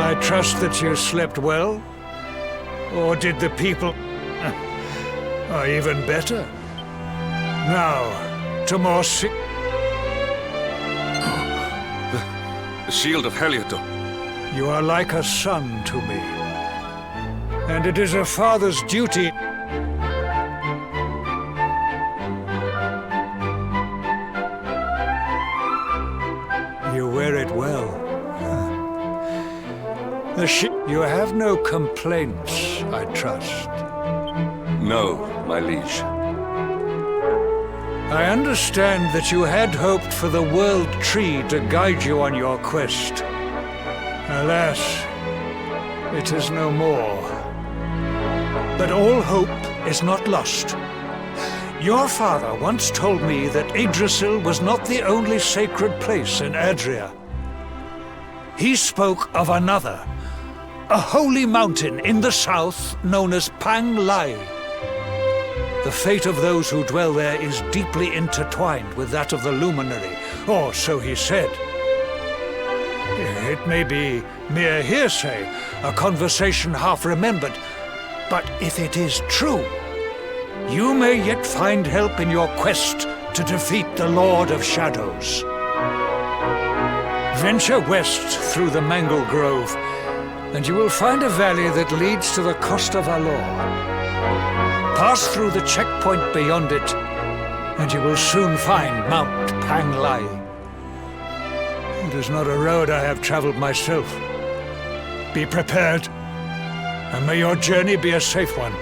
I trust that you slept well? Or did the people... or even better? Now, to more sick... The shield of Heliodor. You are like a son to me. And it is a father's duty... You wear it well. You have no complaints, I trust. No, my liege. I understand that you had hoped for the World Tree to guide you on your quest. Alas, it is no more. But all hope is not lost. Your father once told me that Yggdrasil was not the only sacred place in Erdrea. He spoke of another, a holy mountain in the south known as Pang Lai. The fate of those who dwell there is deeply intertwined with that of the Luminary, or so he said. It may be mere hearsay, a conversation half remembered, but if it is true, you may yet find help in your quest to defeat the Lord of Shadows. Venture west through the Mangle Grove, and you will find a valley that leads to the coast of Alor. Pass through the checkpoint beyond it, and you will soon find Mount Pang Lai. It is not a road I have traveled myself. Be prepared, and may your journey be a safe one.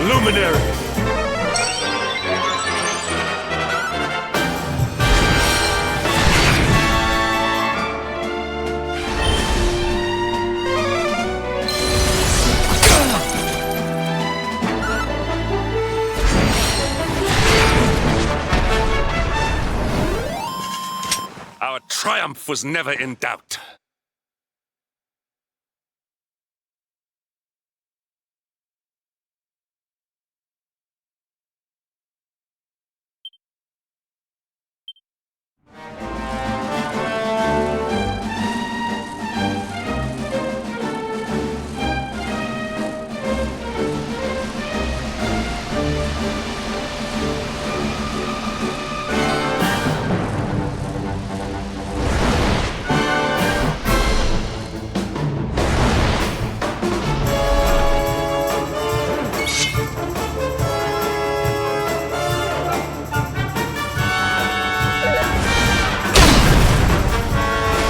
Luminario! Our triumph was never in doubt.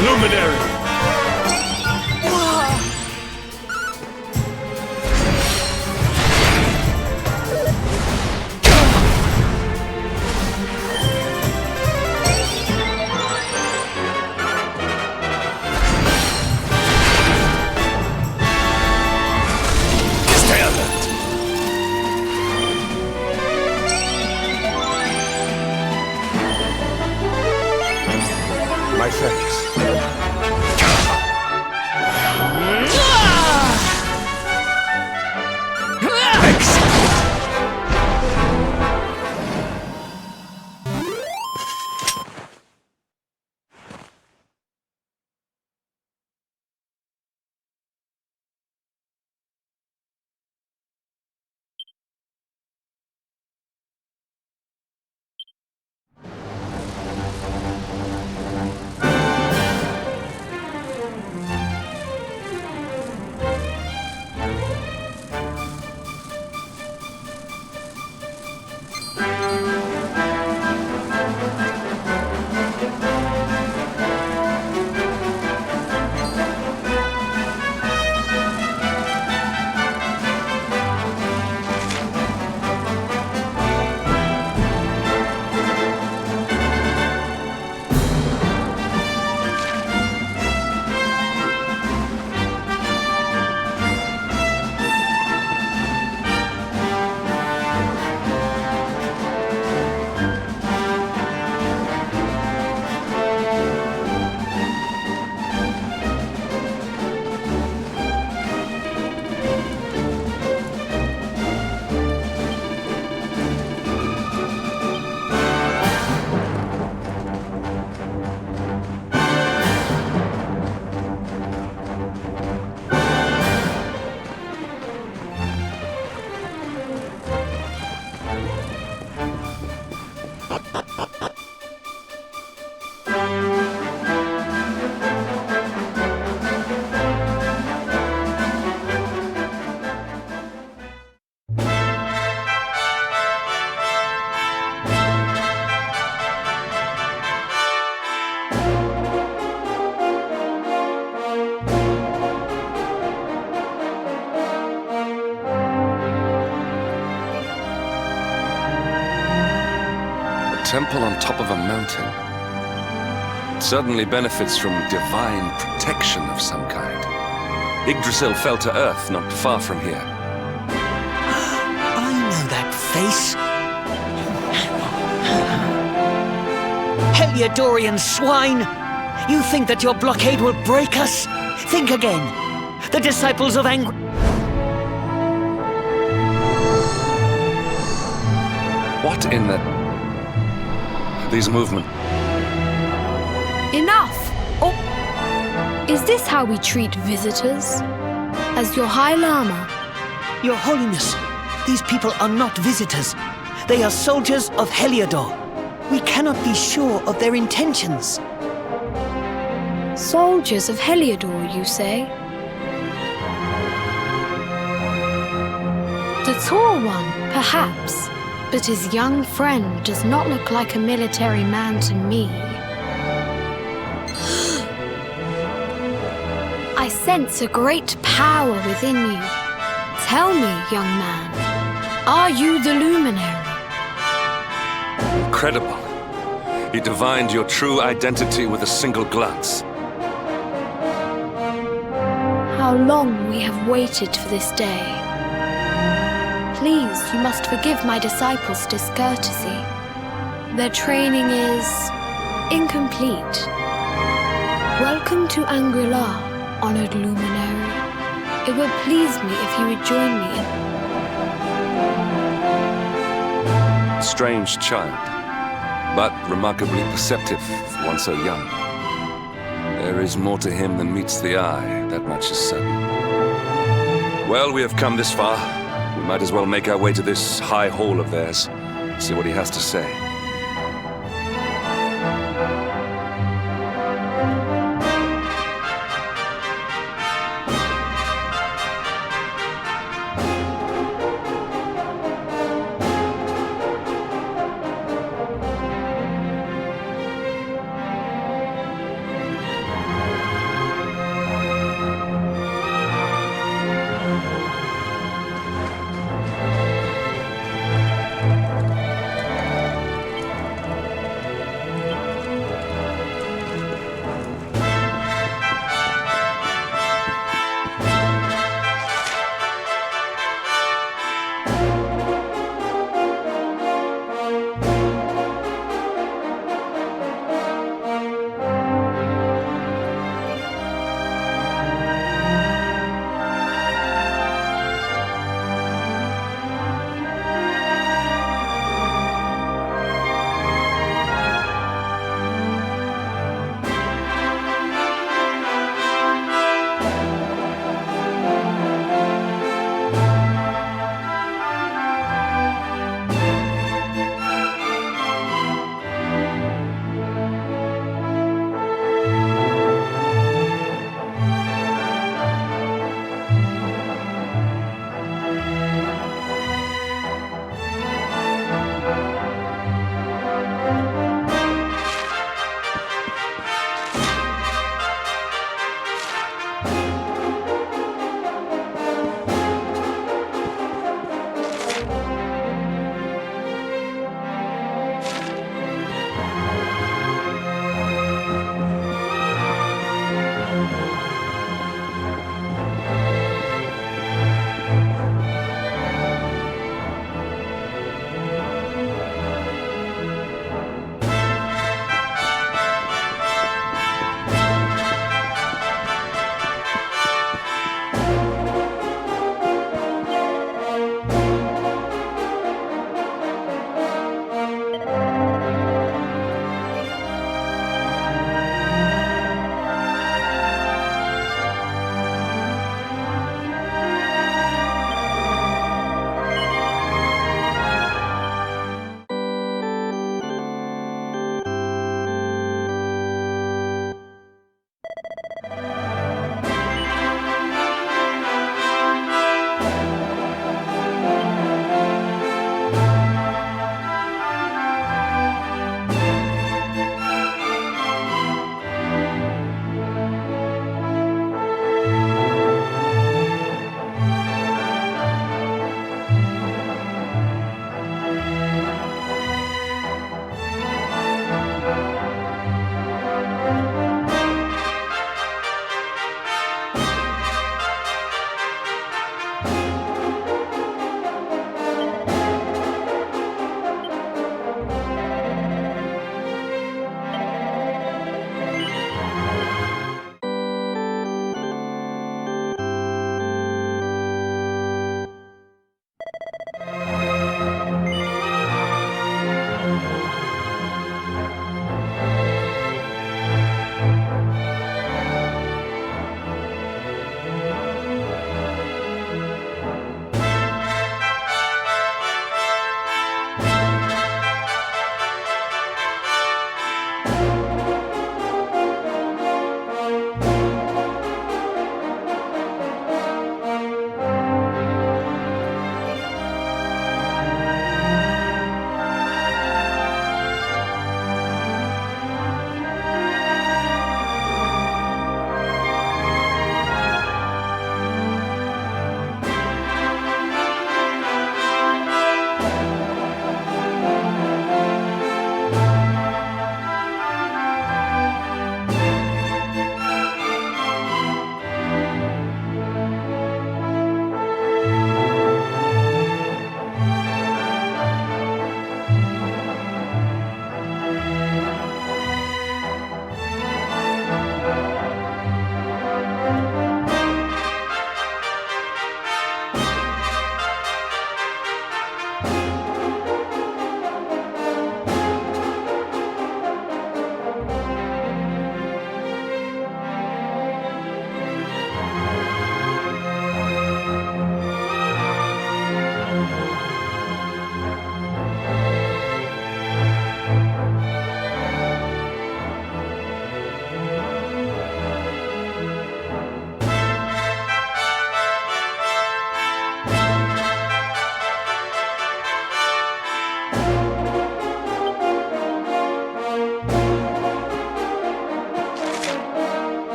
Luminario! Stay alert! My thanks. Temple on top of a mountain. It certainly benefits from divine protection of some kind. Yggdrasil fell to earth not far from here. I know that face. Heliodorian swine! You think that your blockade will break us? Think again. The disciples of What in the... These movements... Enough! Oh, is this how we treat visitors? As your High Lama? Your Holiness, these people are not visitors. They are soldiers of Heliodor. We cannot be sure of their intentions. Soldiers of Heliodor, you say? The tall one, perhaps, but his young friend does not look like a military man to me. I sense a great power within you. Tell me, young man, Are you the Luminary? Incredible. He divined your true identity with a single glance. How long we have waited for this day. Please, you must forgive my disciples' discourtesy. Their training is incomplete. Welcome to Angri-La, honored Luminary. It would please me if you would join me in... Strange child, but remarkably perceptive for one so young. There is more to him than meets the eye, that much is certain. Well, we have come this far. We might as well make our way to this high hall of theirs, see what he has to say.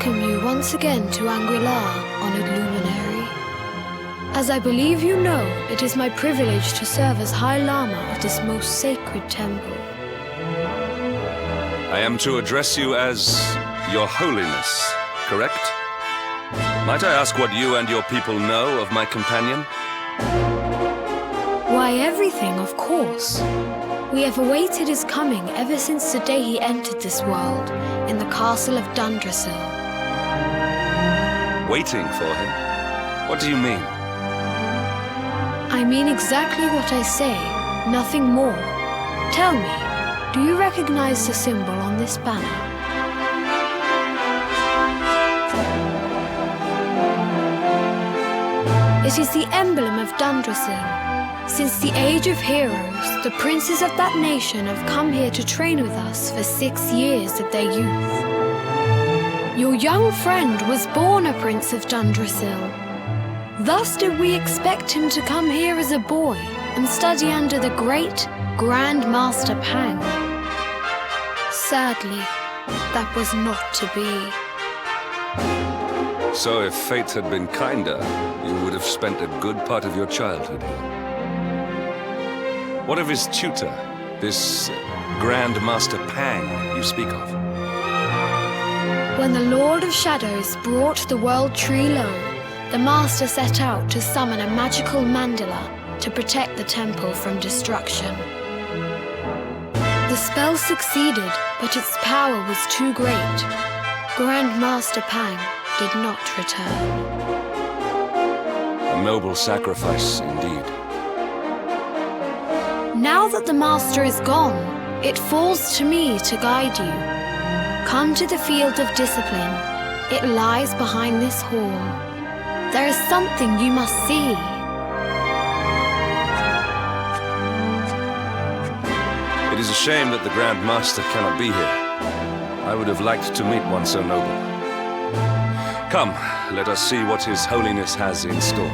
welcome you once again to Angri-La, honored luminary. As I believe you know, it is my privilege to serve as High Lama of this most sacred temple. I am to address you as Your Holiness, correct? Might I ask what you and your people know of my companion? Why, everything, of course. We have awaited his coming ever since the day he entered this world, in the castle of Dundrasil. Waiting for him? What do you mean? I mean exactly what I say, nothing more. Tell me, do you recognize the symbol on this banner? It is the emblem of Dundrasil. Since the age of heroes, the princes of that nation have come here to train with us for 6 years of their youth. Your young friend was born a prince of Dundrasil. Thus did we expect him to come here as a boy and study under the great Grand Master Pang. Sadly, that was not to be. So if fate had been kinder, you would have spent a good part of your childhood here. What of his tutor, this Grand Master Pang you speak of? When the Lord of Shadows brought the world tree low, the Master set out to summon a magical mandala to protect the temple from destruction. The spell succeeded, but its power was too great. Grand Master Pang did not return. A noble sacrifice, indeed. Now that the Master is gone, it falls to me to guide you. Come to the field of discipline. It lies behind this hall. There is something you must see. It is a shame that the Grand Master cannot be here. I would have liked to meet one so noble. Come, let us see what His Holiness has in store.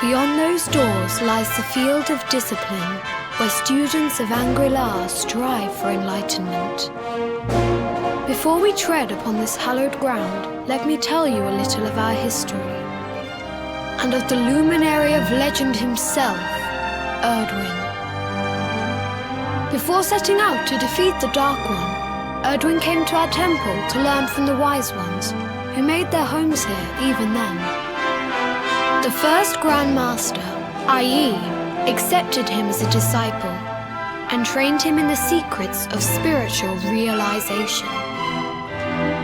Beyond those doors lies the field of discipline, where students of Angri-La strive for enlightenment. Before we tread upon this hallowed ground, let me tell you a little of our history, and of the luminary of legend himself, Erdwin. Before setting out to defeat the Dark One, Erdwin came to our temple to learn from the wise ones, who made their homes here even then. The first Grand Master, i.e., accepted him as a disciple and trained him in the secrets of spiritual realization.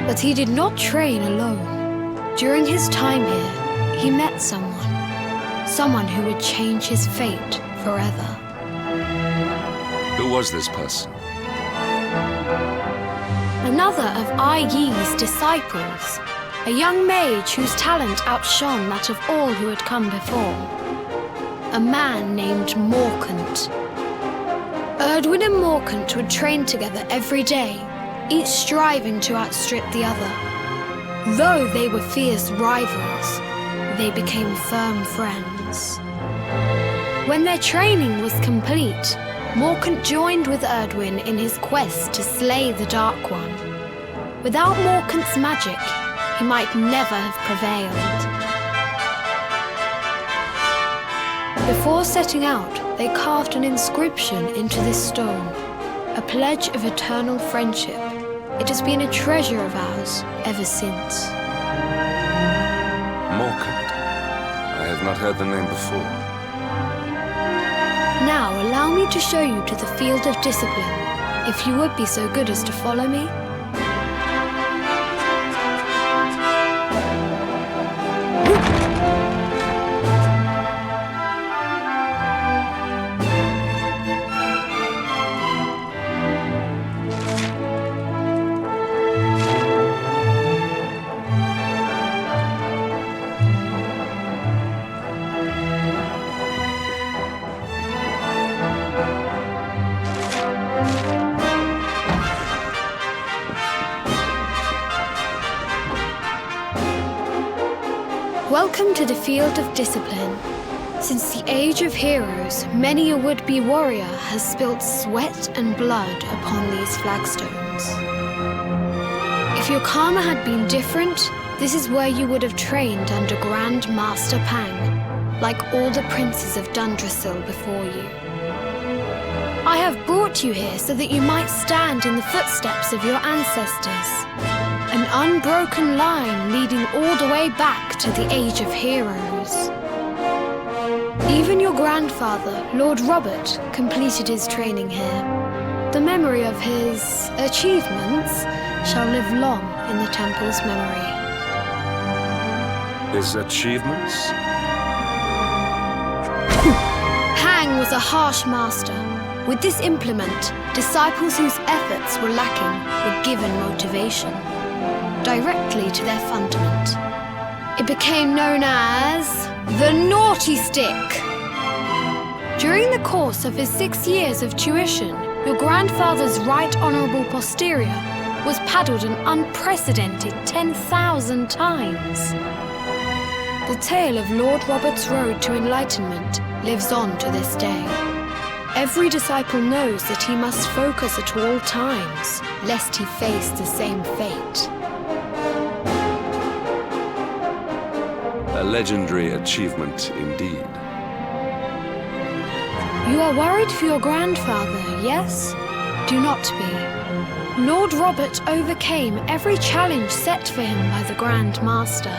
But he did not train alone. During his time here, he met someone who would change his fate forever. Who was this person? Another of Ai Yi's disciples, a young mage whose talent outshone that of all who had come before. A man named Morkant. Erdwin and Morkant would train together every day, each striving to outstrip the other. Though they were fierce rivals, they became firm friends. When their training was complete, Morkant joined with Erdwin in his quest to slay the Dark One. Without Morkant's magic, he might never have prevailed. Before setting out, they carved an inscription into this stone, a pledge of eternal friendship. It has been a treasure of ours ever since. Morkant. I have not heard the name before. Now allow me to show you to the field of discipline, if you would be so good as to follow me. Welcome to the field of discipline. Since the age of heroes, many a would-be warrior has spilt sweat and blood upon these flagstones. If your karma had been different, this is where you would have trained under Grand Master Pang, like all the princes of Dundrasil before you. I have brought you here so that you might stand in the footsteps of your ancestors. An unbroken line leading all the way back to the Age of Heroes. Even your grandfather, Lord Robert, completed his training here. The memory of his achievements shall live long in the temple's memory. His achievements? Pang was a harsh master. With this implement, disciples whose efforts were lacking were given motivation directly to their fundament. It became known as the Naughty Stick. During the course of his 6 years of tuition, your grandfather's right honourable posterior was paddled an unprecedented 10,000 times. The tale of Lord Robert's road to enlightenment lives on to this day. Every disciple knows that he must focus at all times, lest he face the same fate. A legendary achievement indeed. You are worried for your grandfather, yes? Do not be. Lord Robert overcame every challenge set for him by the Grand Master.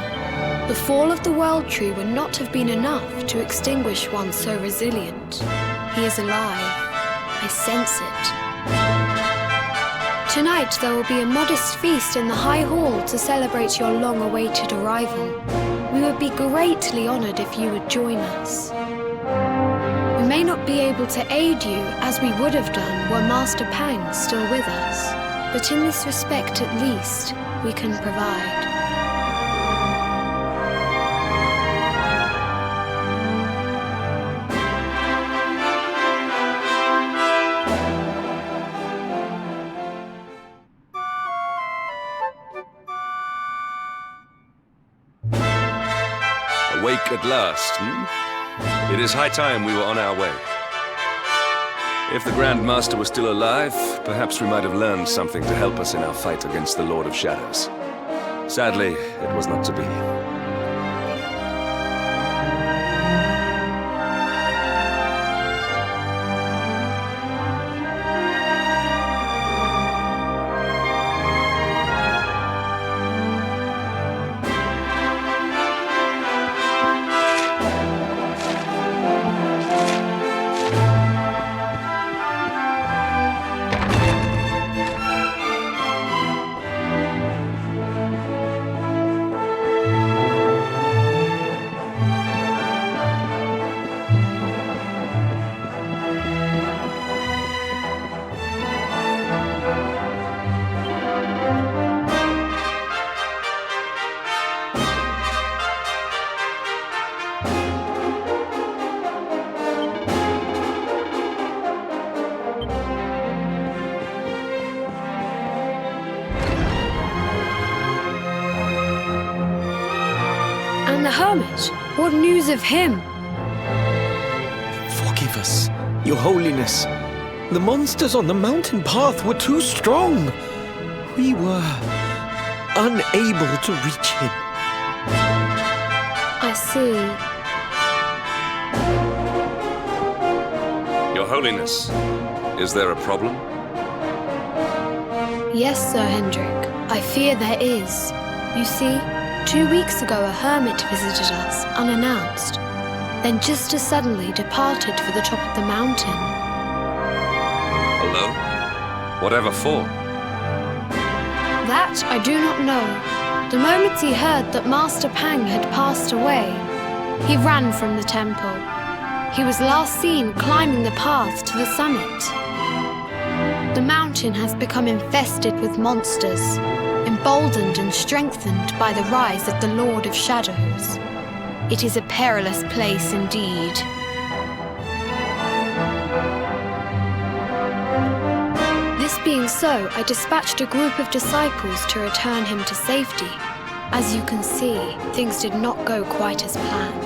The fall of the World Tree would not have been enough to extinguish one so resilient. He is alive. I sense it. Tonight there will be a modest feast in the High Hall to celebrate your long-awaited arrival. We would be greatly honored if you would join us. We may not be able to aid you as we would have done were Master Pang still with us, but in this respect at least, we can provide. Awake at last, It is high time we were on our way. If the Grand Master was still alive, perhaps we might have learned something to help us in our fight against the Lord of Shadows. Sadly, it was not to be. hermit? What news of him? Forgive us, Your Holiness. The monsters on the mountain path were too strong. We were unable to reach him. I see. Your Holiness, is there a problem? Yes, Sir Hendrik. I fear there is. You see, 2 weeks ago a hermit visited us, unannounced, then just as suddenly departed for the top of the mountain. Alone? Whatever for? That I do not know. The moment he heard that Master Pang had passed away, he ran from the temple. He was last seen climbing the path to the summit. The mountain has become infested with monsters, emboldened and strengthened by the rise of the Lord of Shadows. It is a perilous place indeed. This being so, I dispatched a group of disciples to return him to safety. As you can see, things did not go quite as planned.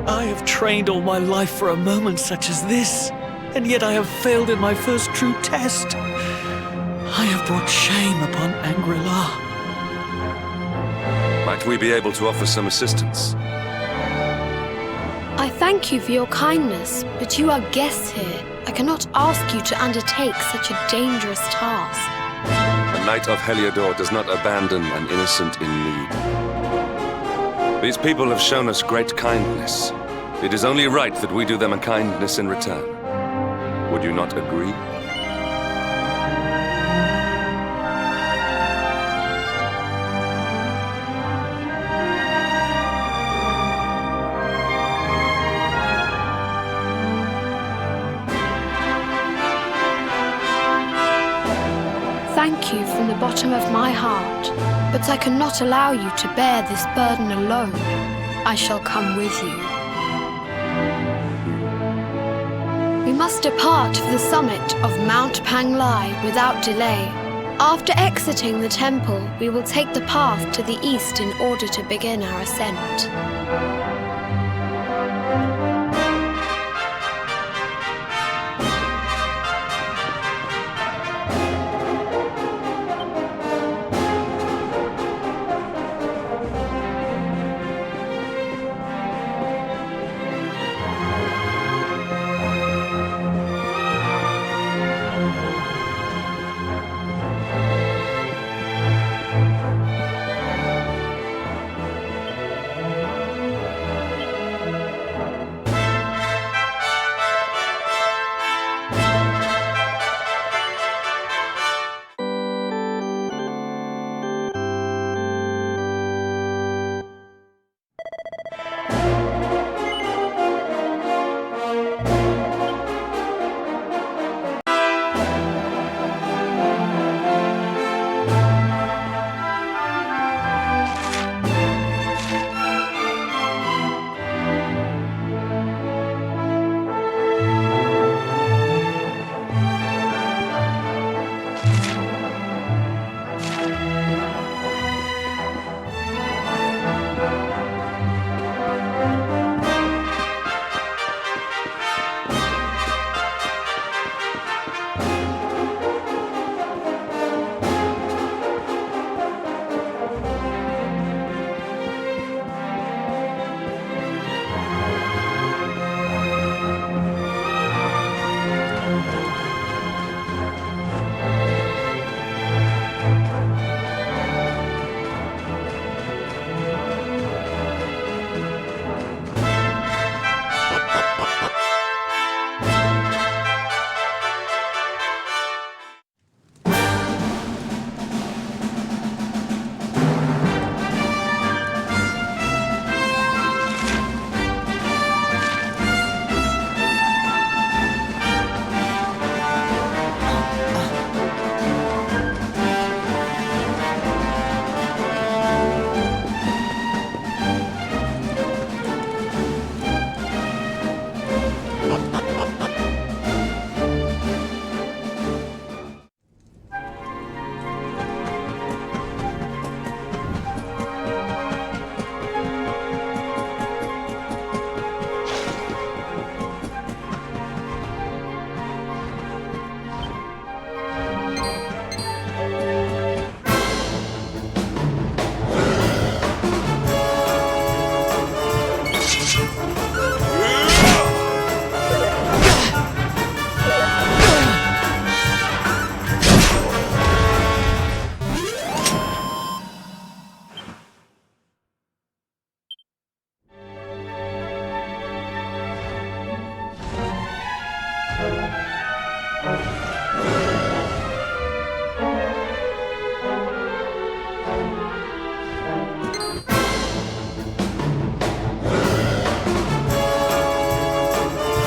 I have trained all my life for a moment such as this, and yet I have failed in my first true test. I have brought shame upon Angri-La. Might we be able to offer some assistance? I thank you for your kindness, but you are guests here. I cannot ask you to undertake such a dangerous task. A knight of Heliodor does not abandon an innocent in need. These people have shown us great kindness. It is only right that we do them a kindness in return. Would you not agree? Thank you from the bottom of my heart, but I cannot allow you to bear this burden alone. I shall come with you. We must depart for the summit of Mount Panglai without delay. After exiting the temple, we will take the path to the east in order to begin our ascent.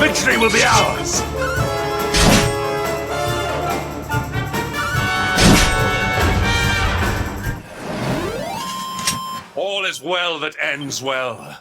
Victory will be ours! All is well that ends well.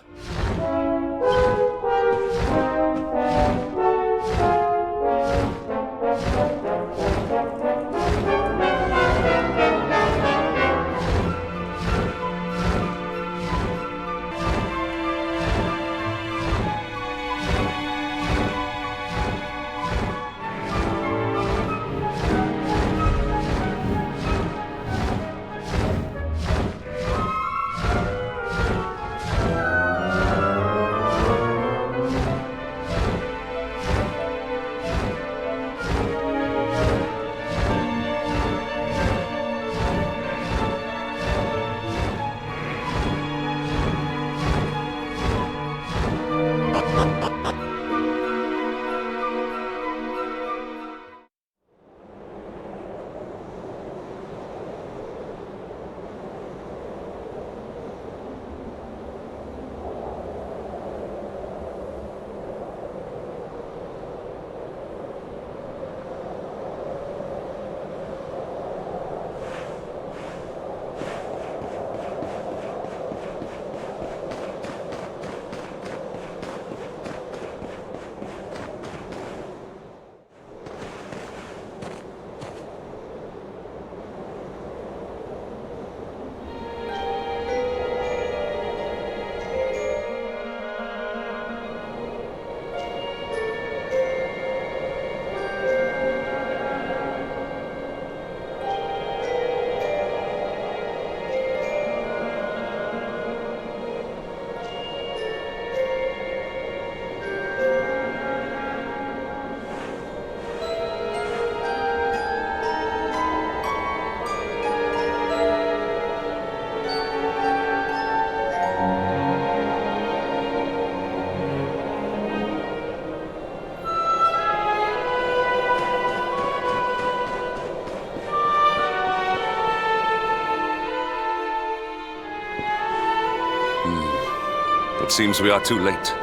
It seems we are too late.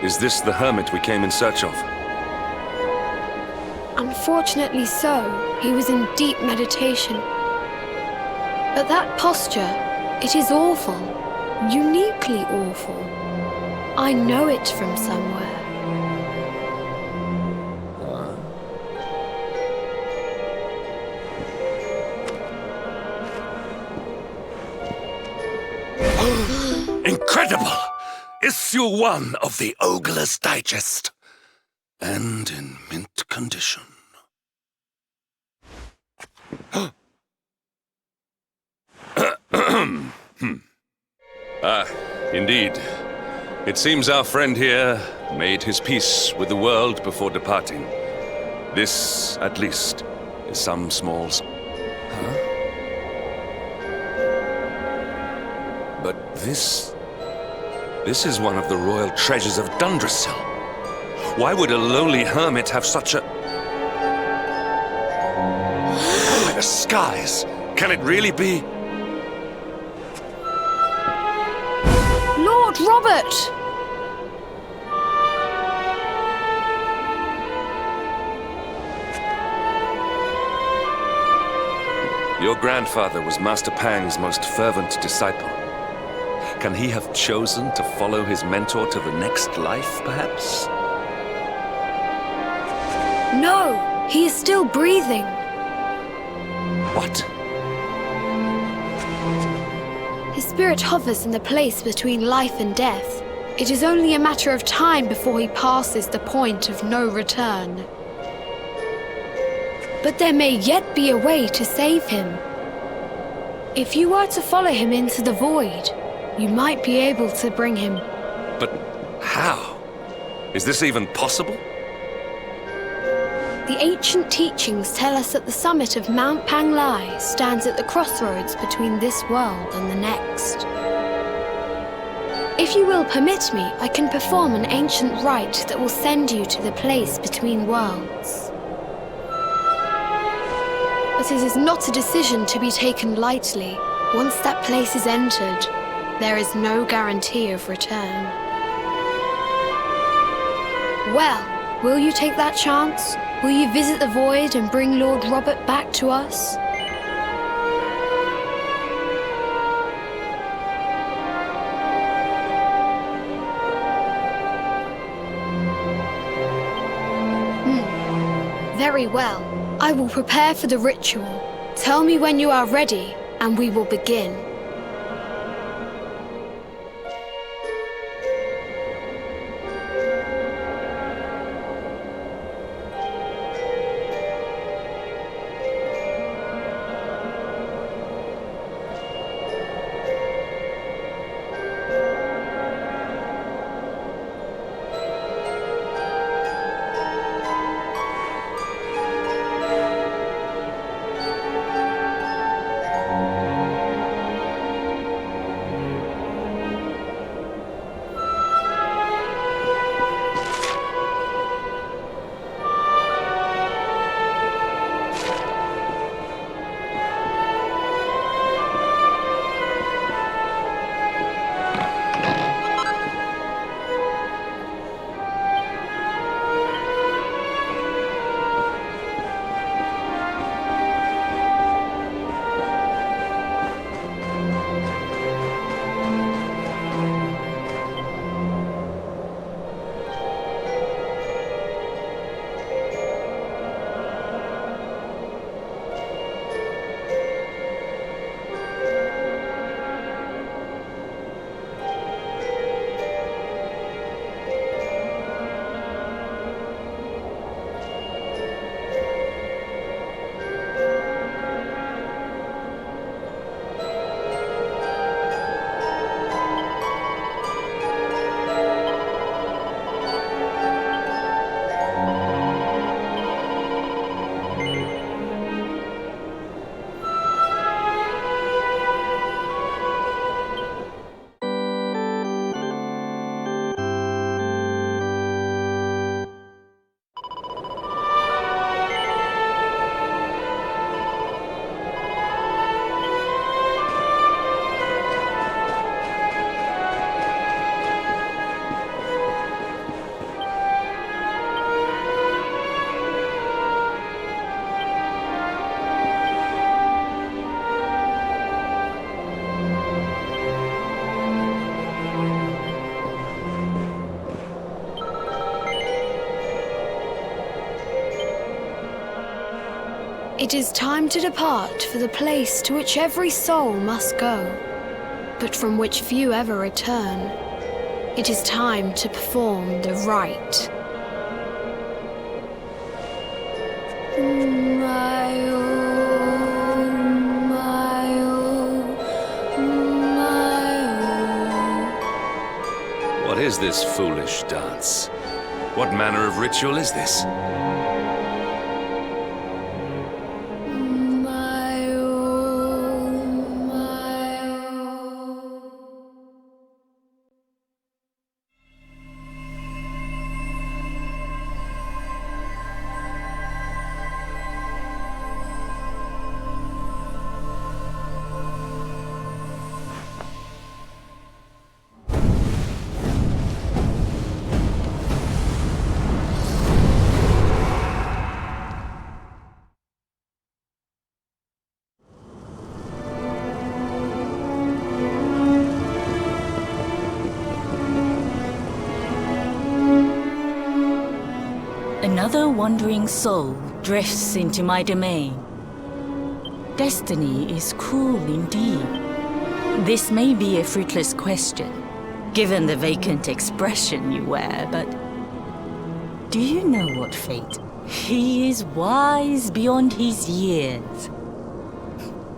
Is this the hermit we came in search of? Unfortunately so. He was in deep meditation. But that posture, it is awful. Uniquely awful. I know it from somewhere. Incredible! Issue 1 of the Ogler's Digest. And in mint condition. Indeed. It seems our friend here made his peace with the world before departing. This, at least, is some small... Huh? But this is one of the royal treasures of Dundrasil. Why would a lowly hermit have such a... By the skies! Can it really be? Lord Robert! Your grandfather was Master Pang's most fervent disciple. Can he have chosen to follow his mentor to the next life, perhaps? No! He is still breathing. What? His spirit hovers in the place between life and death. It is only a matter of time before he passes the point of no return. But there may yet be a way to save him. If you were to follow him into the void, you might be able to bring him. But How? Is this even possible? The ancient teachings tell us that the summit of Mount Panglai stands at the crossroads between this world and the next. If you will permit me, I can perform an ancient rite that will send you to the place between worlds. But it is not a decision to be taken lightly. Once that place is entered, there is no guarantee of return. Well, will you take that chance? Will you visit the void and bring Lord Robert back to us? Very well. I will prepare for the ritual. Tell me when you are ready, and we will begin. It is time to depart for the place to which every soul must go, but from which few ever return. It is time to perform the rite. What is this foolish dance? What manner of ritual is this? Another wandering soul drifts into my domain. Destiny is cruel indeed. This may be a fruitless question, given the vacant expression you wear, but do you know what fate? He is wise beyond his years.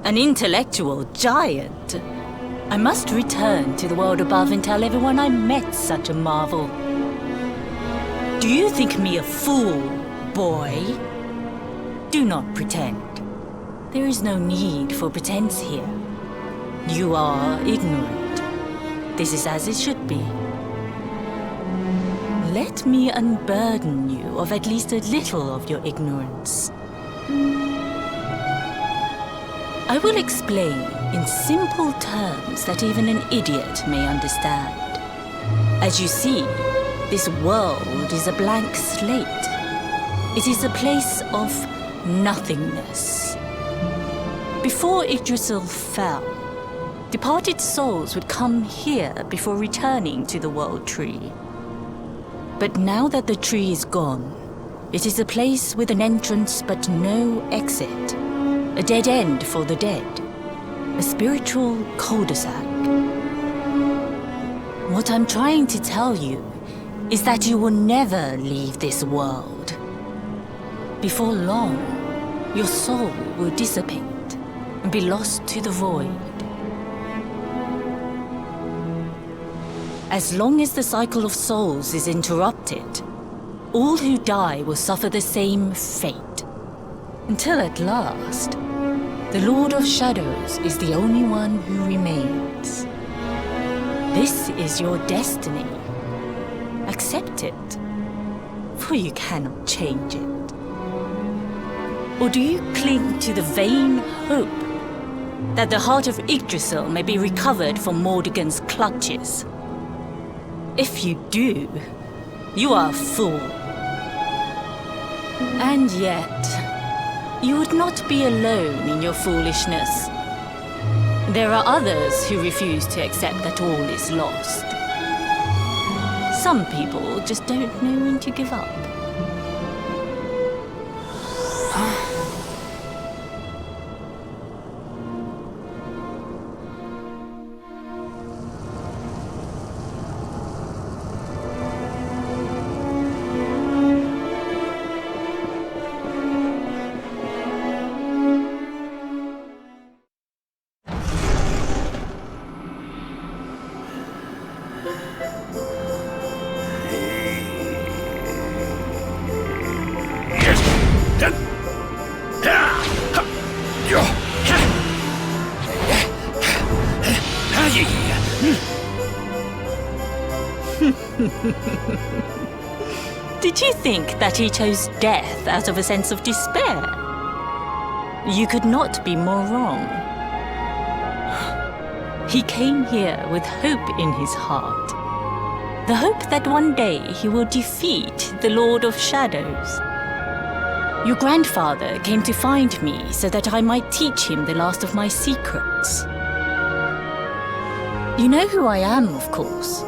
An intellectual giant. I must return to the world above and tell everyone I met such a marvel. Do you think me a fool, boy? Do not pretend. There is no need for pretense here. You are ignorant. This is as it should be. Let me unburden you of at least a little of your ignorance. I will explain in simple terms that even an idiot may understand. As you see, this world is a blank slate. It is a place of nothingness. Before Yggdrasil fell, departed souls would come here before returning to the World Tree. But now that the tree is gone, it is a place with an entrance but no exit. A dead end for the dead. A spiritual cul-de-sac. What I'm trying to tell you is that you will never leave this world. Before long, your soul will dissipate and be lost to the void. As long as the cycle of souls is interrupted, all who die will suffer the same fate. Until at last, the Lord of Shadows is the only one who remains. This is your destiny. Accept it, for you cannot change it. Or do you cling to the vain hope that the heart of Yggdrasil may be recovered from Mordegon's clutches? If you do, you are a fool. And yet, you would not be alone in your foolishness. There are others who refuse to accept that all is lost. Some people just don't know when to give up. Did you think that he chose death out of a sense of despair? You could not be more wrong. He came here with hope in his heart. The hope that one day he will defeat the Lord of Shadows. Your grandfather came to find me so that I might teach him the last of my secrets. You know who I am, of course.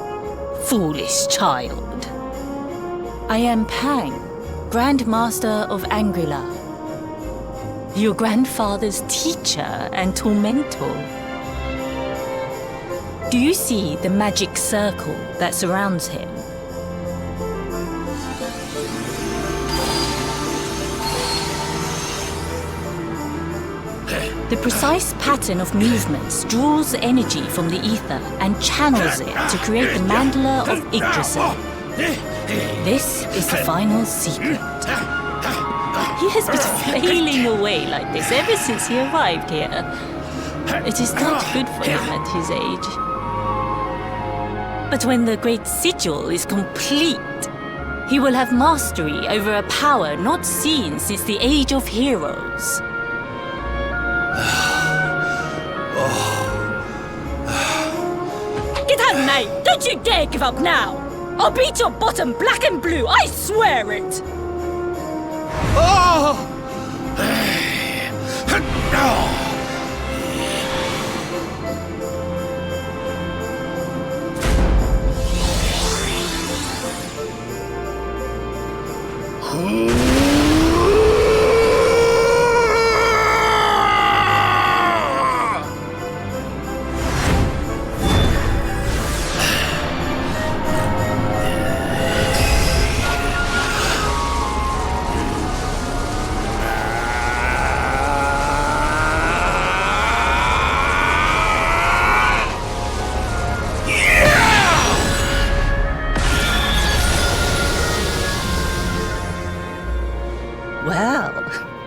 Foolish child. I am Pang, Grand Master of Angrila. Your grandfather's teacher and tormentor. Do you see the magic circle that surrounds him? The precise pattern of movements draws energy from the ether and channels it to create the mandala of Yggdrasil. This is the final secret. He has been flailing away like this ever since he arrived here. It is not good for him at his age. But when the great sigil is complete, he will have mastery over a power not seen since the Age of Heroes. Get out, mate! Don't you dare give up now! I'll beat your bottom black and blue, I swear it! Oh!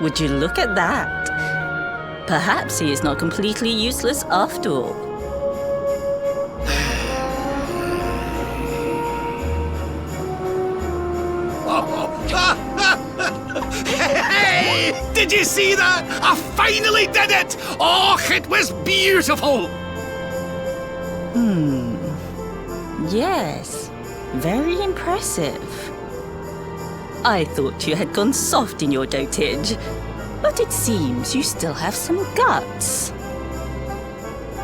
Would you look at that? Perhaps he is not completely useless after all. Hey! Did you see that? I finally did it! Oh, it was beautiful! Yes, very impressive. I thought you had gone soft in your dotage, but it seems you still have some guts.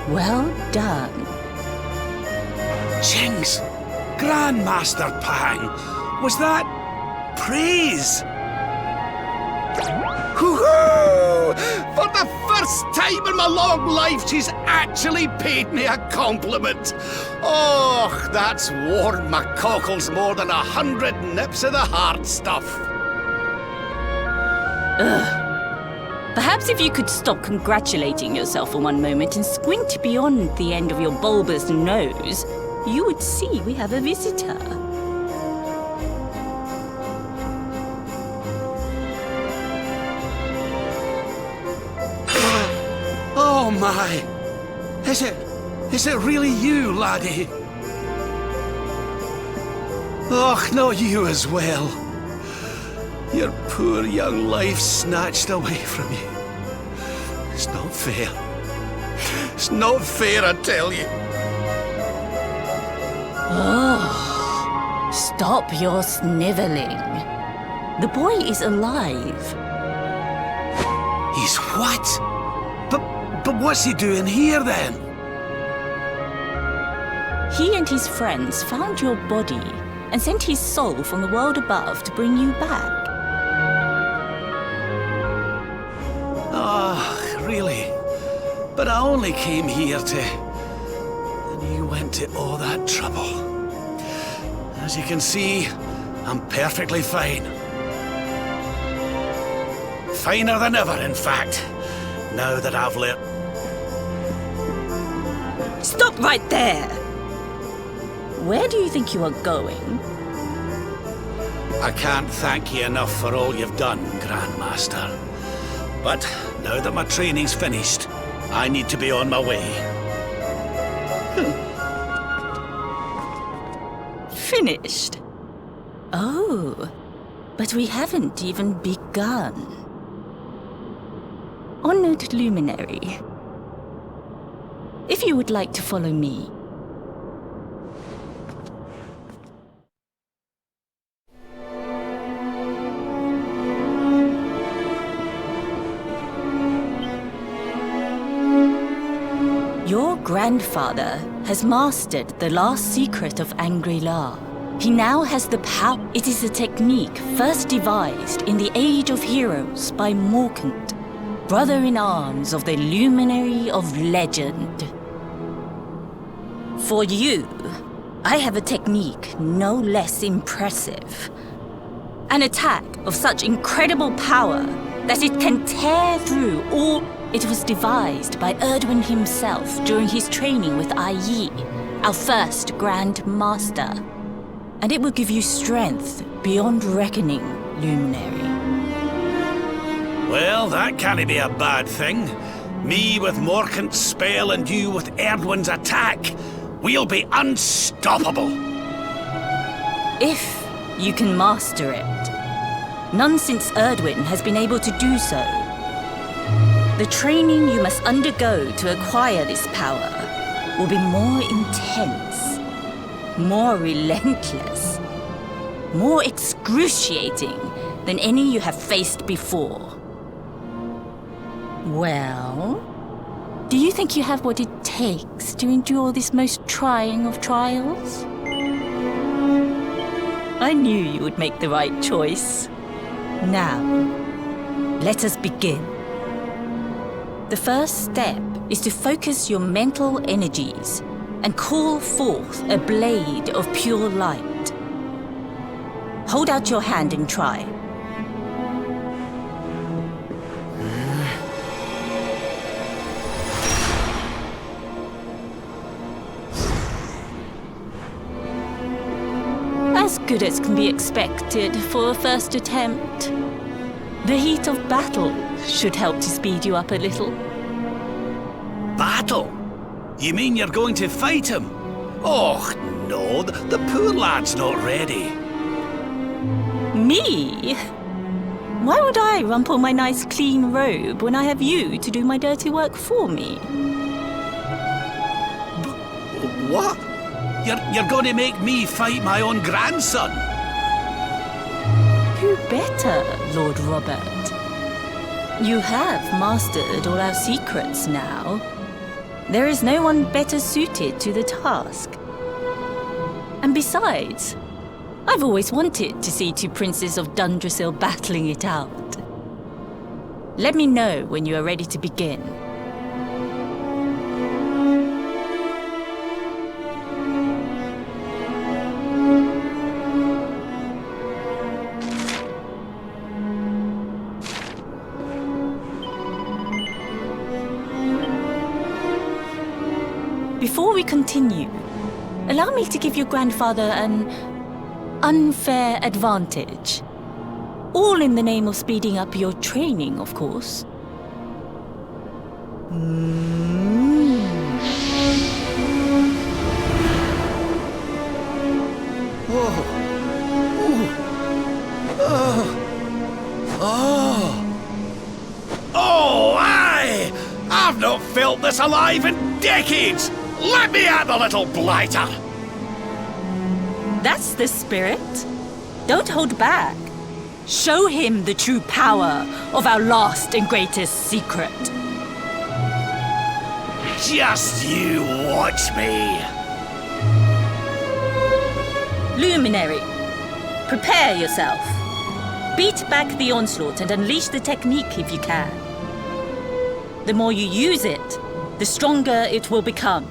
Well done. Jinx! Grandmaster Pang! Was that praise? Hoo-hoo! For the first time in my long life, she's actually paid me a compliment. Oh, that's warmed my cockles more than 100 nips of the hard stuff. Perhaps if you could stop congratulating yourself for one moment and squint beyond the end of your bulbous nose, you would see we have a visitor. Oh my! Is it really you, laddie? Och, not you as well. Your poor young life snatched away from you. It's not fair. It's not fair, I tell you. Oh, stop your sniveling. The boy is alive. He's what? But what's he doing here then? He and his friends found your body and sent his soul from the world above to bring you back. Oh, really? But I only came here to... And you went to all that trouble. As you can see, I'm perfectly fine. Finer than ever, in fact, now that I've learned... Stop right there! Where do you think you are going? I can't thank you enough for all you've done, Grandmaster. But now that my training's finished, I need to be on my way. Finished? Oh, but we haven't even begun. Honored Luminary, if you would like to follow me. Your grandfather has mastered the last secret of Angri-La. He now has the power. It is a technique first devised in the Age of Heroes by Morkant, brother-in-arms of the Luminary of Legend. For you, I have a technique no less impressive. An attack of such incredible power that it can tear through all... It was devised by Erdwin himself during his training with Yi, our first Grand Master. And it will give you strength beyond reckoning, Luminary. Well, that can't be a bad thing. Me with Morkant's spell and you with Erdwin's attack. We'll be unstoppable. If you can master it. None since Erdwin has been able to do so. The training you must undergo to acquire this power will be more intense, more relentless, more excruciating than any you have faced before. Well, do you think you have what it takes to endure this most trying of trials? I knew you would make the right choice. Now, let us begin. The first step is to focus your mental energies and call forth a blade of pure light. Hold out your hand and try. As good as can be expected for a first attempt. The heat of battle should help to speed you up a little. Battle? You mean you're going to fight him? Oh, no, the poor lad's not ready. Me? Why would I rumple my nice clean robe when I have you to do my dirty work for me? What? You're going to make me fight my own grandson? Who better, Lord Robert? You have mastered all our secrets now. There is no one better suited to the task. And besides, I've always wanted to see two princes of Dundrasil battling it out. Let me know when you are ready to begin. Before we continue, allow me to give your grandfather an unfair advantage. All in the name of speeding up your training, of course. Oh, aye! I've not felt this alive in decades! Let me at the little blighter! That's the spirit. Don't hold back. Show him the true power of our last and greatest secret. Just you watch me! Luminary, prepare yourself. Beat back the onslaught and unleash the technique if you can. The more you use it, the stronger it will become.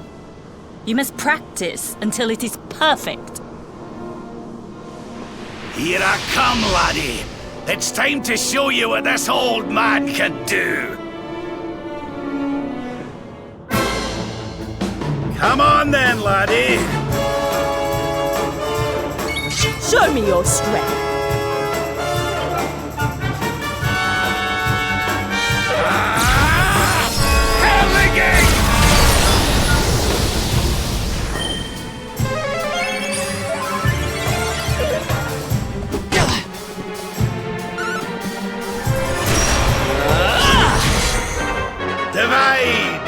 You must practice until it is perfect. Here I come, laddie. It's time to show you what this old man can do. Come on then, laddie. Show me your strength. Divide!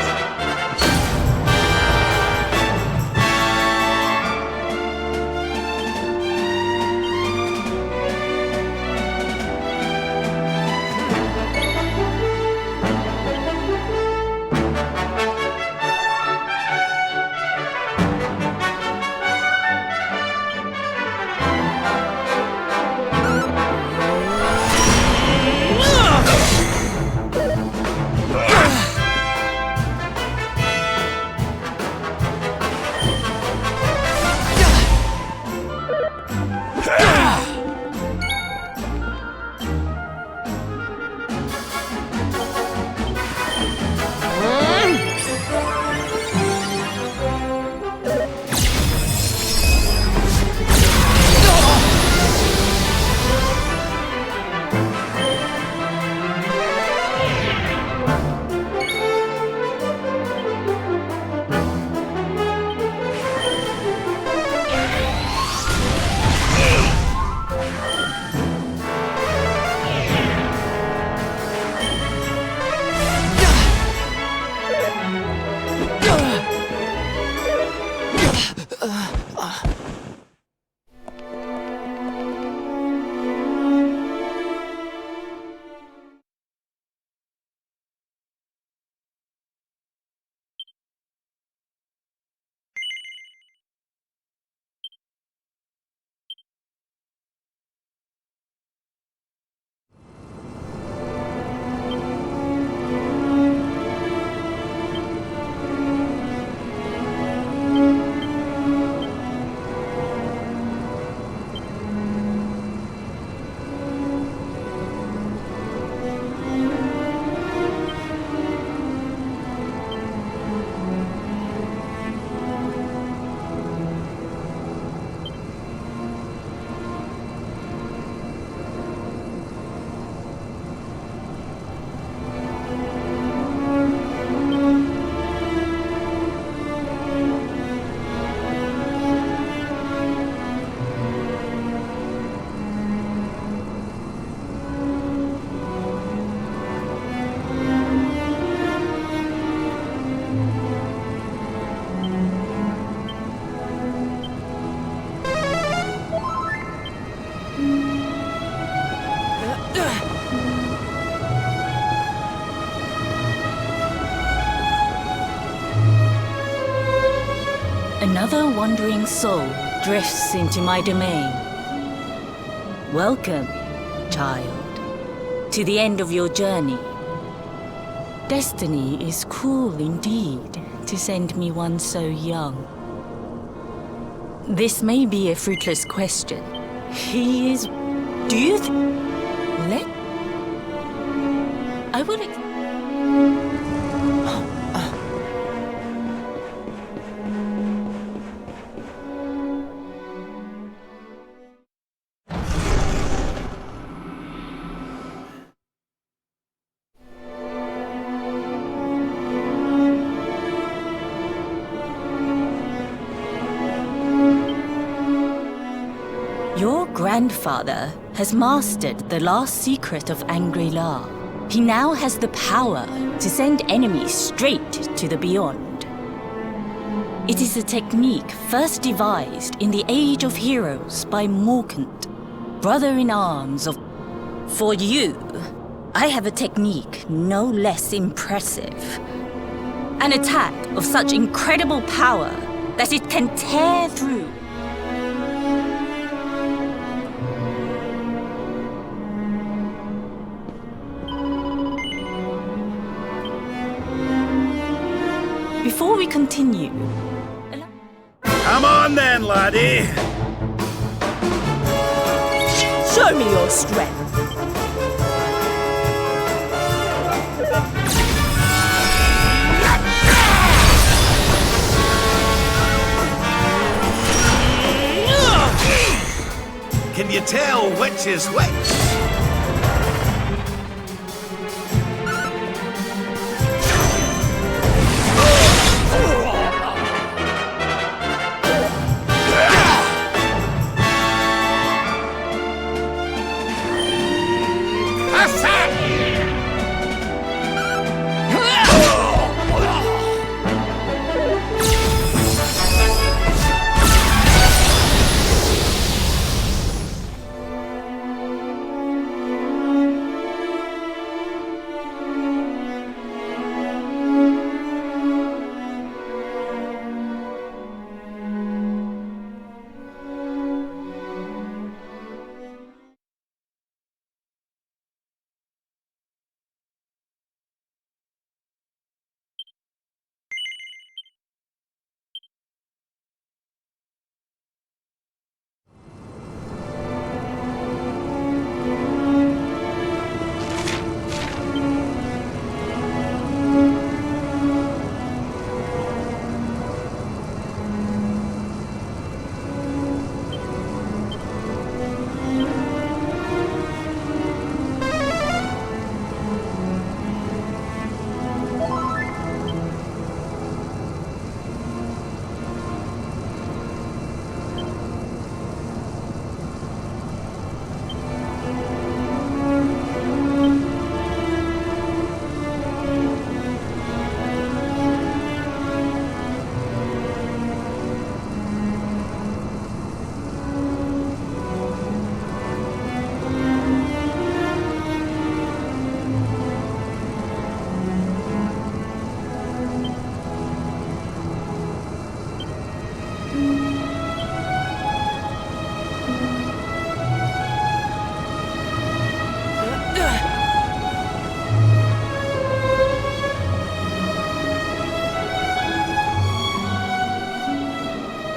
Another wandering soul drifts into my domain. Welcome, child, to the end of your journey. Destiny is cruel indeed to send me one so young. This may be a fruitless question. He is... Do you Let... I will... Your grandfather has mastered the last secret of Angri-La. He now has the power to send enemies straight to the beyond. It is a technique first devised in the Age of Heroes by Morkant, brother-in-arms of... For you, I have a technique no less impressive. An attack of such incredible power that it can tear through... Before we continue... Come on then, laddie! Show me your strength! Can you tell which is which?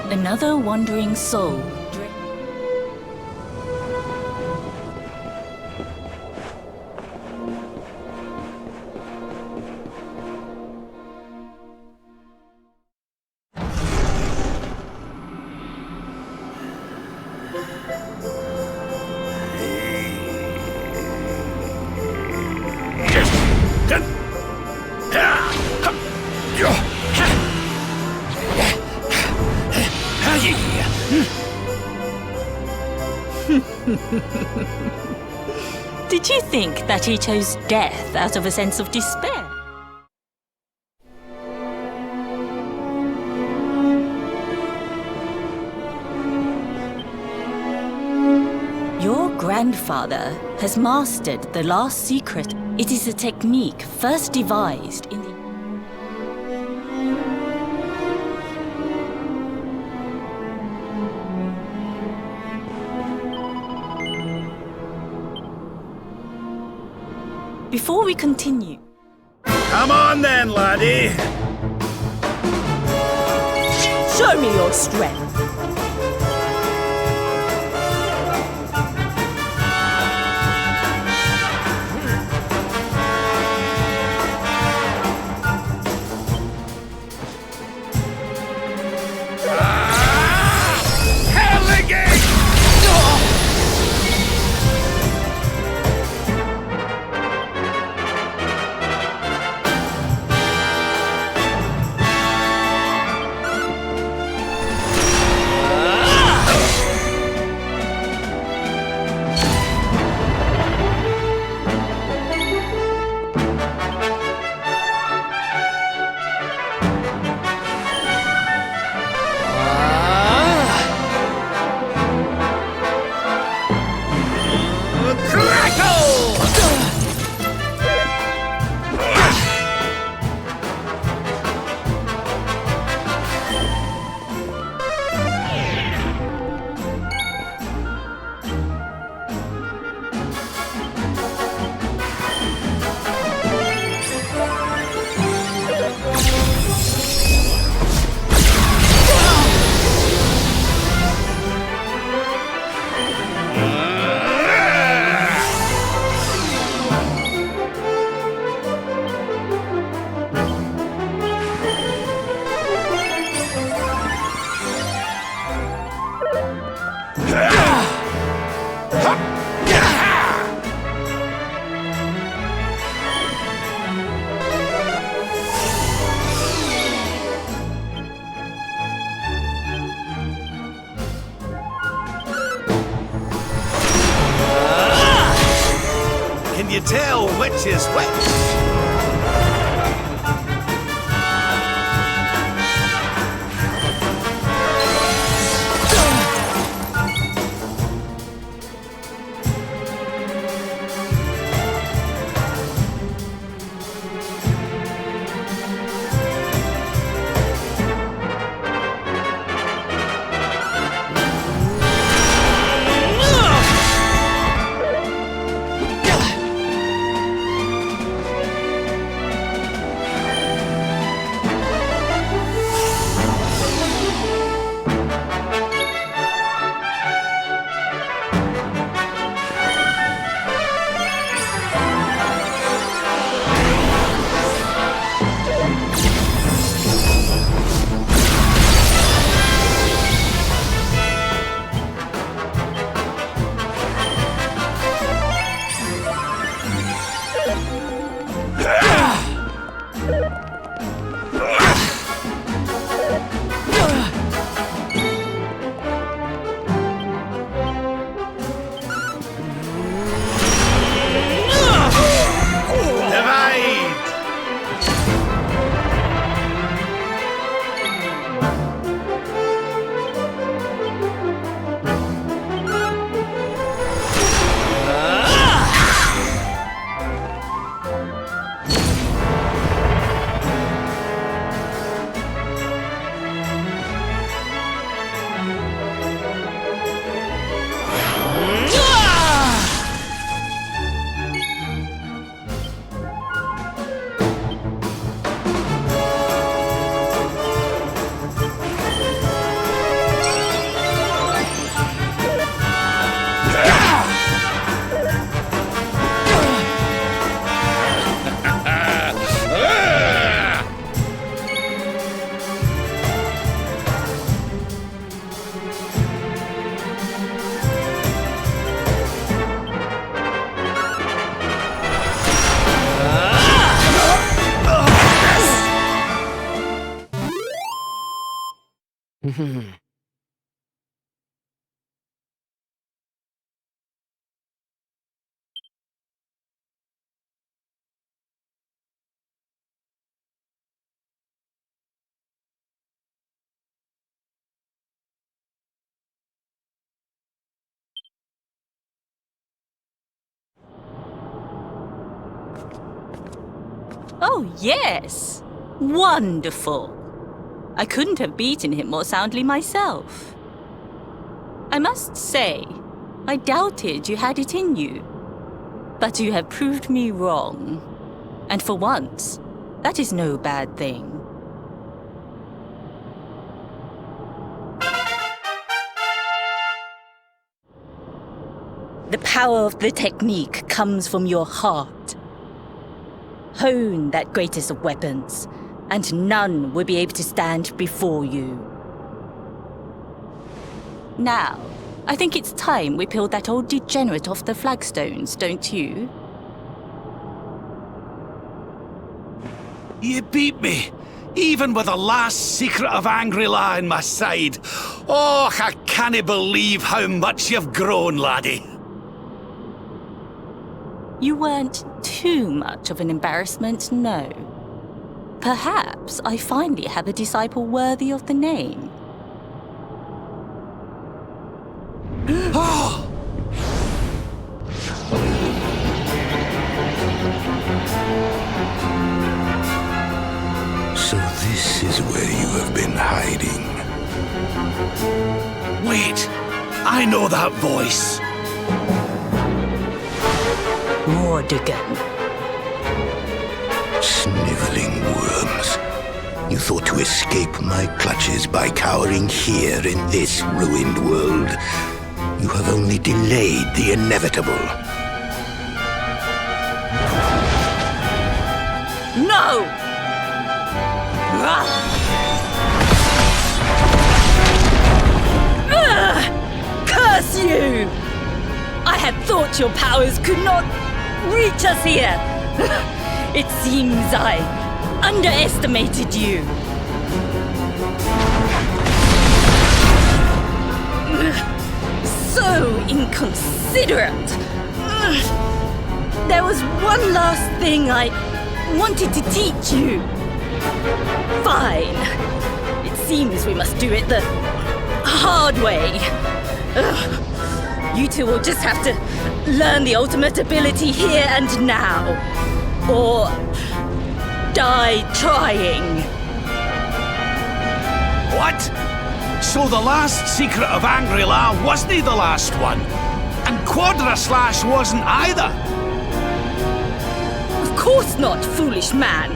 Another wandering soul. Did you think that he chose death out of a sense of despair? Your grandfather has mastered the last secret. It is a technique first devised in the... before we continue... Come on then, laddie. Show me your strength. Can you tell which is which? Oh, yes! Wonderful! I couldn't have beaten him more soundly myself. I must say, I doubted you had it in you. But you have proved me wrong. And for once, that is no bad thing. The power of the technique comes from your heart. Hone that greatest of weapons, and none will be able to stand before you. Now, I think it's time we peeled that old degenerate off the flagstones, don't you? You beat me, even with the last secret of Angri-La in my side. Oh, I can't believe how much you've grown, laddie. You weren't too much of an embarrassment, no. Perhaps I finally have a disciple worthy of the name. Oh! So this is where you have been hiding. Wait, I know that voice. Mordigan. Sniveling worms. You thought to escape my clutches by cowering here in this ruined world. You have only delayed the inevitable. No! Curse you! I had thought your powers could not reach us here. It seems I underestimated you. So inconsiderate. There was one last thing I wanted to teach you. Fine. It seems we must do it the hard way. You two will just have to learn the ultimate ability here and now. Or die trying. What? So the last secret of Angri-La wasn't the last one? And Quadra Slash wasn't either? Of course not, foolish man.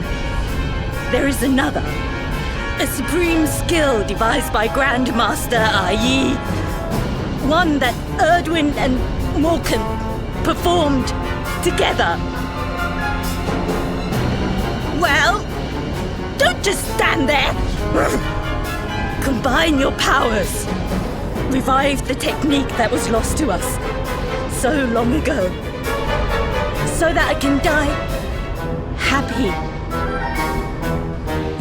There is another. A supreme skill devised by Grandmaster, i.e. one that Erdwin and Morkan performed together. Well, don't just stand there. Combine your powers. Revive the technique that was lost to us so long ago. So that I can die happy.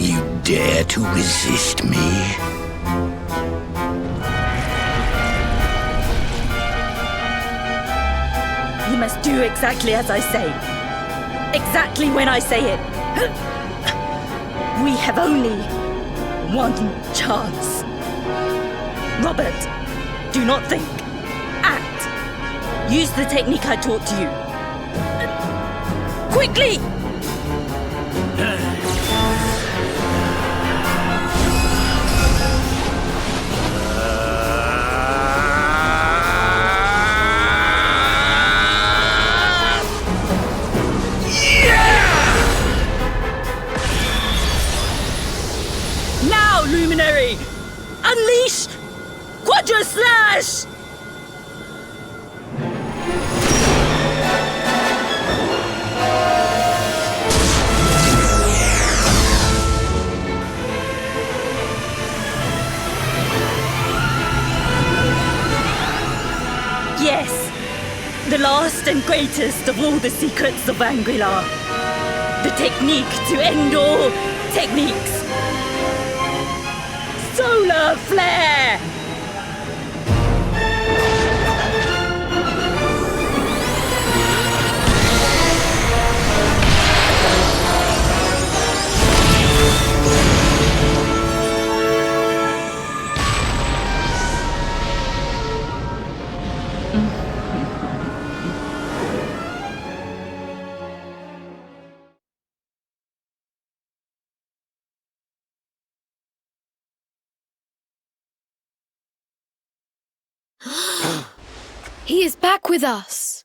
You dare to resist me? You must do exactly as I say. Exactly when I say it. We have only one chance. Robert, do not think. Act. Use the technique I taught you. Quickly! Luminary! Unleash Quadra Slash! Yes, the last and greatest of all the secrets of Angri-La. The technique to end all techniques. Solar flare! He is back with us.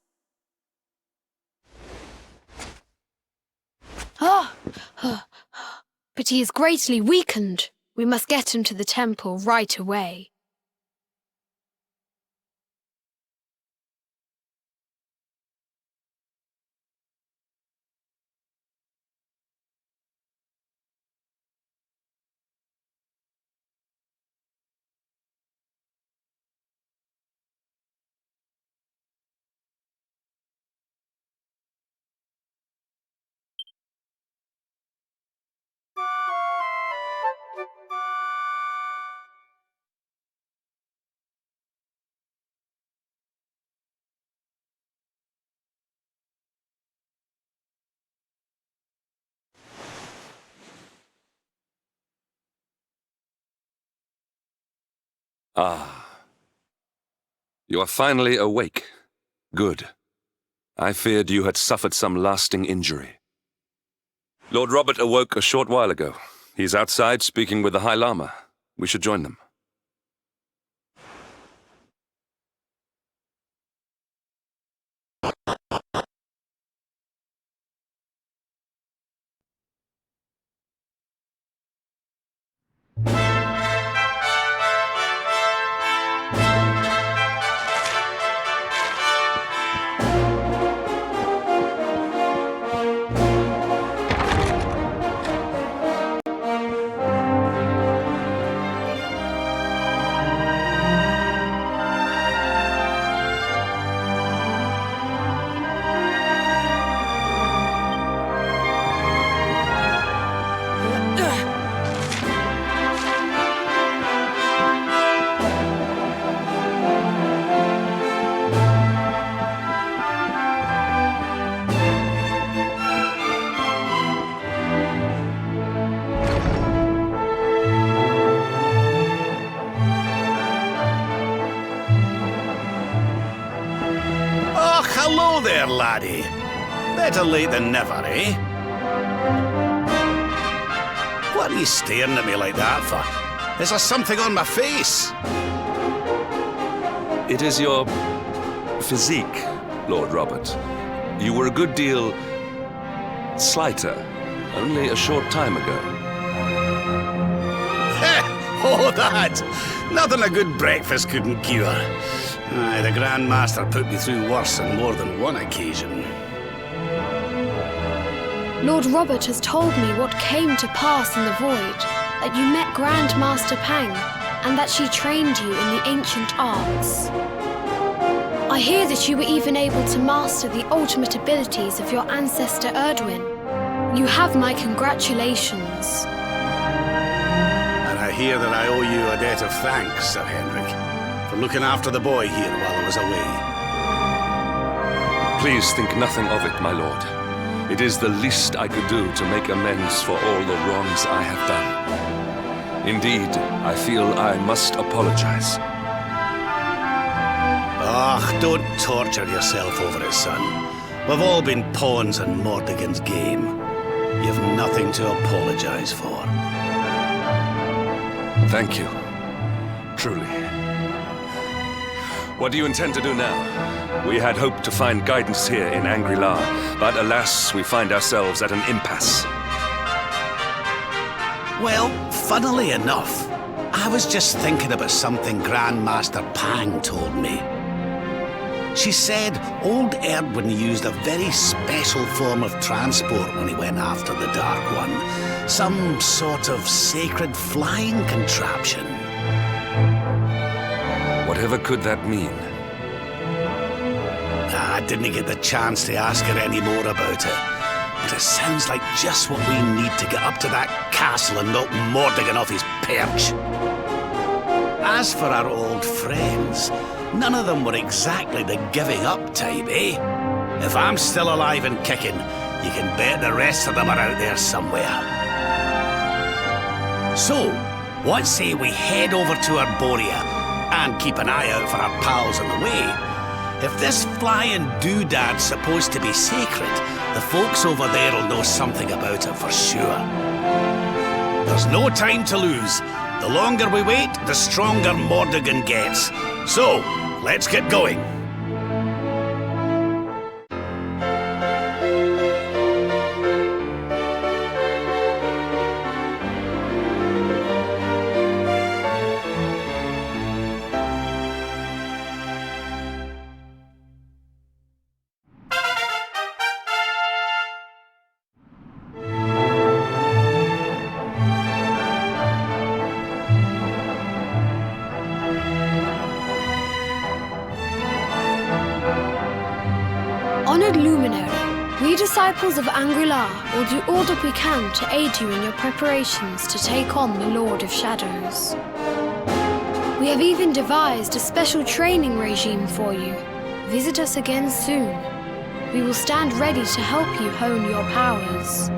But he is greatly weakened. We must get him to the temple right away. Ah. You are finally awake. Good. I feared you had suffered some lasting injury. Lord Robert awoke a short while ago. He's outside speaking with the High Lama. We should join them. Hello there, laddie. Better late than never, eh? What are you staring at me like that for? Is there something on my face? It is your physique, Lord Robert. You were a good deal slighter only a short time ago. Oh, that! Nothing a good breakfast couldn't cure. Aye, the Grand Master put me through worse on more than one occasion. Lord Robert has told me what came to pass in the void, that you met Grand Master Pang, and that she trained you in the ancient arts. I hear that you were even able to master the ultimate abilities of your ancestor Erdwin. You have my congratulations. And I hear that I owe you a debt of thanks, Sir Henrik, for looking after the boy here while I was away. Please think nothing of it, my lord. It is the least I could do to make amends for all the wrongs I have done. Indeed, I feel I must apologize. Ah, don't torture yourself over it, son. We've all been pawns in Mordigan's game. You've nothing to apologize for. Thank you. Truly. What do you intend to do now? We had hoped to find guidance here in Angri-La, but alas, we find ourselves at an impasse. Well, funnily enough, I was just thinking about something Grandmaster Pang told me. She said old Erdwin used a very special form of transport when he went after the Dark One. Some sort of sacred flying contraption. Whatever could that mean? I didn't get the chance to ask her any more about it. But it sounds like just what we need to get up to that castle and knock Mordigan off his perch. As for our old friends, none of them were exactly the giving up type, eh? If I'm still alive and kicking, you can bet the rest of them are out there somewhere. So, what say we head over to Arborea and keep an eye out for our pals on the way? If this flying doodad's supposed to be sacred, the folks over there will know something about it for sure. There's no time to lose. The longer we wait, the stronger Mordigan gets. So, let's get going. Honored Luminary, we disciples of Angri-La will do all that we can to aid you in your preparations to take on the Lord of Shadows. We have even devised a special training regime for you. Visit us again soon. We will stand ready to help you hone your powers.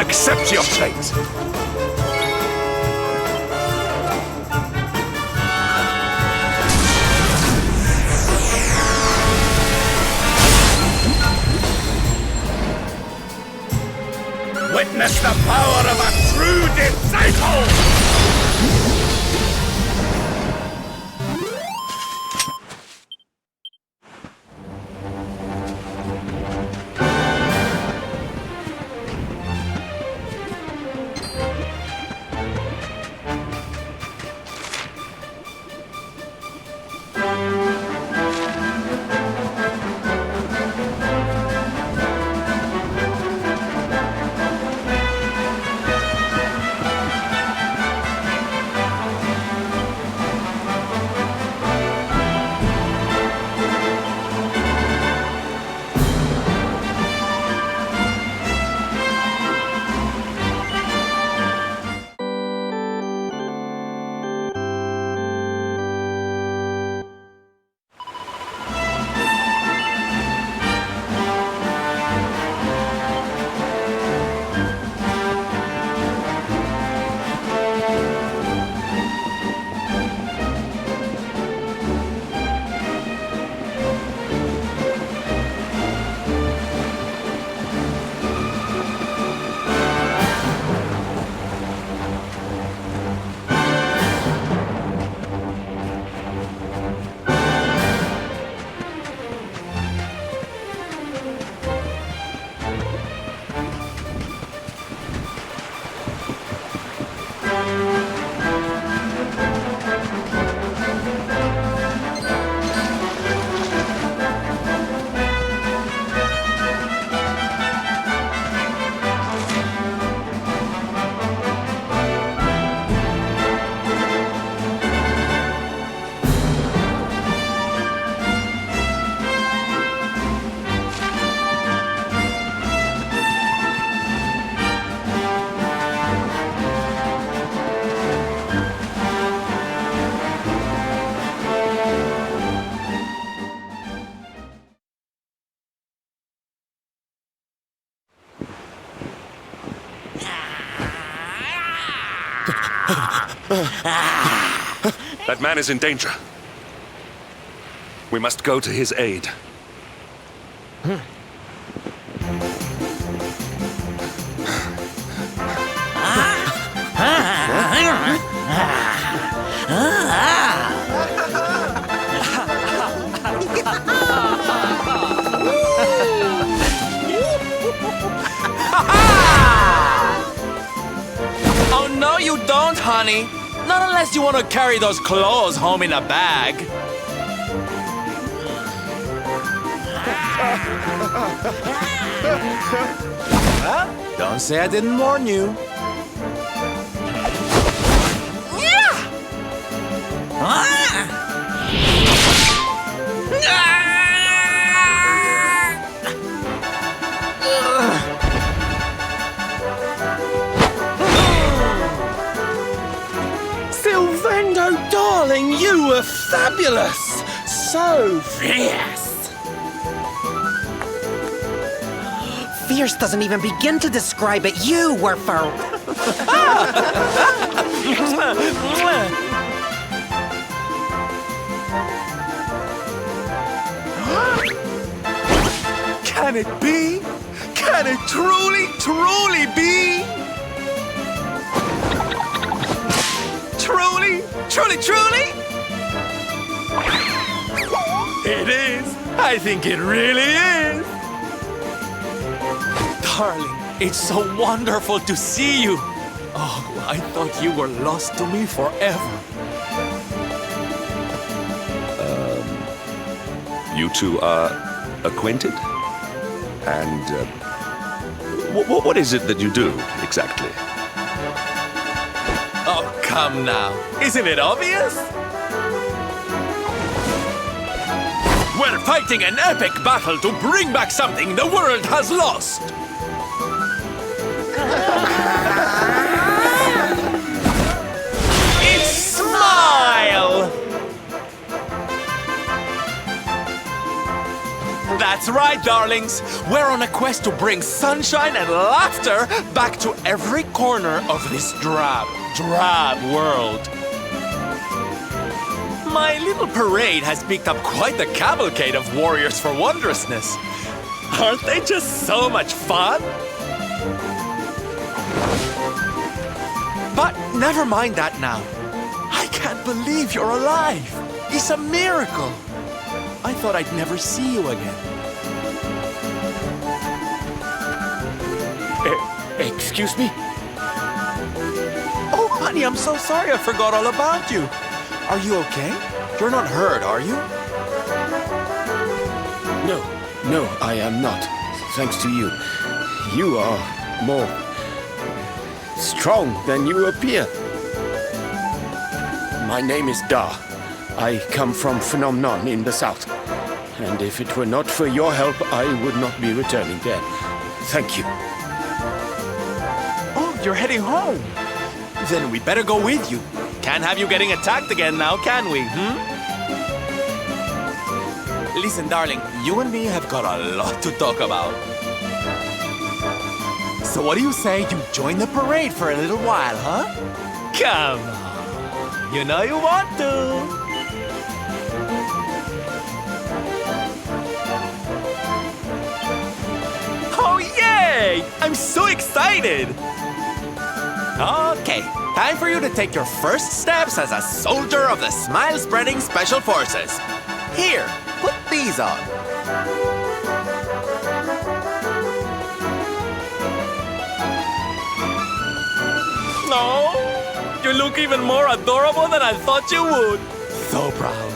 Accept your fate. Witness the power of a true disciple! That man is in danger. We must go to his aid. Oh, no, you don't, honey. Not unless you want to carry those clothes home in a bag. Huh? Don't say I didn't warn you. Darling, you were fabulous! So fierce! Fierce doesn't even begin to describe it. You were for... Can it be? Can it truly, truly be? Truly, truly, truly? It is. I think it really is. Darling, it's so wonderful to see you. Oh, I thought you were lost to me forever. You two are acquainted? And what is it that you do, exactly? Oh, come now. Isn't it obvious? We're fighting an epic battle to bring back something the world has lost. It's Smile! That's That's right, darlings. We're on a quest to bring sunshine and laughter back to every corner of this drab world. My little parade has picked up quite the cavalcade of warriors for wondrousness. Aren't they just so much fun? But never mind that now. I can't believe you're alive. It's a miracle. I thought I'd never see you again. Excuse me? Oh, honey, I'm so sorry. I forgot all about you. Are you okay? You're not hurt, are you? No, I am not. Thanks to you. You are more strong than you appear. My name is Da. I come from Phenomenon in the south. And if it were not for your help, I would not be returning there. Thank you. Oh, you're heading home. Then we better go with you. Can't have you getting attacked again now, can we, Listen, darling, you and me have got a lot to talk about. So what do you say you join the parade for a little while, huh? Come on. You know you want to. Oh, yay! I'm so excited! Okay, time for you to take your first steps as a soldier of the Smile-Spreading Special Forces. Here, put these on. No, you look even more adorable than I thought you would. So proud.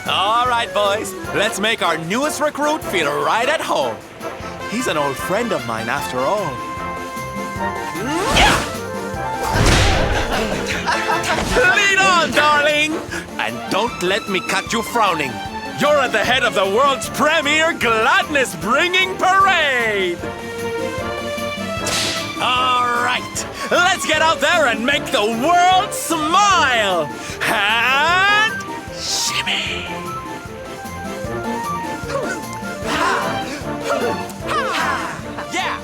All right, boys, let's make our newest recruit feel right at home. He's an old friend of mine after all. Lead on, darling! And don't let me catch you frowning. You're at the head of the world's premier gladness-bringing parade! All right, let's get out there and make the world smile! And shimmy! Yeah!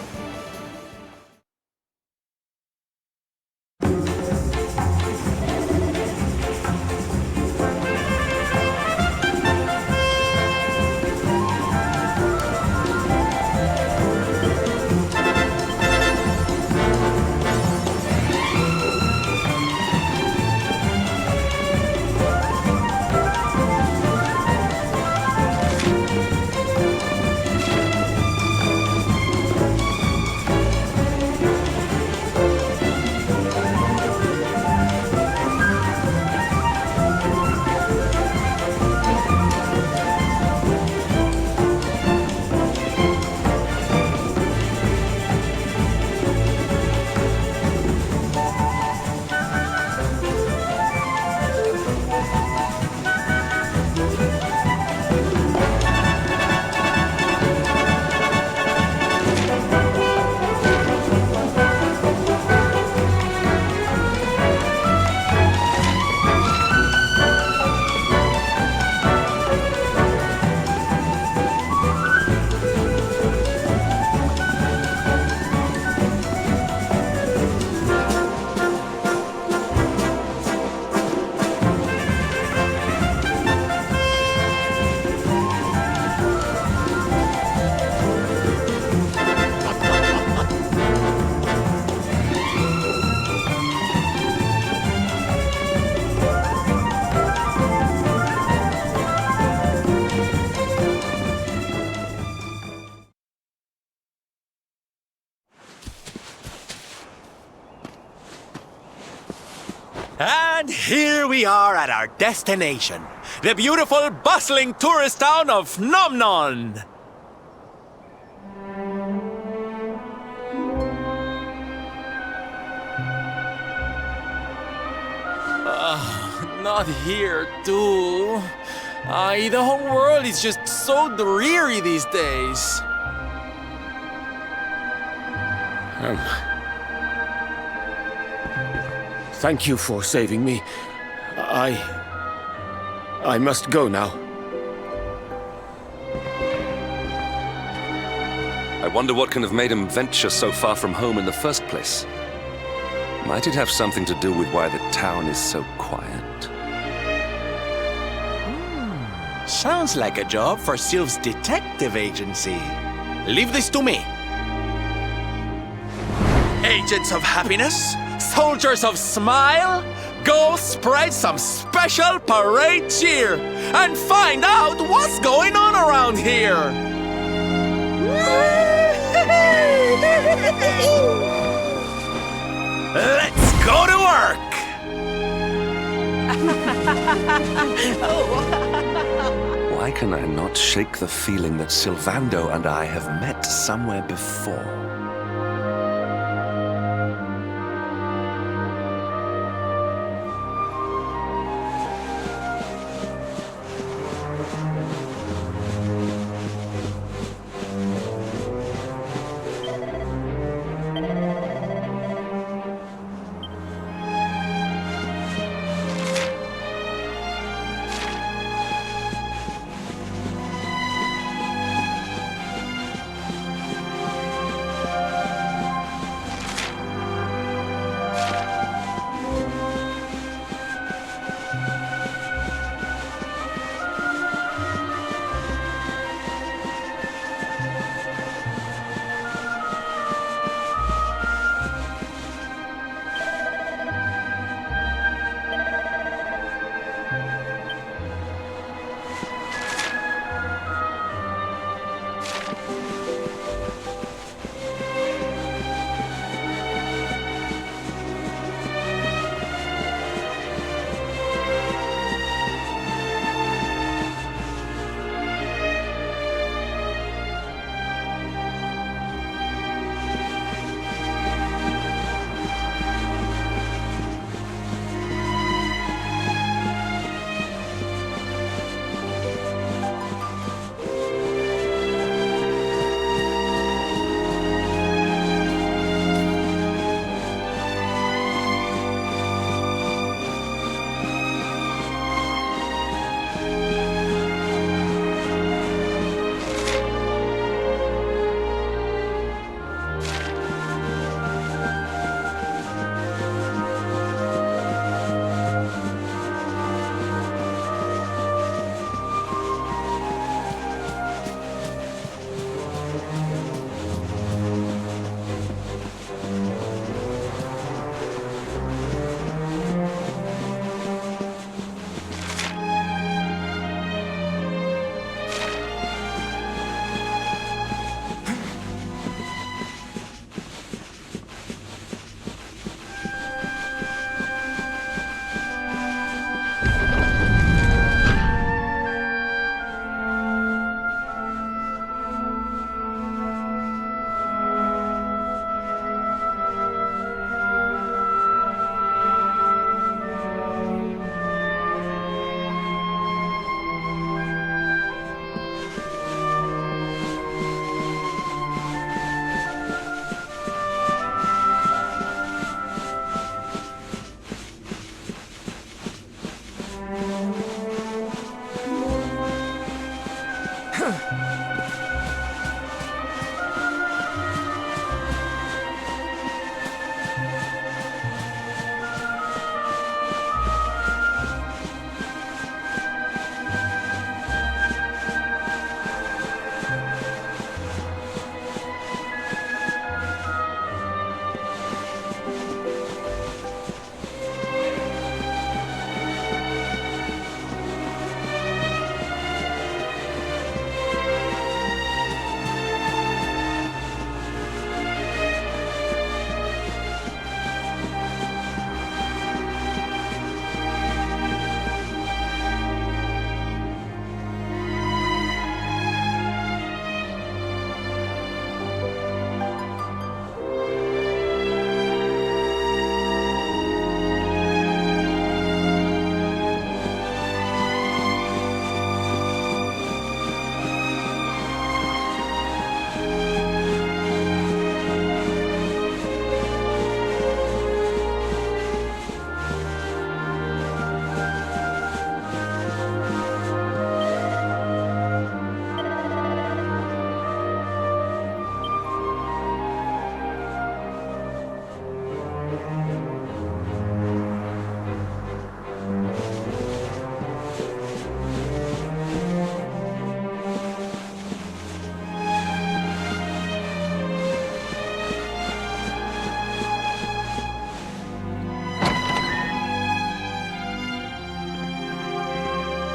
And here we are at our destination, the beautiful, bustling tourist town of Nomnon. Not here, too. The whole world is just so dreary these days. Thank you for saving me. I must go now. wonder what can have made him venture so far from home in the first place. Might it have something to do with why the town is so quiet? Sounds like a job for Sylph's detective agency. Leave this to me. Agents of happiness, soldiers of smile, go spread some special parade cheer and find out what's going on around here. Let's go to work! Why can I not shake the feeling that Sylvando and I have met somewhere before?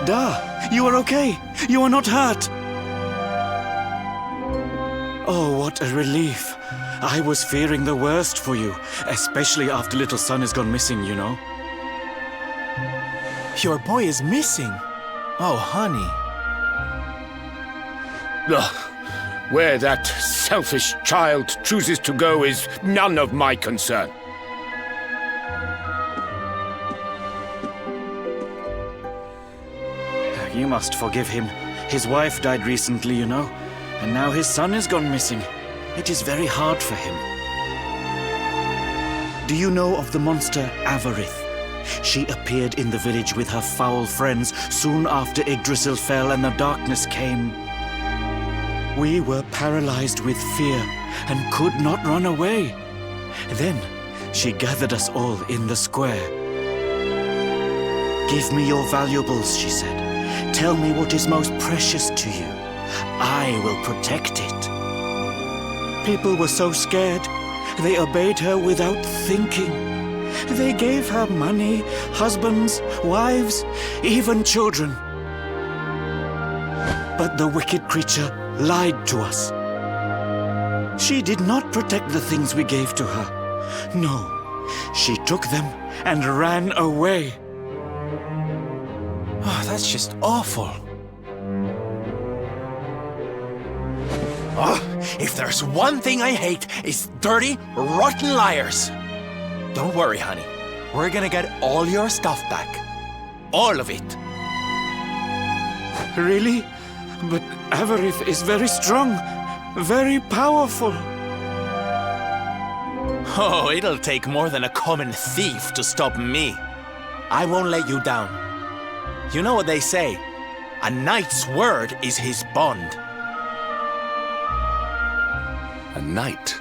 Da, you are okay. You are not hurt. Oh, what a relief. I was fearing the worst for you, especially after little son has gone missing, you know. Your boy is missing. Oh, honey. Ugh. Where that selfish child chooses to go is none of my concern. You must forgive him. His wife died recently, you know, and now his son has gone missing. It is very hard for him. Do you know of the monster Avarith? She appeared in the village with her foul friends soon after Yggdrasil fell and the darkness came. We were paralyzed with fear and could not run away. Then she gathered us all in the square. Give me your valuables, she said. Tell me what is most precious to you. I will protect it. People were so scared. They obeyed her without thinking. They gave her money, husbands, wives, even children. But the wicked creature lied to us. She did not protect the things we gave to her. No, she took them and ran away. Oh, that's just awful. Oh, if there's one thing I hate, it's dirty, rotten liars. Don't worry, honey. We're gonna get all your stuff back. All of it. Really? But Avarith is very strong, very powerful. Oh, it'll take more than a common thief to stop me. I won't let you down. You know what they say? A knight's word is his bond. A knight?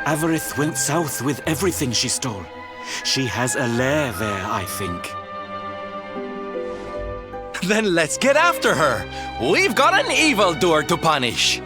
Avarith went south with everything she stole. She has a lair there, I think. Then let's get after her. We've got an evildoer to punish.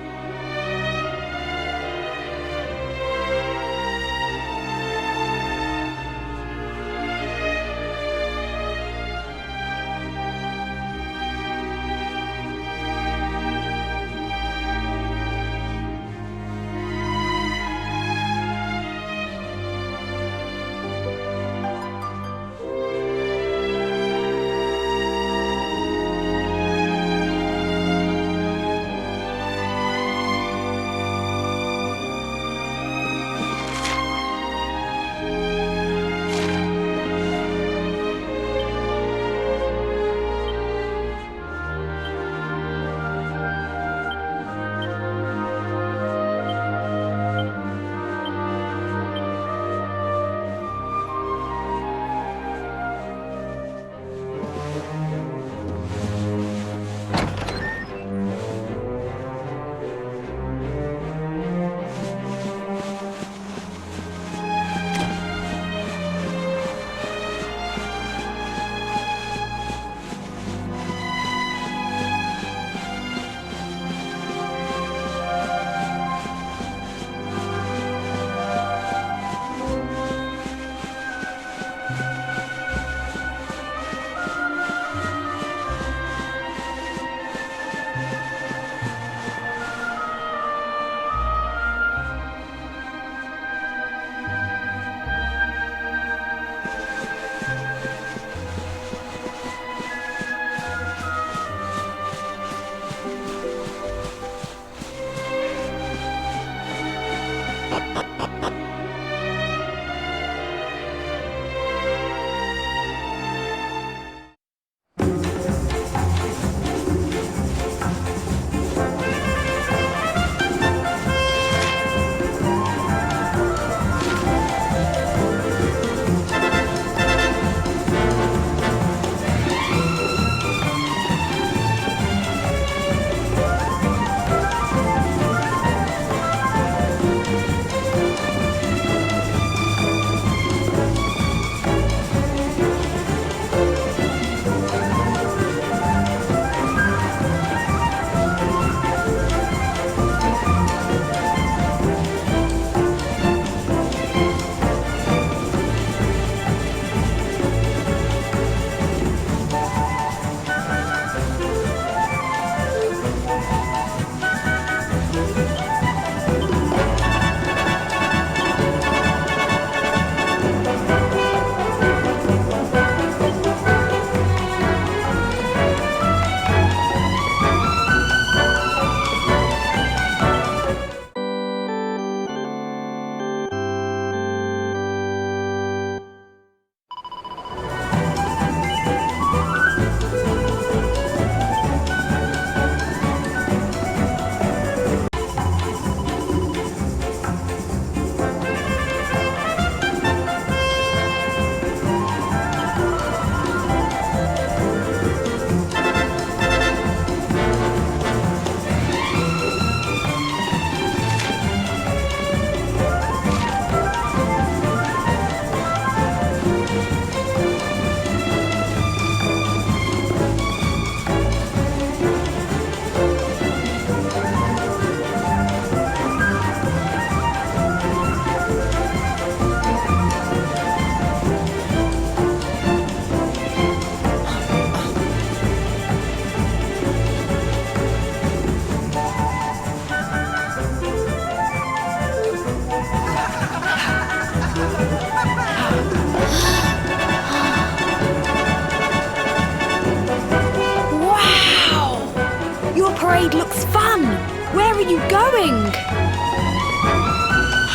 are you going?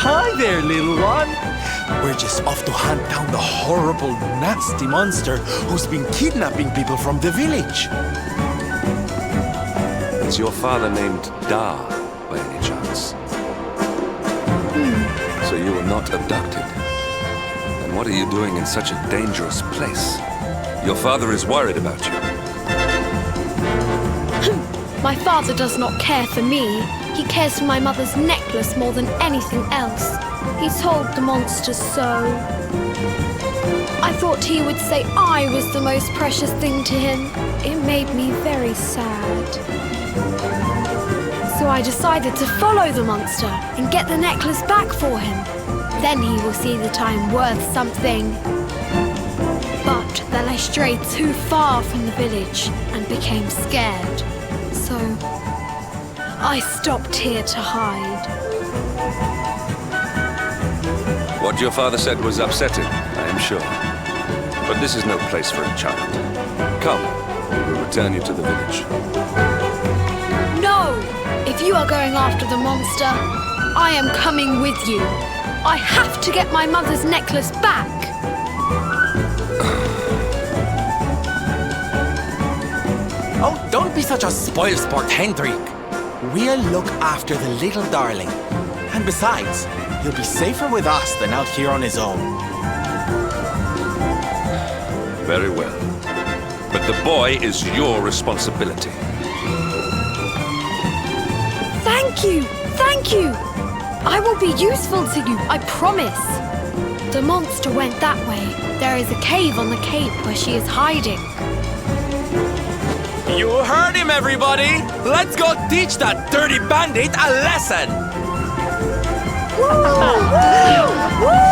Hi there, little one. We're just off to hunt down the horrible, nasty monster who's been kidnapping people from the village. Is your father named Dar, by any chance? So you were not abducted. And what are you doing in such a dangerous place? Your father is worried about you. My father does not care for me. He cares for my mother's necklace more than anything else. He told the monster so. I thought he would say I was the most precious thing to him. It made me very sad. So I decided to follow the monster and get the necklace back for him. Then he will see that I am worth something. But then I strayed too far from the village and became scared. So I stopped here to hide. What your father said was upsetting, I am sure. But this is no place for a child. Come, we will return you to the village. No! If you are going after the monster, I am coming with you. I have to get my mother's necklace back. Oh, don't be such a spoilsport, Hendrik. We'll look after the little darling. And besides, he'll be safer with us than out here on his own. Very well. But the boy is your responsibility. Thank you! Thank you! I will be useful to you, I promise. The monster went that way. There is a cave on the cape where she is hiding. You heard him, everybody! Let's go teach that dirty bandit a lesson! Woo! Woo!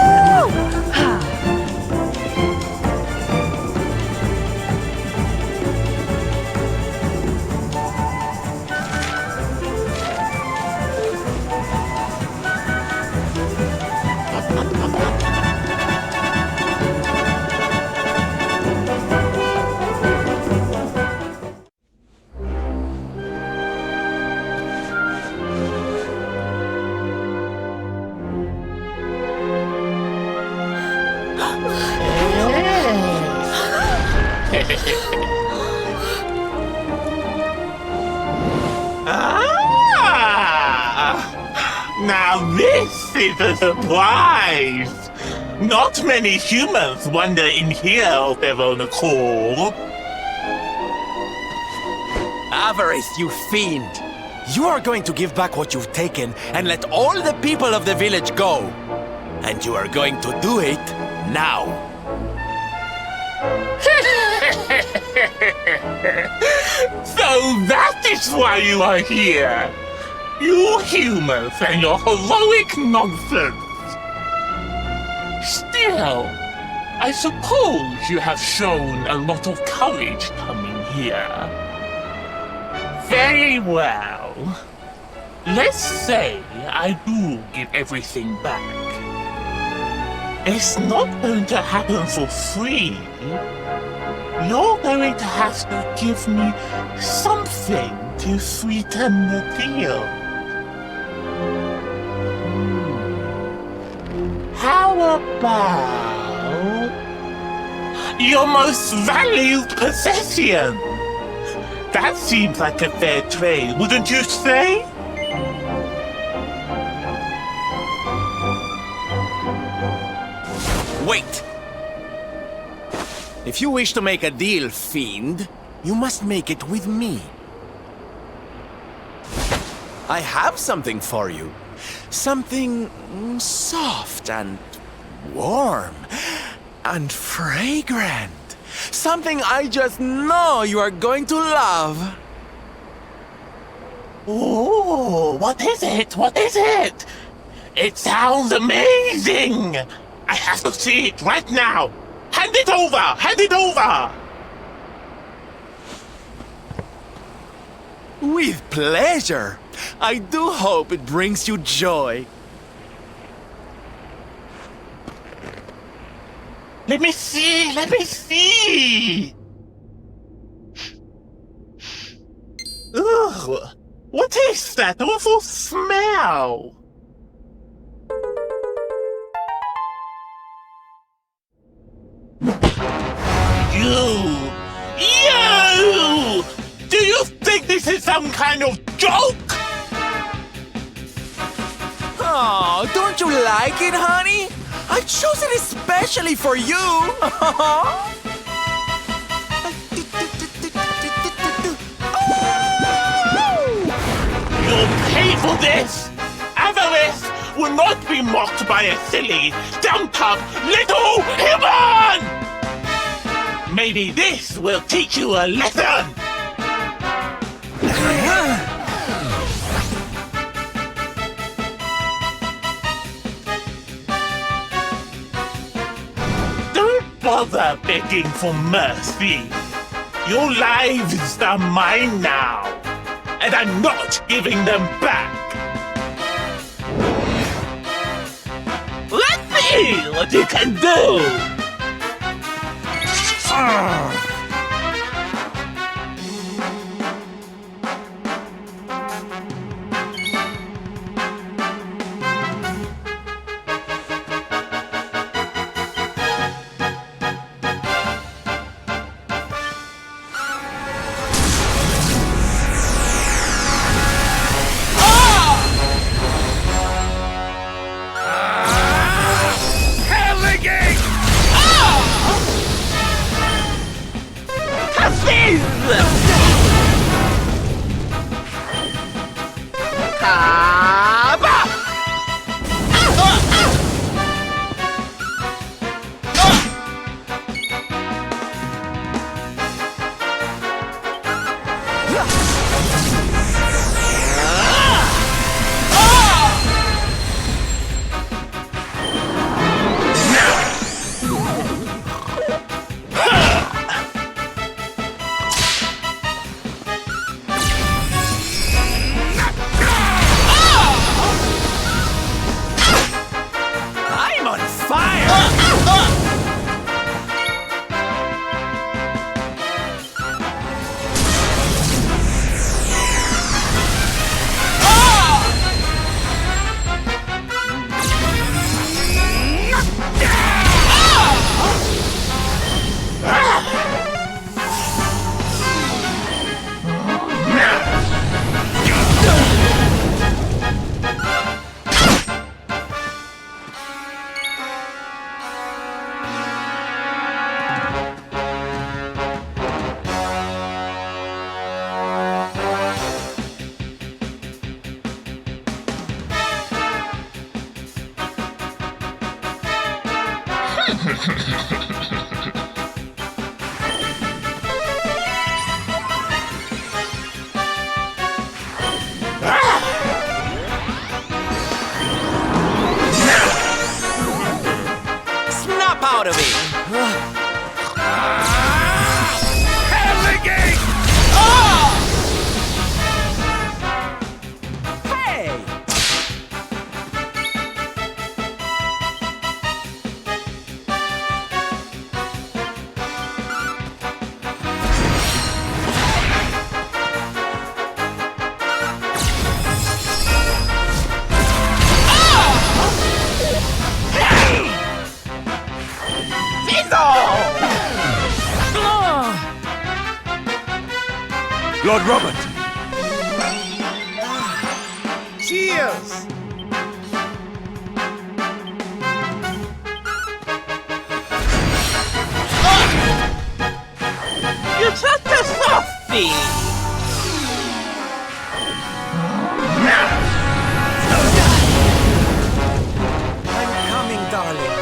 Now this is a surprise! Not many humans wander in here of their own accord. Avarice, you fiend! You are going to give back what you've taken and let all the people of the village go. And you are going to do it now. So that is why you are here! You humans and your heroic nonsense! Still, I suppose you have shown a lot of courage coming here. Very well. Let's say I do give everything back. It's not going to happen for free. You're going to have to give me something to sweeten the deal. How about your most valued possession? That seems like a fair trade, wouldn't you say? Wait! If you wish to make a deal, fiend, you must make it with me. I have something for you. Something soft and warm and fragrant. Something I just know you are going to love. Oh, what is it? What is it? It sounds amazing! I have to see it right now! Hand it over! Hand it over! With pleasure. I do hope it brings you joy. Let me see! Let me see! Ugh! What is that awful smell? You! Do you think this is some kind of joke? Oh, don't you like it, honey? I chose it especially for you. You'll pay for this! Avarice will not be mocked by a silly, dumped-up little human! Maybe this will teach you a lesson! Don't bother begging for mercy. Your lives are mine now, and I'm not giving them back. Let's see what you can do! Snap out of it! Hey! Lord Robert! Cheers! You're such a softie! I'm coming, darling.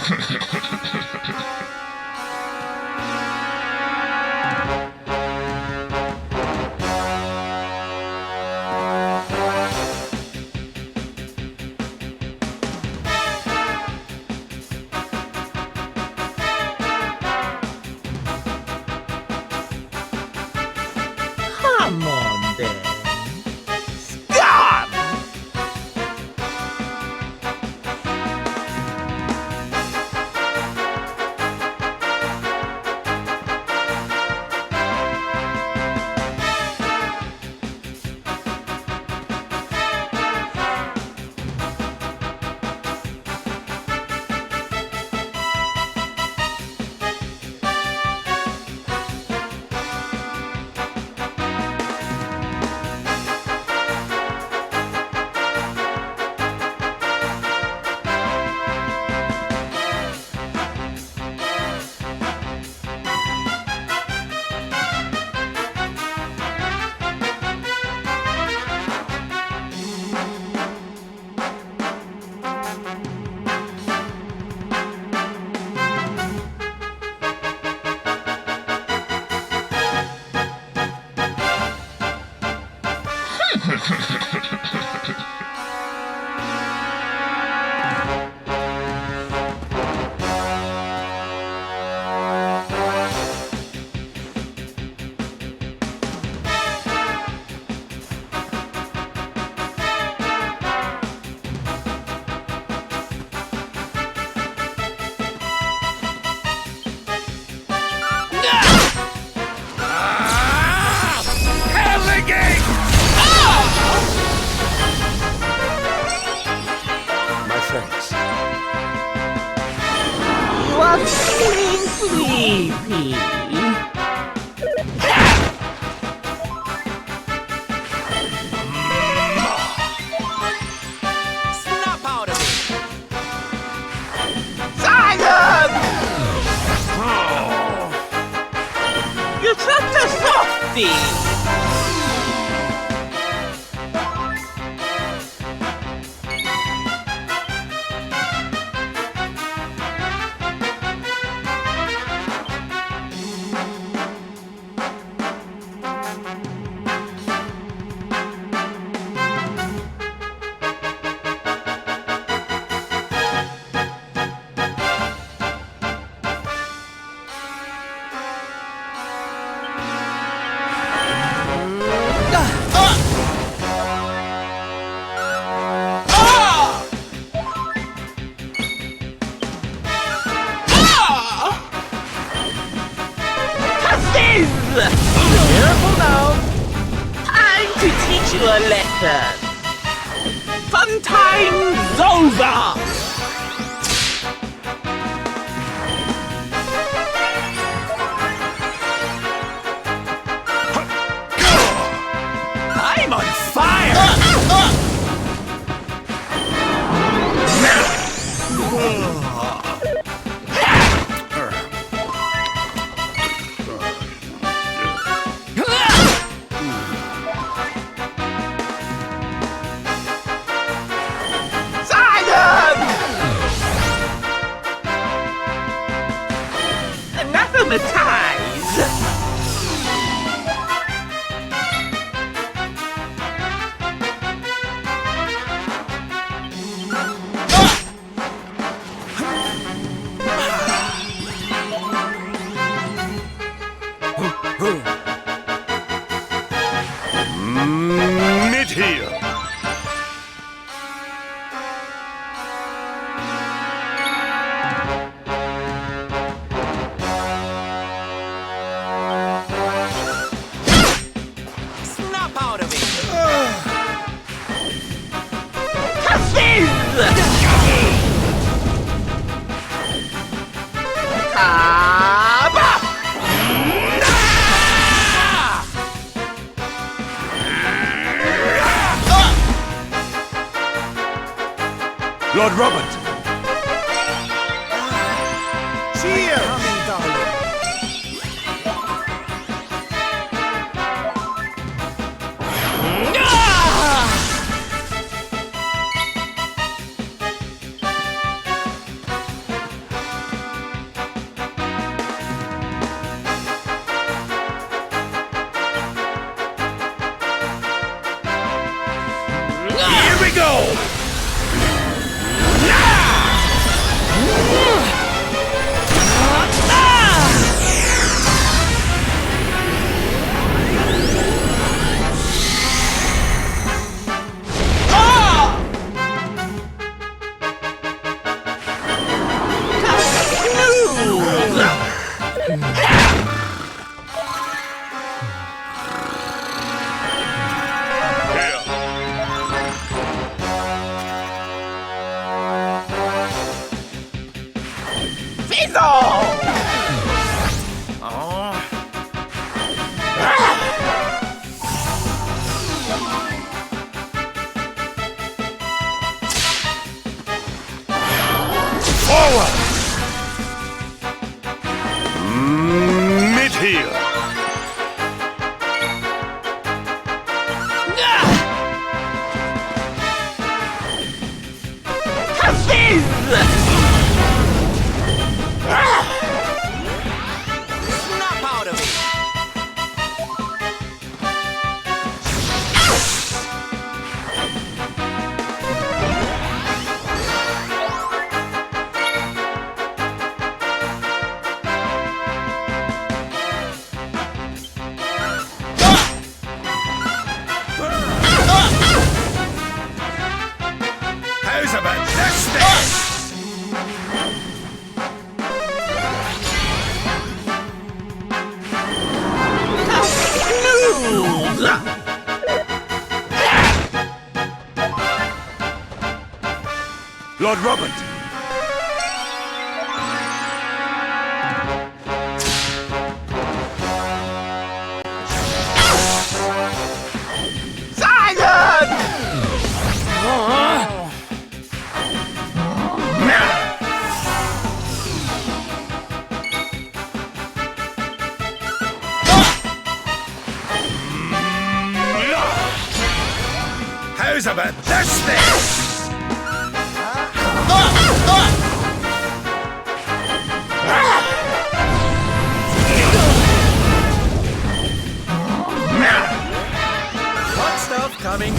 Come on, then. Stop! Sleepy. Snap out of it! Silence! You're such a softie! Careful now! Time to teach you a lesson! Fun time's over! I'm on fire! Mid-heel. Snap out of it! Lord Robert. Cheer! go! Lord Robert! How's about this then? Hot stuff coming.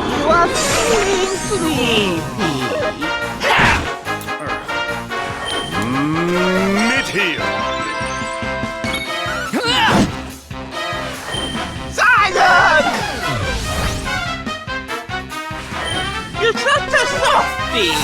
You are feeling sleepy. Mid-heel! Silence! You're such a softie.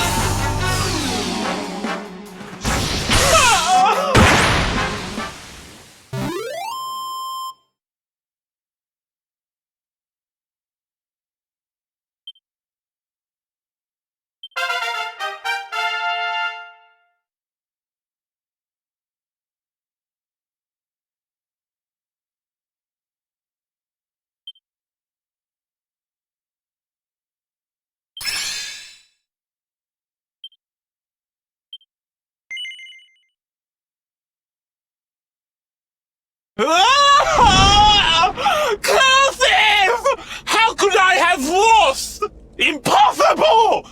Cursive! How could I have lost? Impossible!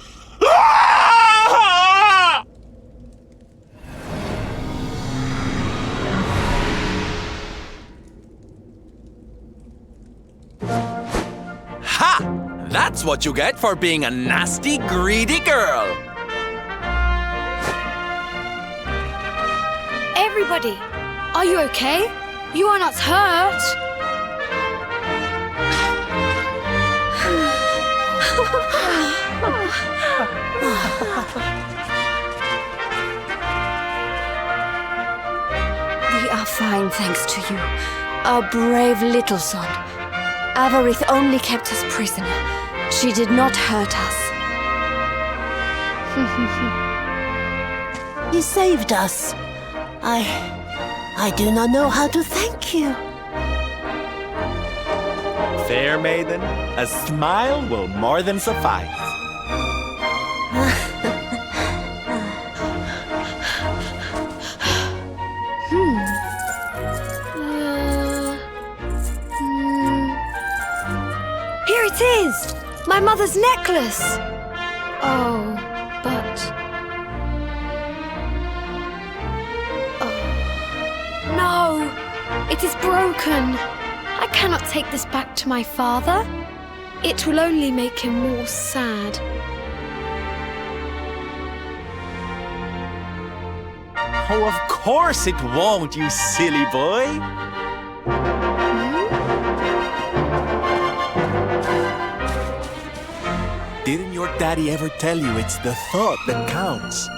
Ha! That's what you get for being a nasty, greedy girl. Everybody, are you okay? You are not hurt. We are fine, thanks to you. Our brave little son. Avarith only kept us prisoner. She did not hurt us. You saved us. I do not know how to thank you. Fair maiden, a smile will more than suffice. Here it is! My mother's necklace! Oh, but... Oh. It is broken. I cannot take this back to my father. It will only make him more sad. Oh, of course it won't, you silly boy. Didn't your daddy ever tell you it's the thought that counts?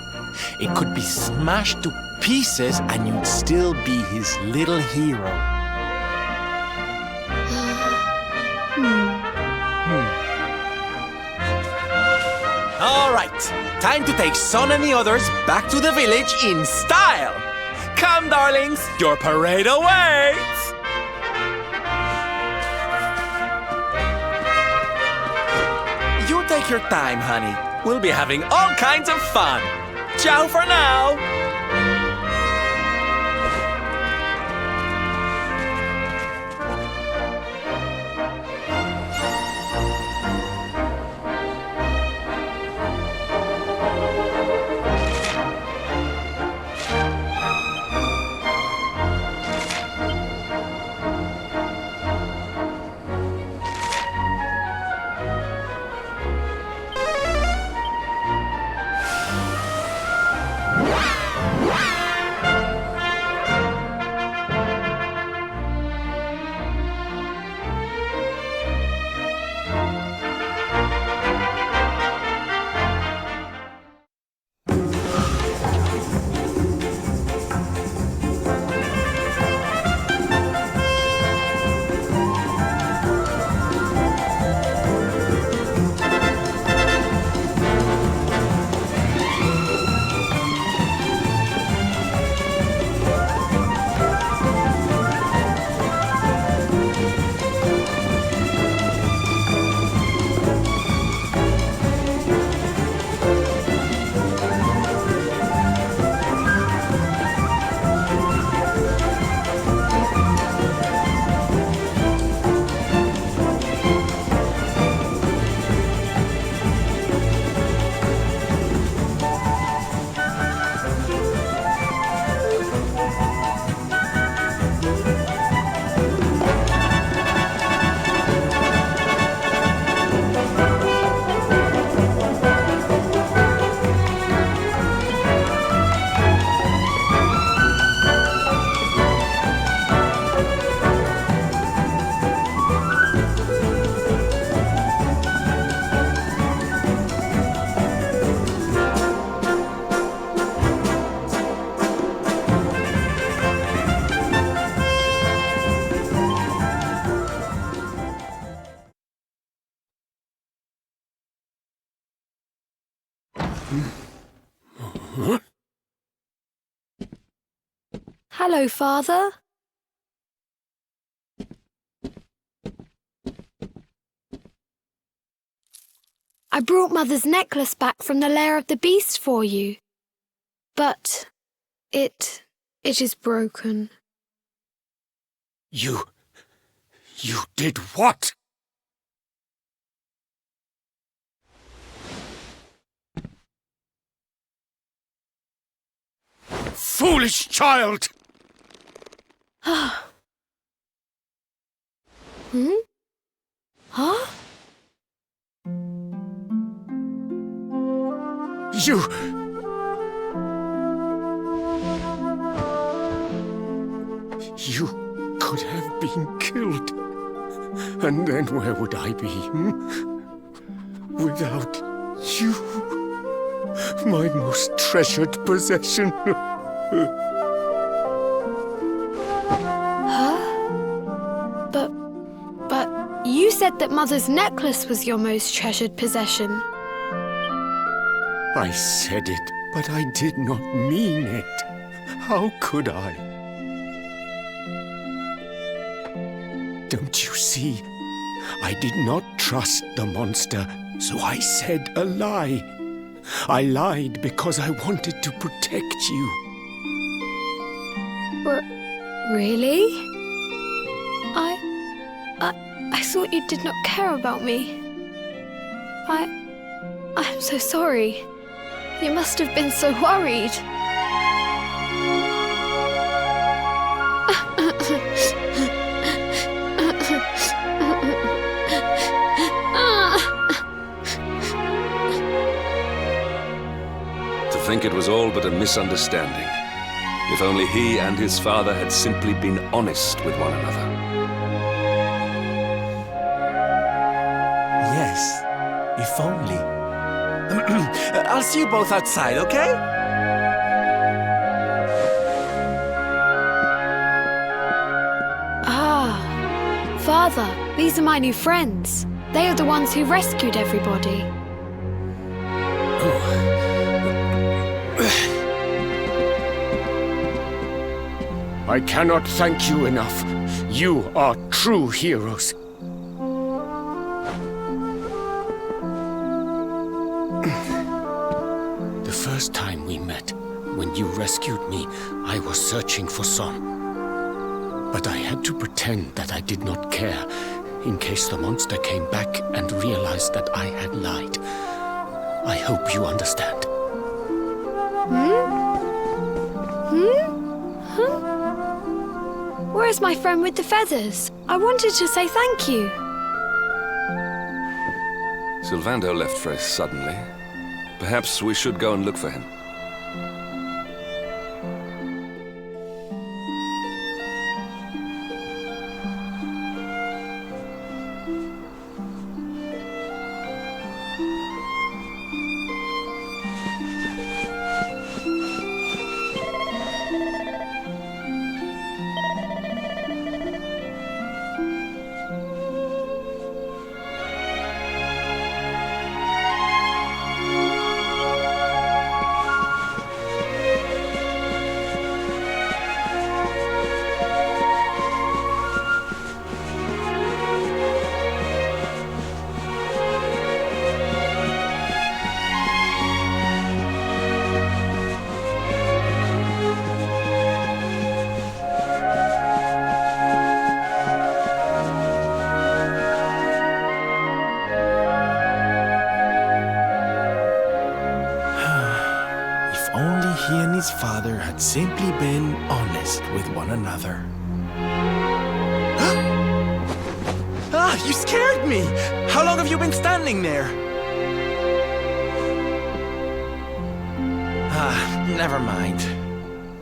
It could be smashed to pieces and you'd still be his little hero. All right, time to take Son and the others back to the village in style. Come, darlings, your parade awaits. You take your time, honey. We'll be having all kinds of fun. Ciao for now. Hello, Father. I brought Mother's necklace back from the lair of the beast for you. But it is broken. You did what? Foolish child! Hmm? Huh? You could have been killed. And then where would I be, without you? My most treasured possession. But you said that Mother's necklace was your most treasured possession. I said it, but I did not mean it. How could I? Don't you see? I did not trust the monster, so I said a lie. I lied because I wanted to protect you. Really? I thought you did not care about me. I'm so sorry. You must have been so worried. think it was all but a misunderstanding. If only he and his father had simply been honest with one another. Yes, if only. I'll see you both outside, okay? Ah, Father, these are my new friends. They are the ones who rescued everybody. I cannot thank you enough. You are true heroes. The first time we met, when you rescued me, I was searching for Son. But I had to pretend that I did not care, in case the monster came back and realized that I had lied. I hope you understand. Where is my friend with the feathers? I wanted to say thank you. Sylvando left very suddenly. Perhaps we should go and look for him. He and his father had simply been honest with one another. Ah, you scared me! How long have you been standing there? Ah, never mind.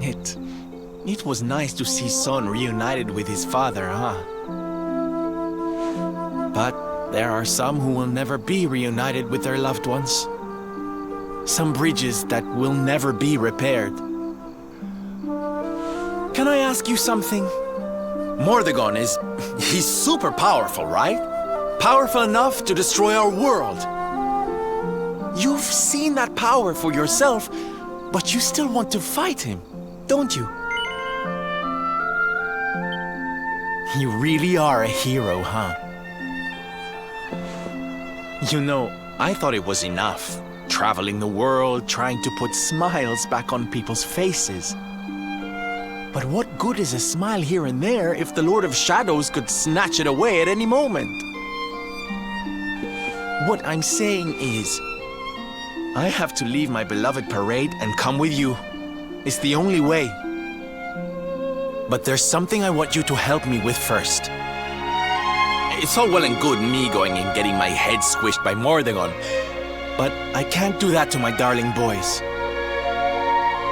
It was nice to see Son reunited with his father, huh? But there are some who will never be reunited with their loved ones. Some bridges that will never be repaired. Can I ask you something? Mordegon he's super powerful, right? Powerful enough to destroy our world. You've seen that power for yourself, but you still want to fight him, don't you? You really are a hero, huh? You know, I thought it was enough. Traveling the world, trying to put smiles back on people's faces. But what good is a smile here and there if the Lord of Shadows could snatch it away at any moment? What I'm saying is, I have to leave my beloved parade and come with you. It's the only way. But there's something I want you to help me with first. It's all well and good me going and getting my head squished by Mordegon, but I can't do that to my darling boys.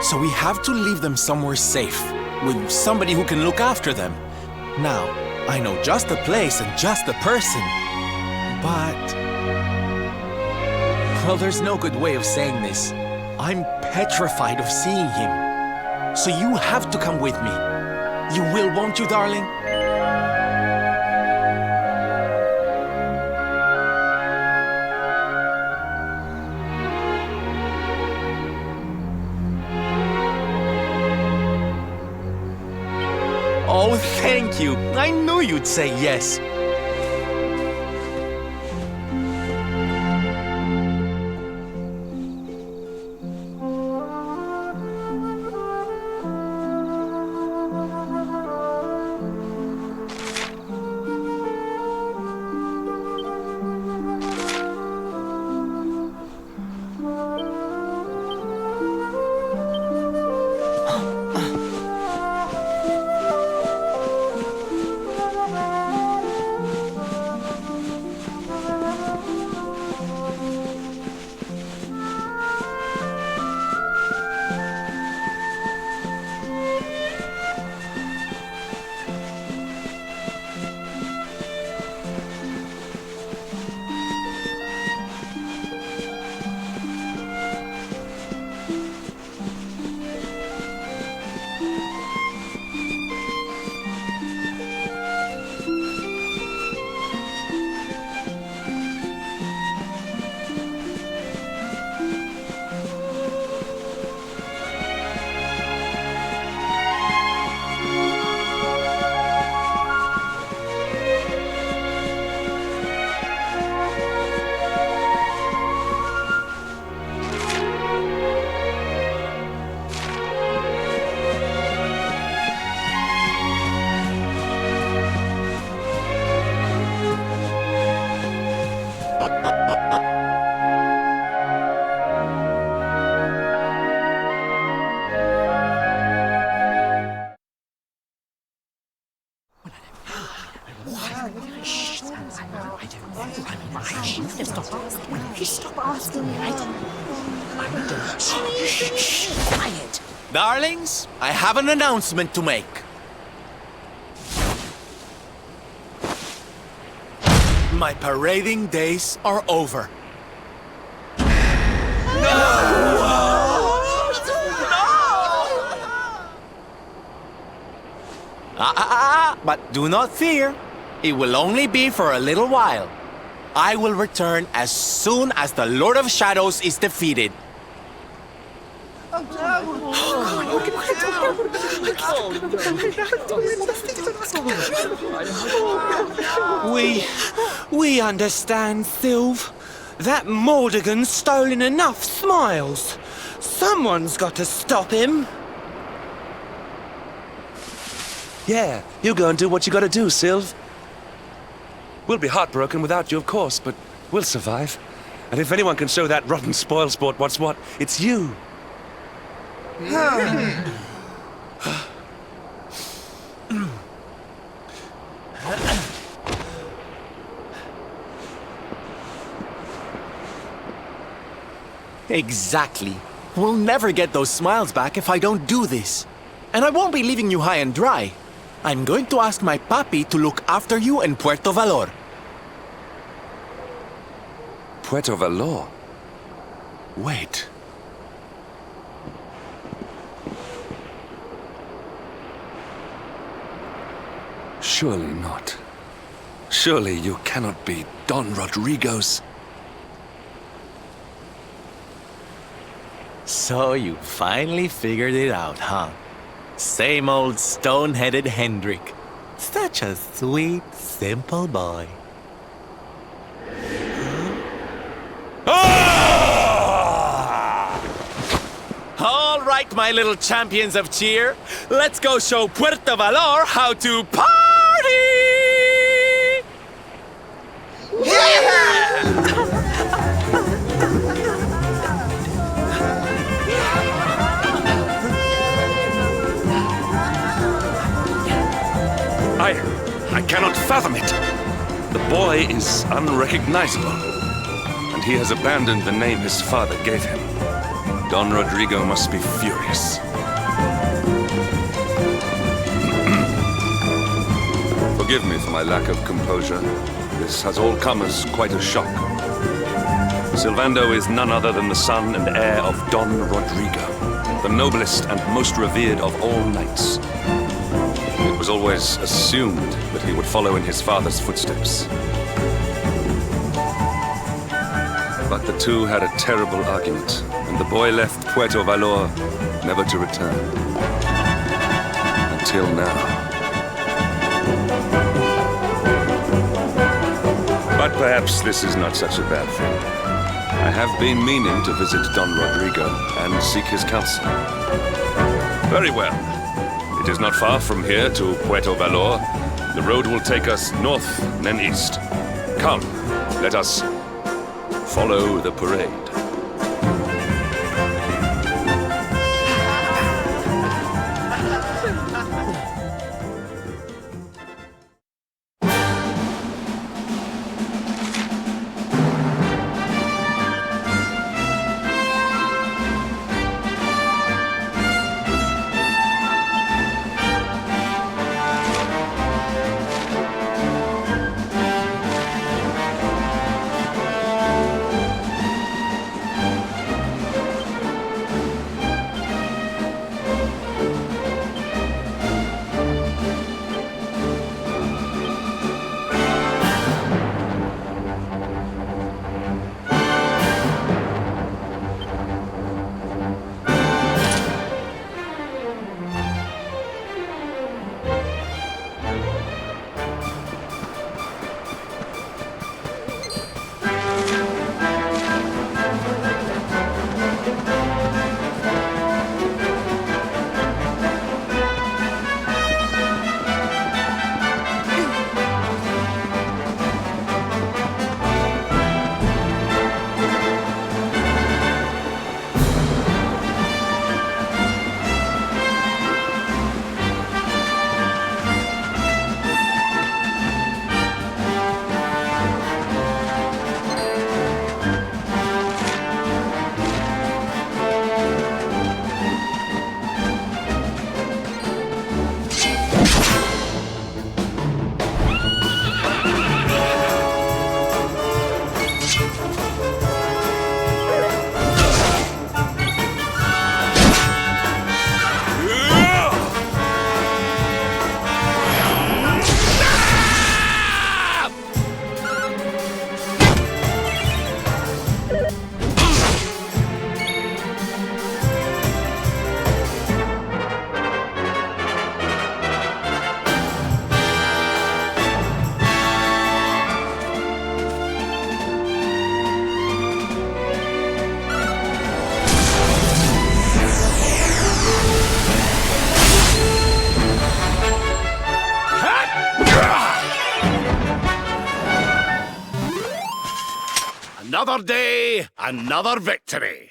So we have to leave them somewhere safe, with somebody who can look after them. Now, I know just the place and just the person, but... well, there's no good way of saying this. I'm petrified of seeing him. So you have to come with me. You will, won't you, darling? Oh, thank you. I knew you'd say yes. Quiet. Darlings, I have an announcement to make. My parading days are over. But do not fear. It will only be for a little while. I will return as soon as the Lord of Shadows is defeated. We understand, Sylve. That Mordegon's stolen enough smiles. Someone's got to stop him. Yeah, you go and do what you gotta do, Sylve. We'll be heartbroken without you, of course, but we'll survive. And if anyone can show that rotten spoil sport what's what, it's you. Exactly. We'll never get those smiles back if I don't do this. And I won't be leaving you high and dry. I'm going to ask my papi to look after you in Puerto Valor. Puerto Valor? Wait. Surely not. Surely you cannot be Don Rodrigo's... So you finally figured it out, huh? Same old stone-headed Hendrik. Such a sweet, simple boy. All right, my little champions of cheer. Let's go show Puerto Valor how to party! I cannot fathom it. The boy is unrecognizable, and he has abandoned the name his father gave him. Don Rodrigo must be furious. Forgive me for my lack of composure. This has all come as quite a shock. Sylvando is none other than the son and heir of Don Rodrigo, the noblest and most revered of all knights. It was always assumed that he would follow in his father's footsteps. But the two had a terrible argument, and the boy left Puerto Valor never to return. Until now. But perhaps this is not such a bad thing. I have been meaning to visit Don Rodrigo and seek his counsel. Very well. It is not far from here to Puerto Valor. The road will take us north, then east. Come, let us follow the parade. Another day, another victory.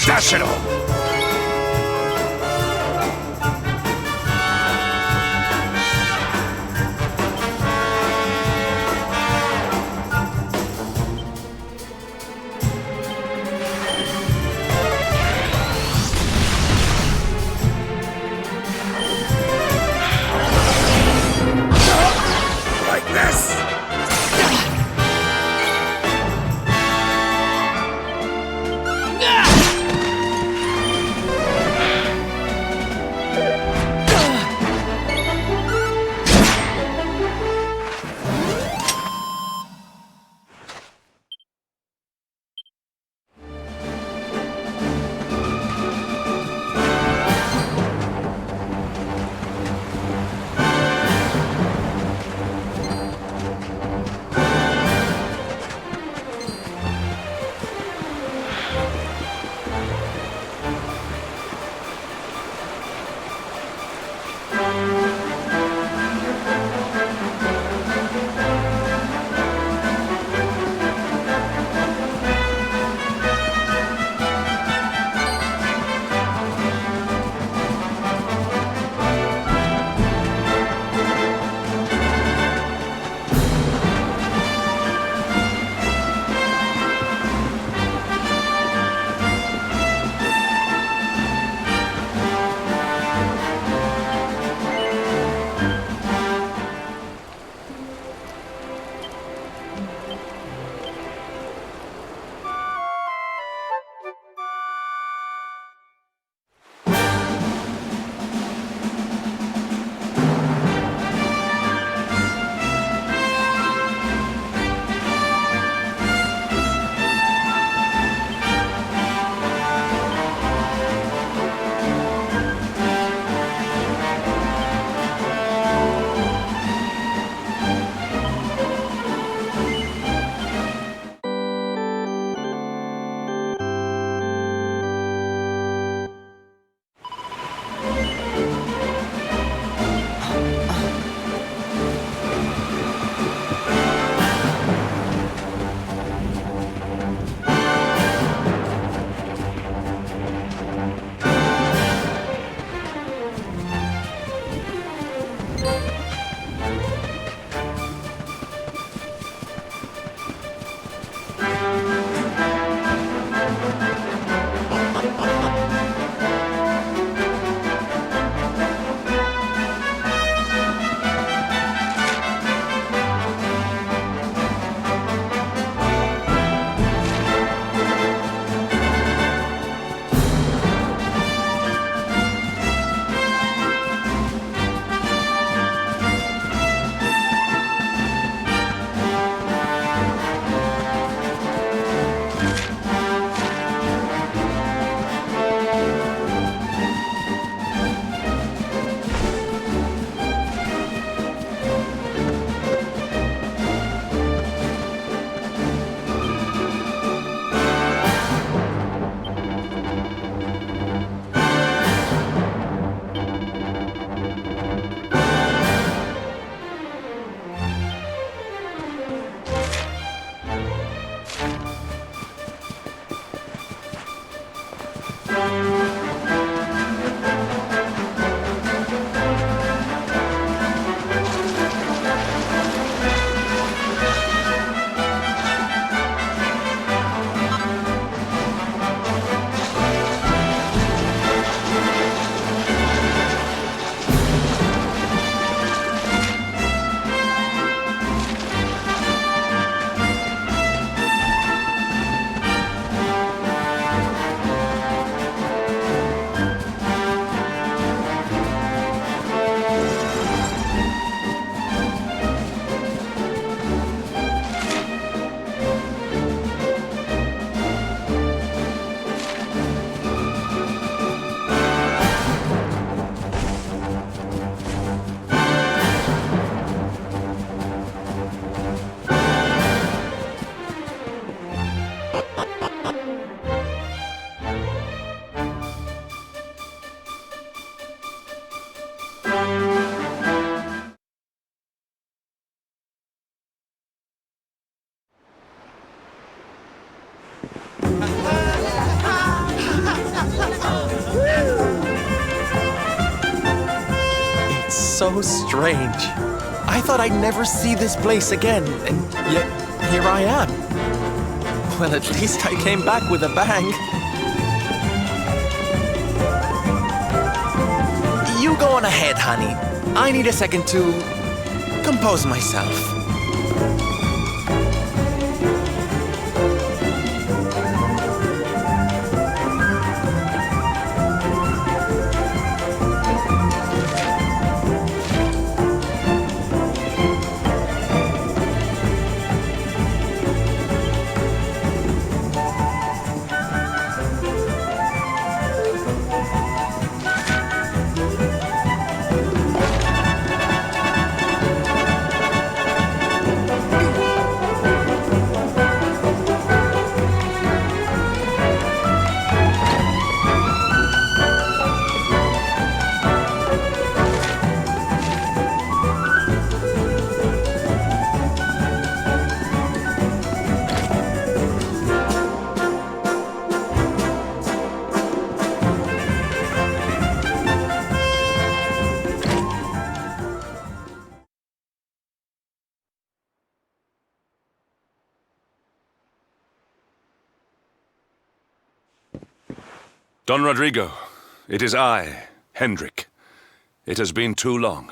Dash it all! Like this! so strange. I thought I'd never see this place again, and yet here I am. Well, at least I came back with a bang. You go on ahead, honey. I need a second to compose myself. Don Rodrigo, it is I, Hendrik. It has been too long.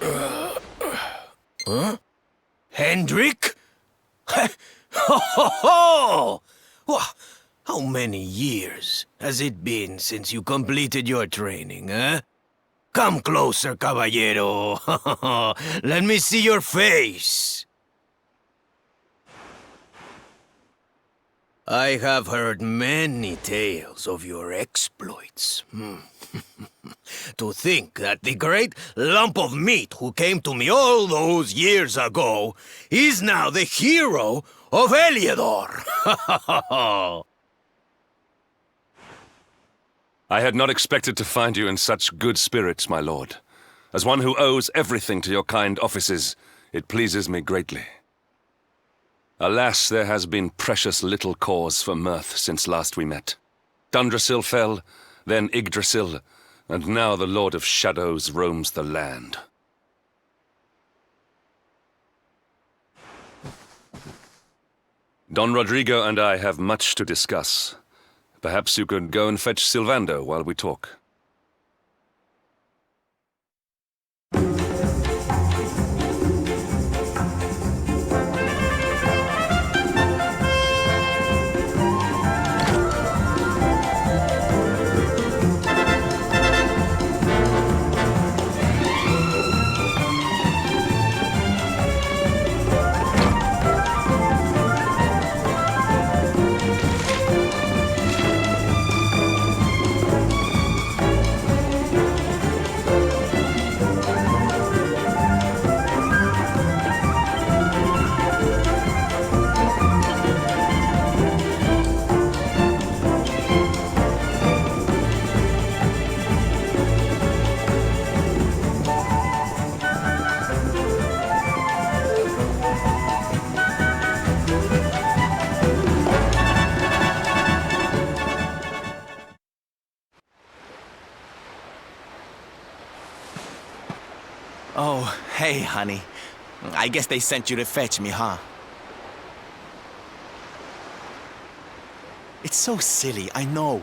Huh? Hendrik? Ho ho ho! How many years has it been since you completed your training, eh? Come closer, caballero. Let me see your face. I have heard many tales of your exploits. To think that the great lump of meat who came to me all those years ago is now the hero of Heliodor. I had not expected to find you in such good spirits, my lord. As one who owes everything to your kind offices, it pleases me greatly. Alas, there has been precious little cause for mirth since last we met. Dundrasil fell, then Yggdrasil, and now the Lord of Shadows roams the land. Don Rodrigo and I have much to discuss. Perhaps you could go and fetch Sylvando while we talk. Oh, hey, honey. I guess they sent you to fetch me, huh? It's so silly, I know.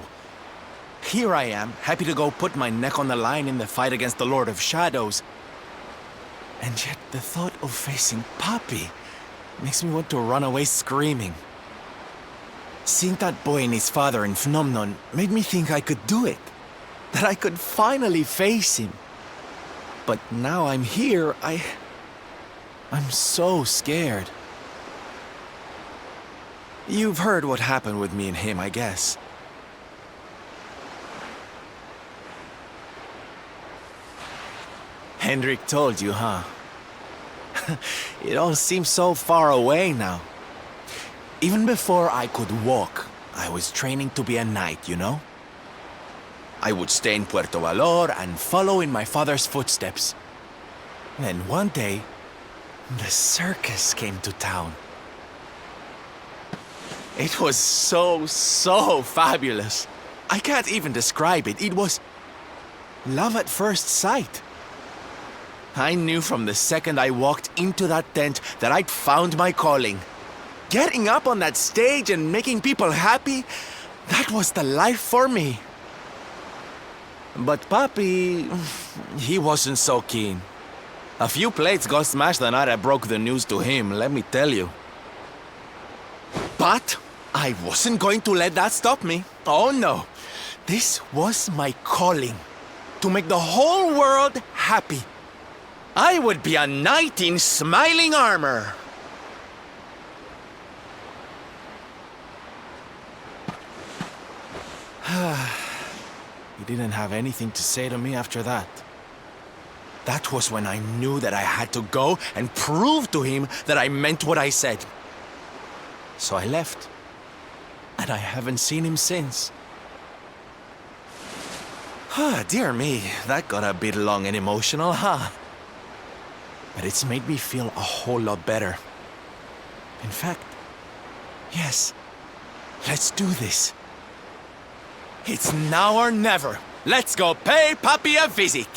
Here I am, happy to go put my neck on the line in the fight against the Lord of Shadows. And yet the thought of facing Papi makes me want to run away screaming. Seeing that boy and his father in Phnomnon made me think I could do it. That I could finally face him. But now I'm here, I'm so scared. You've heard what happened with me and him, I guess. Hendrik told you, huh? It all seems so far away now. Even before I could walk, I was training to be a knight, you know? I would stay in Puerto Valor and follow in my father's footsteps. Then one day, the circus came to town. It was so fabulous. I can't even describe it. It was Love at first sight. I knew from the second I walked into that tent that I'd found my calling. Getting up on that stage and making people happy, that was the life for me. But Papi, he wasn't so keen. A few plates got smashed the night I broke the news to him, let me tell you. But I wasn't going to let that stop me. Oh no. This was my calling. To make the whole world happy. I would be a knight in smiling armor. He didn't have anything to say to me after that. That was when I knew that I had to go and prove to him that I meant what I said. So I left. And I haven't seen him since. Dear me, that got a bit long and emotional, huh? But it's made me feel a whole lot better. In fact, yes, let's do this. It's now or never. Let's go pay Papi a visit.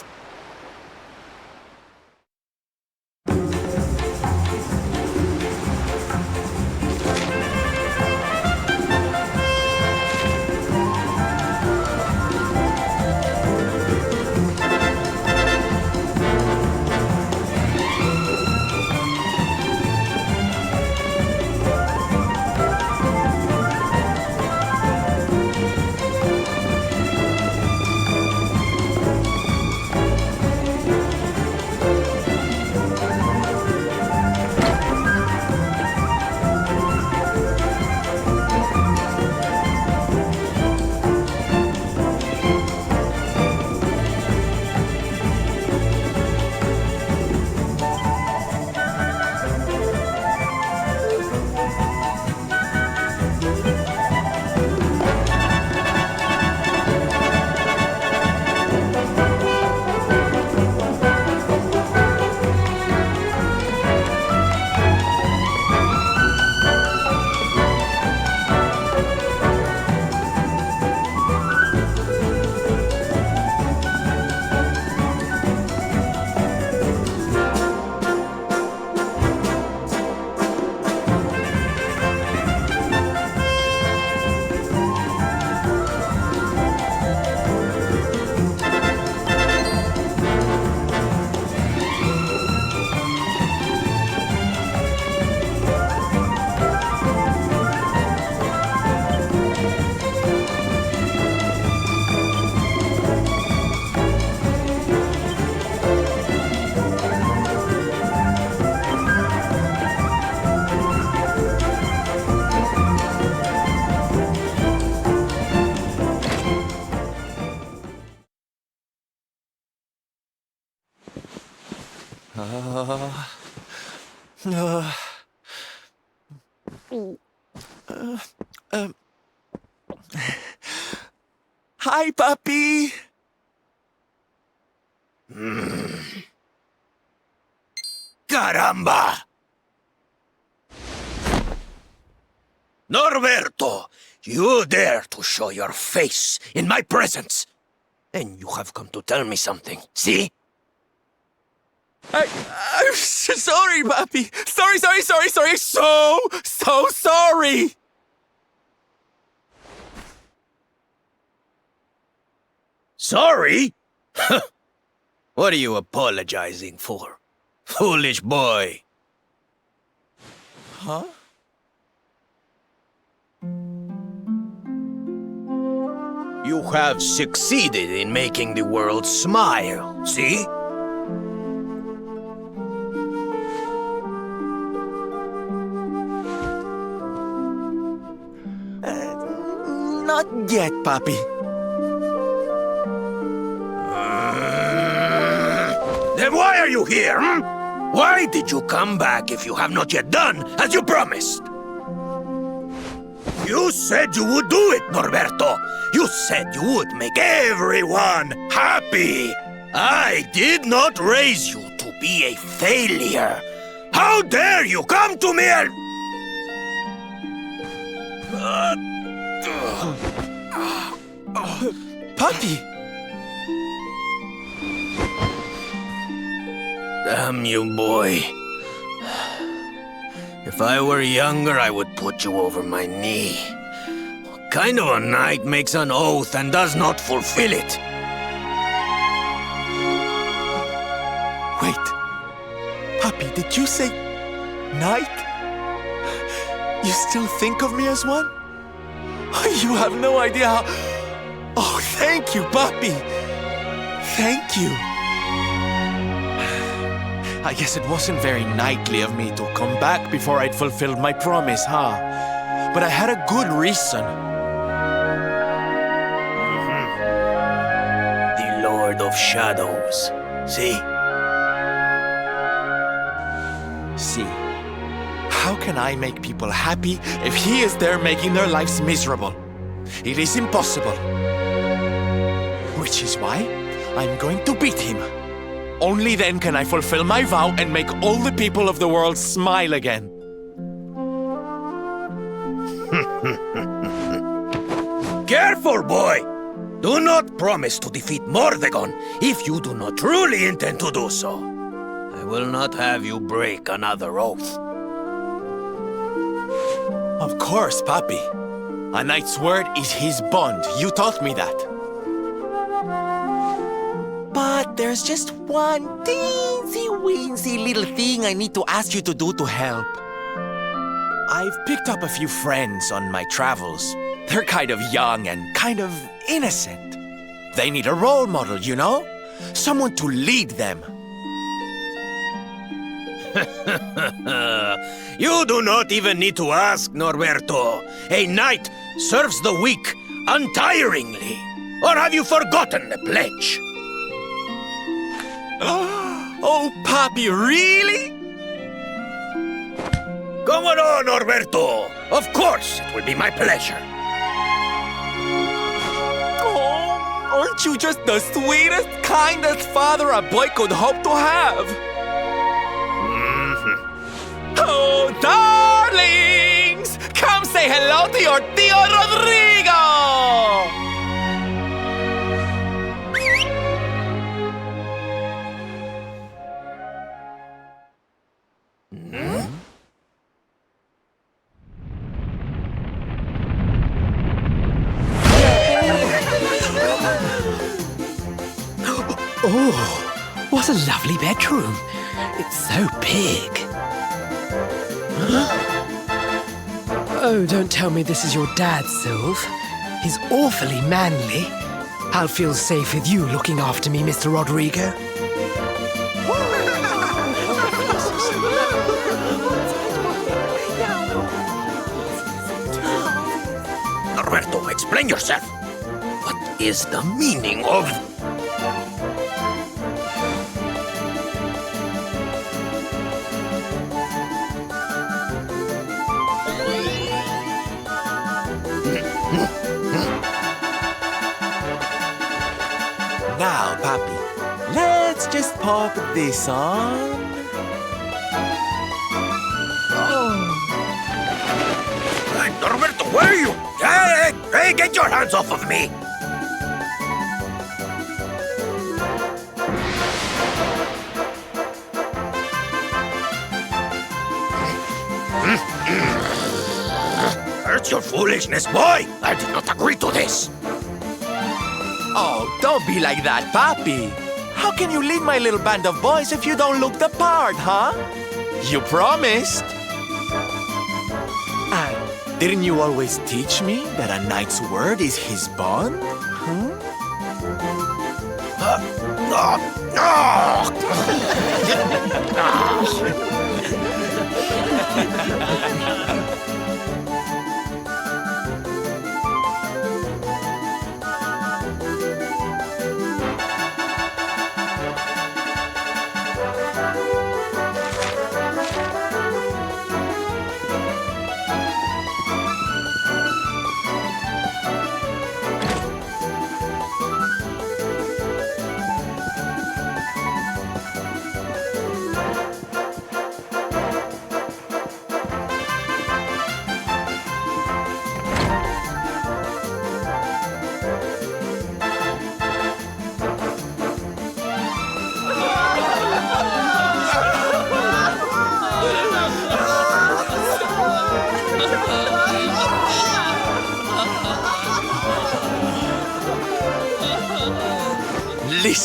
Hi, Papi. Caramba! Norberto, you dare to show your face in my presence. And you have come to tell me something, see? I'm sorry, Papi. Sorry. So sorry. Sorry? What are you apologizing for? Foolish boy. Huh? You have succeeded in making the world smile, see? Not yet, Papi. Then why are you here, hmm? Why did you come back if you have not yet done as you promised? You said you would do it, Norberto. You said you would make everyone happy. I did not raise you to be a failure. How dare you come to me and... Papi! Damn you, boy. If I were younger, I would put you over my knee. What kind of a knight makes an oath and does not fulfill it? Wait. Puppy, did you say knight? You still think of me as one? You have no idea how... Oh, thank you, Puppy. Thank you. I guess it wasn't very knightly of me to come back before I'd fulfilled my promise, huh? But I had a good reason. The Lord of Shadows. See? See? How can I make people happy if he is there making their lives miserable? It is impossible. Which is why I'm going to beat him. Only then can I fulfill my vow and make all the people of the world smile again. Careful, boy! Do not promise to defeat Mordegon if you do not truly intend to do so. I will not have you break another oath. Of course, Papi. A knight's word is his bond. You taught me that. But there's just one teensy-weensy little thing I need to ask you to do to help. I've picked up a few friends on my travels. They're kind of young and kind of innocent. They need a role model, you know? Someone to lead them. You do not even need to ask, Norberto. A knight serves the weak untiringly. Or have you forgotten the pledge? Oh, Papi, really? Come on, Norberto. Of course, it will be my pleasure. Oh, aren't you just the sweetest, kindest father a boy could hope to have? Oh, darlings! Come say hello to your Tío Rodrigo! Oh, what a lovely bedroom. It's so big. Oh, don't tell me this is your dad, Sylve. He's awfully manly. I'll feel safe with you looking after me, Mr. Rodrigo. Norberto, explain yourself. What is the meaning of... Now, Papi, let's just pop this on. Hey, Norberto, where are you? Hey, get your hands off of me! Hurts your foolishness, boy! I did not agree to this! Oh, don't be like that, Papi. How can you lead my little band of boys if you don't look the part, huh? You promised. And didn't you always teach me that a knight's word is his bond?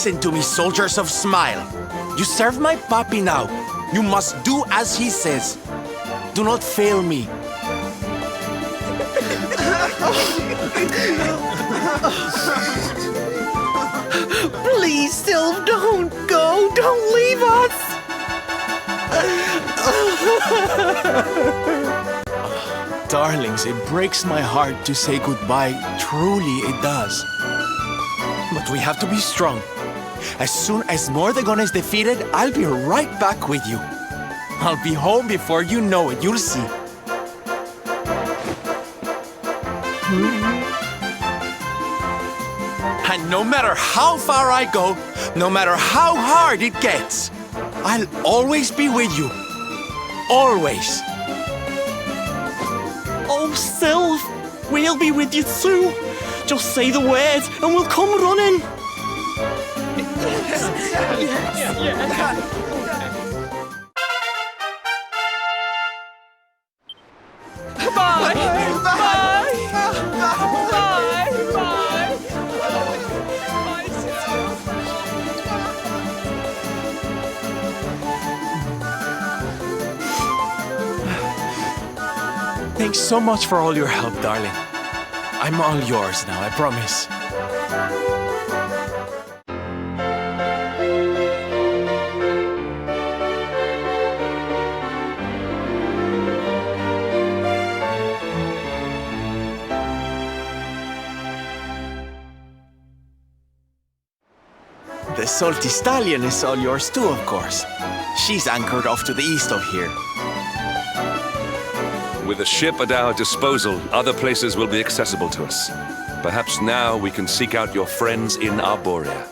Listen to me, soldiers of Smile. You serve my puppy now. You must do as he says. Do not fail me. Please, Sylv, don't go. Don't leave us. Darlings, it breaks my heart to say goodbye. Truly, it does. But we have to be strong. As soon as Mordegon is defeated, I'll be right back with you. I'll be home before you know it. You'll see. And no matter how far I go, no matter how hard it gets, I'll always be with you. Always. Oh, Sylv, we'll be with you too. Just say the word and we'll come running. Bye! Bye! Thanks so much for all your help, darling. I'm all yours now, I promise. The salty stallion is all yours too, of course. She's anchored off to the east of here. With a ship at our disposal, other places will be accessible to us. Perhaps now we can seek out your friends in Arborea.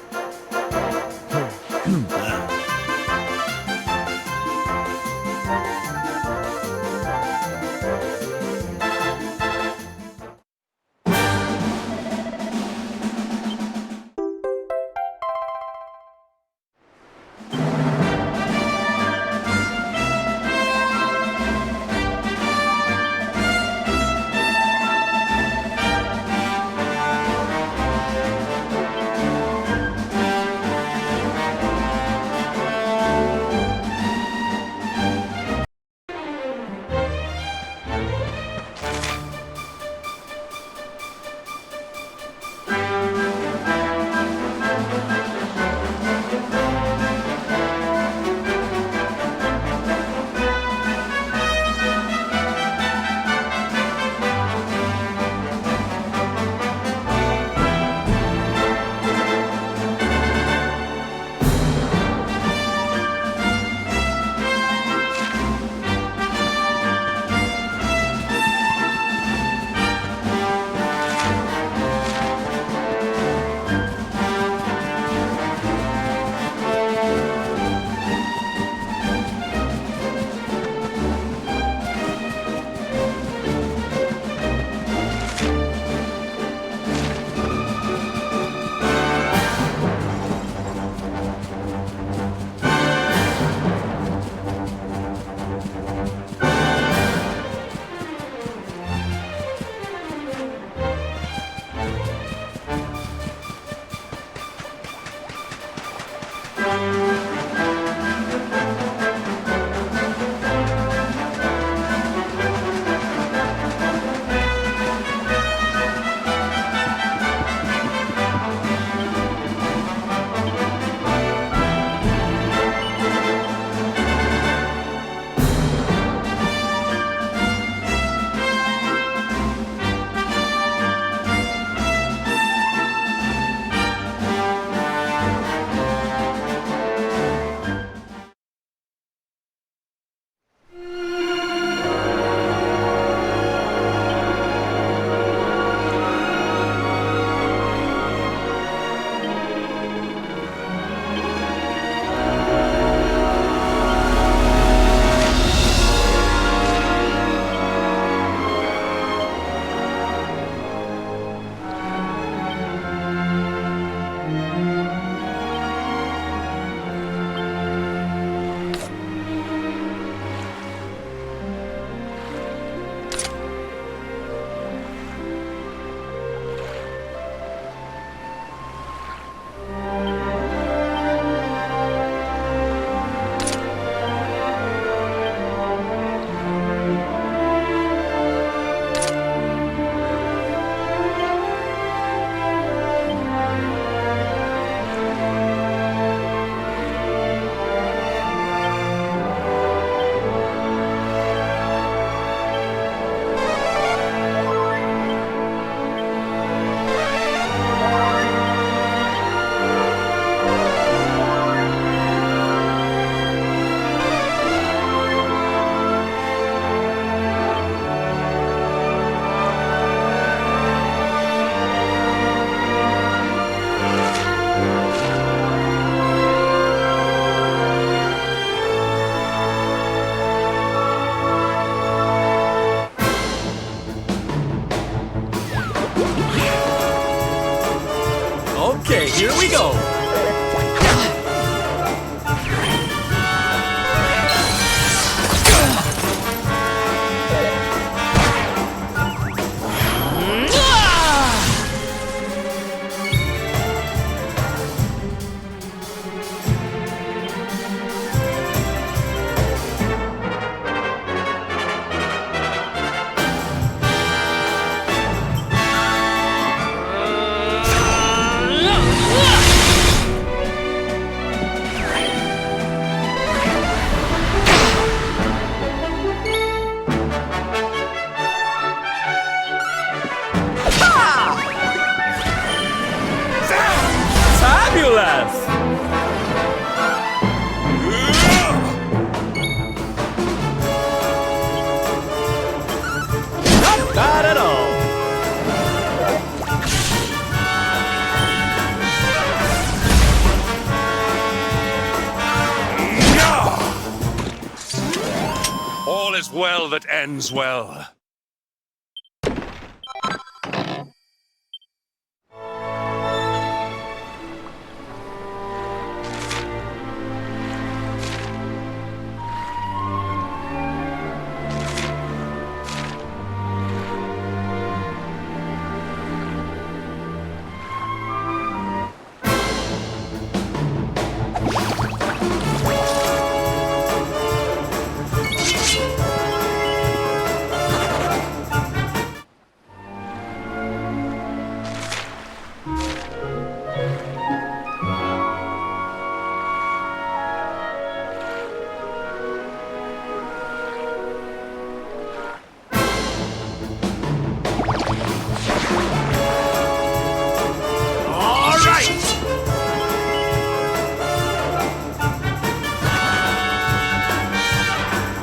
All is well that ends well.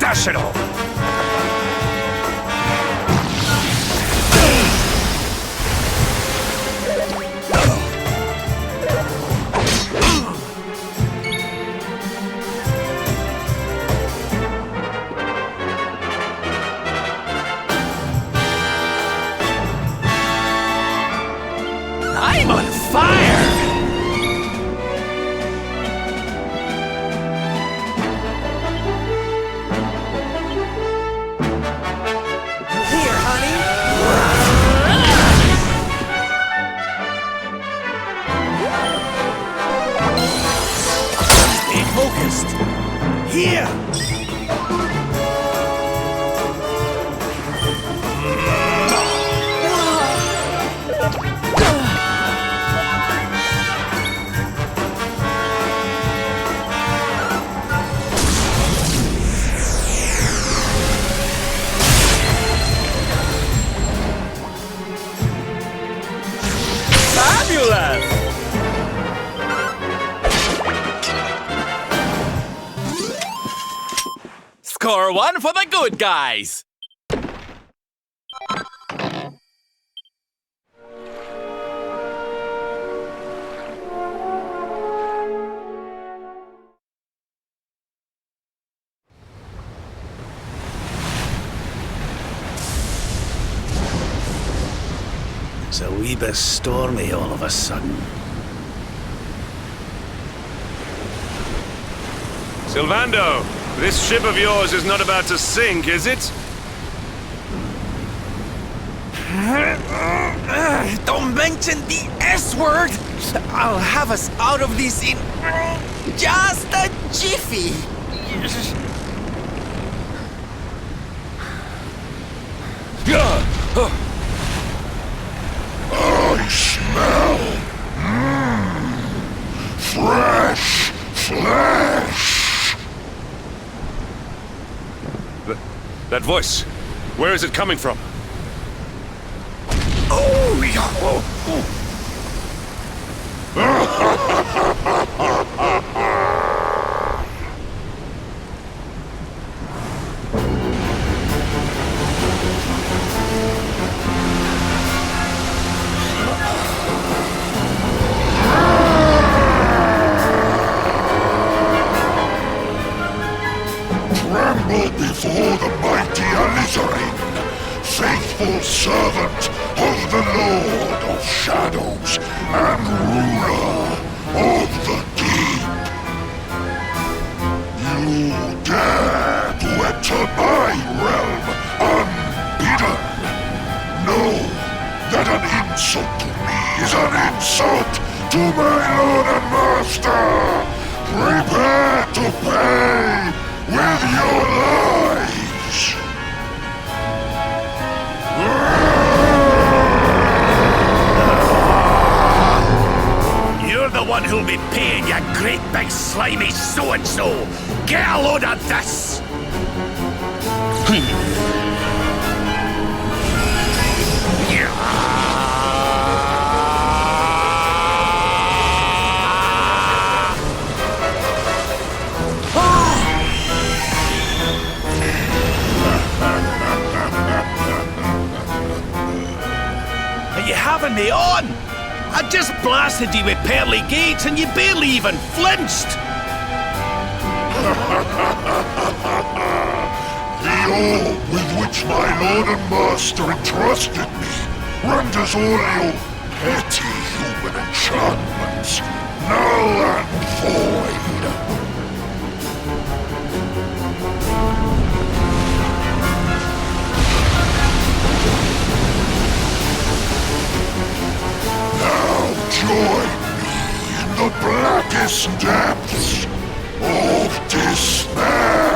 Dash it all! I'm on fire! Here, honey. Stay focused. Here. Fabulous! Score one for the good guys! It's a wee bit stormy all of a sudden. Sylvando, this ship of yours is not about to sink, is it? Don't mention the S-word! I'll have us out of this in just a jiffy! I smell fresh flesh. That voice, where is it coming from? Oh, yeah. Tremble before the mighty Alizarin, faithful servant of the Lord of Shadows and ruler of the deep. You dare to enter my realm unbidden. Know that an insult to me is an insult to my lord and master. Prepare to pay with your lives. You're the one who'll be paying, you great big slimy so-and-so. Get a load of this! Are you having me on? I just blasted you with pearly gates and you barely even flinched! The orb with which my lord and master entrusted me renders all your petty human enchantments null and void. Now join me in the blackest depths of despair.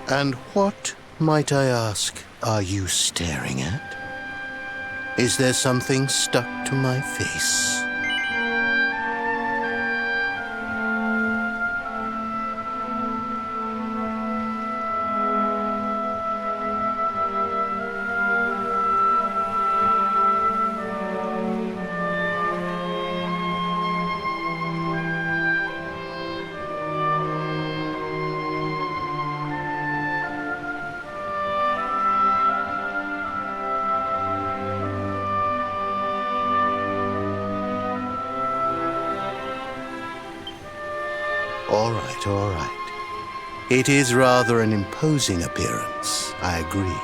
And what, might I ask, are you staring at? Is there something stuck to my face? All right. It is rather an imposing appearance, I agree.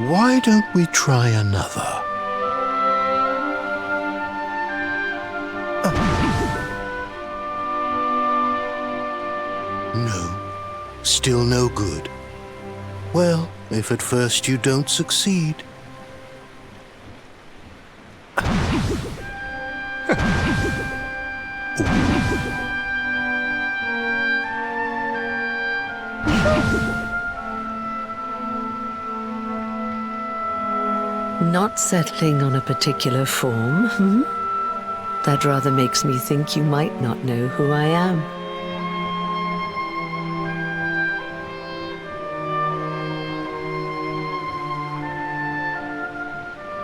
Why don't we try another? No, still no good. Well, if at first you don't succeed... Not settling on a particular form, That rather makes me think you might not know who I am.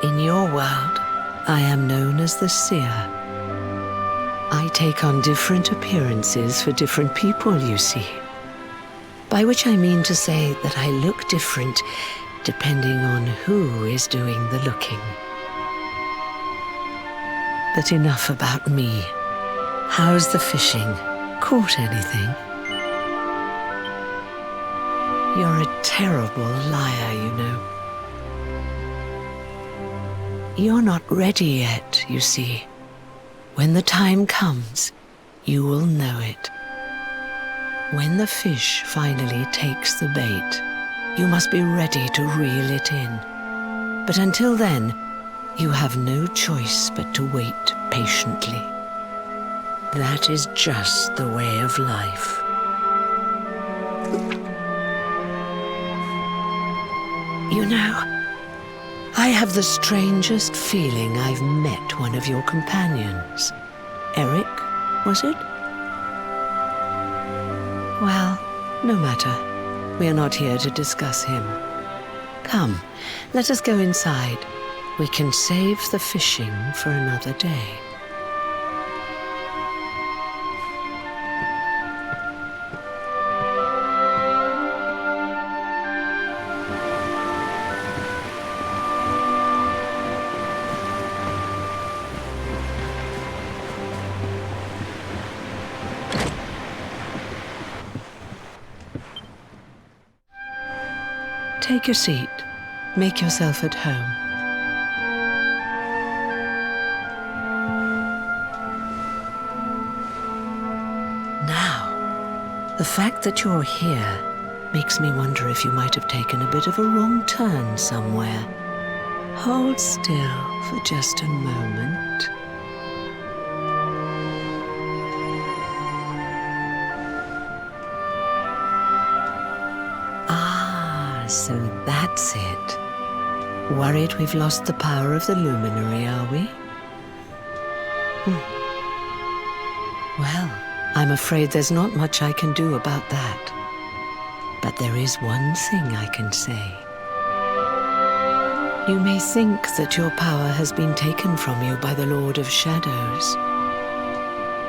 In your world, I am known as the Seer. I take on different appearances for different people, you see. By which I mean to say that I look different depending on who is doing the looking. But enough about me. How's the fishing? Caught anything? You're a terrible liar, you know. You're not ready yet, you see. When the time comes, you will know it. When the fish finally takes the bait, you must be ready to reel it in. But until then, you have no choice but to wait patiently. That is just the way of life. You know, I have the strangest feeling I've met one of your companions. Eric, was it? Well, no matter. We are not here to discuss him. Come, let us go inside. We can save the fishing for another day. Take your seat. Make yourself at home. Now, the fact that you're here makes me wonder if you might have taken a bit of a wrong turn somewhere. Hold still for just a moment. So that's it. Worried we've lost the power of the luminary, are we? Well, I'm afraid there's not much I can do about that. But there is one thing I can say. You may think that your power has been taken from you by the Lord of Shadows.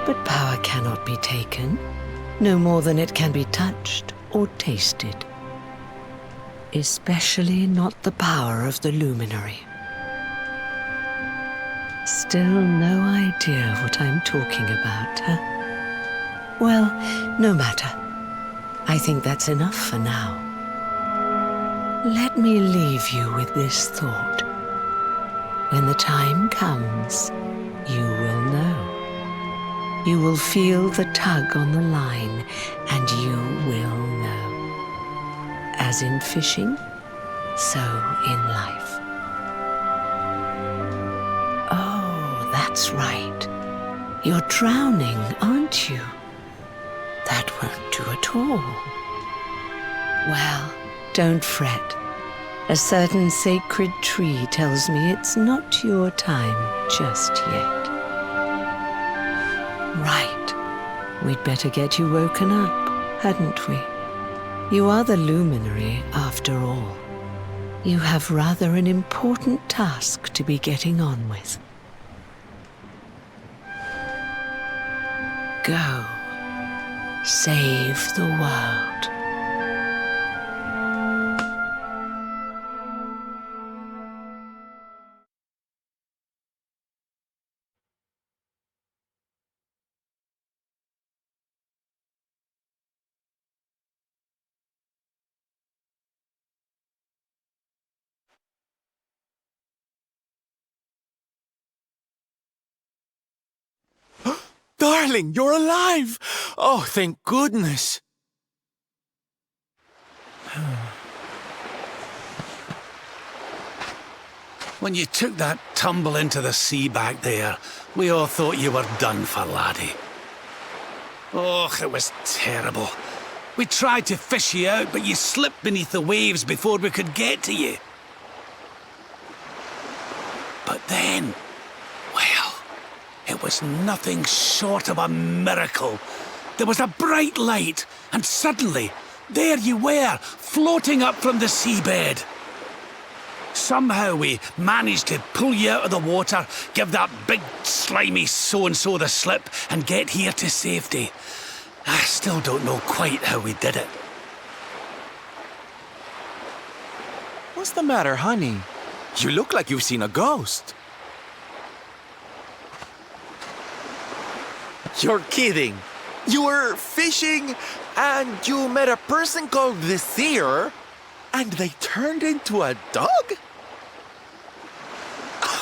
But power cannot be taken, no more than it can be touched or tasted. Especially not the power of the luminary. Still no idea what I'm talking about, huh? Well, no matter. I think that's enough for now. Let me leave you with this thought. When the time comes, you will know. You will feel the tug on the line, and you will know. As in fishing, so in life. Oh, that's right. You're drowning, aren't you? That won't do at all. Well, don't fret. A certain sacred tree tells me it's not your time just yet. Right. We'd better get you woken up, hadn't we? You are the luminary, after all. You have rather an important task to be getting on with. Go. Save the world. Darling, you're alive! Oh, thank goodness! When you took that tumble into the sea back there, we all thought you were done for, laddie. Oh, it was terrible. We tried to fish you out, but you slipped beneath the waves before we could get to you. But then, well, it was nothing short of a miracle. There was a bright light, and suddenly, there you were, floating up from the seabed. Somehow we managed to pull you out of the water, give that big, slimy so-and-so the slip, and get here to safety. I still don't know quite how we did it. What's the matter, honey? You look like you've seen a ghost. You're kidding. You were fishing, and you met a person called the Seer, and they turned into a dog?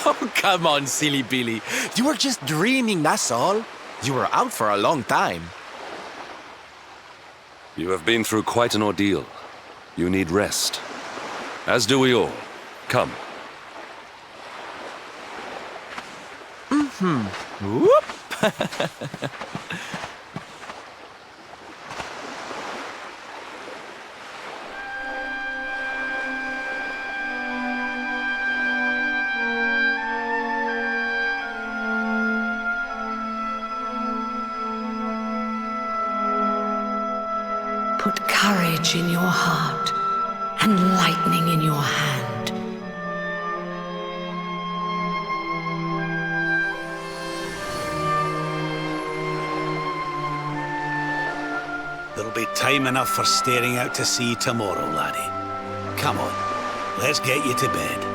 Oh, come on, silly Billy. You were just dreaming, that's all. You were out for a long time. You have been through quite an ordeal. You need rest. As do we all. Come. Whoop! put courage in your heart and lightning in your hand. There'll be time enough for staring out to sea tomorrow, laddie. Come on, let's get you to bed.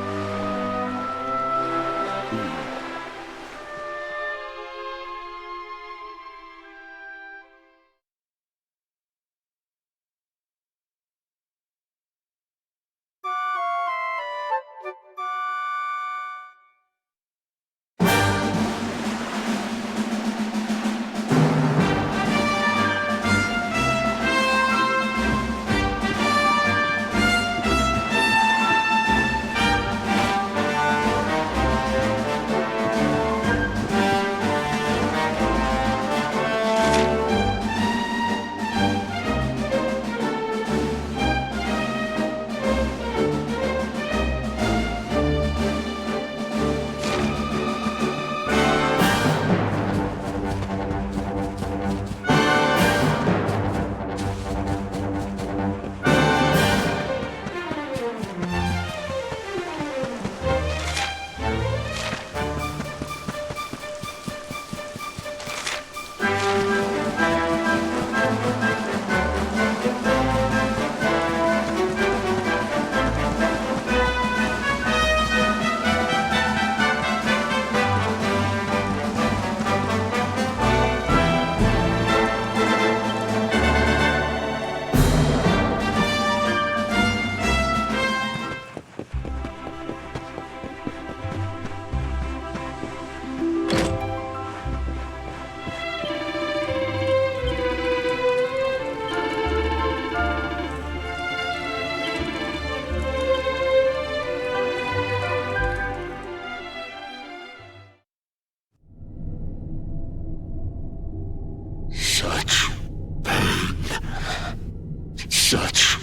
Such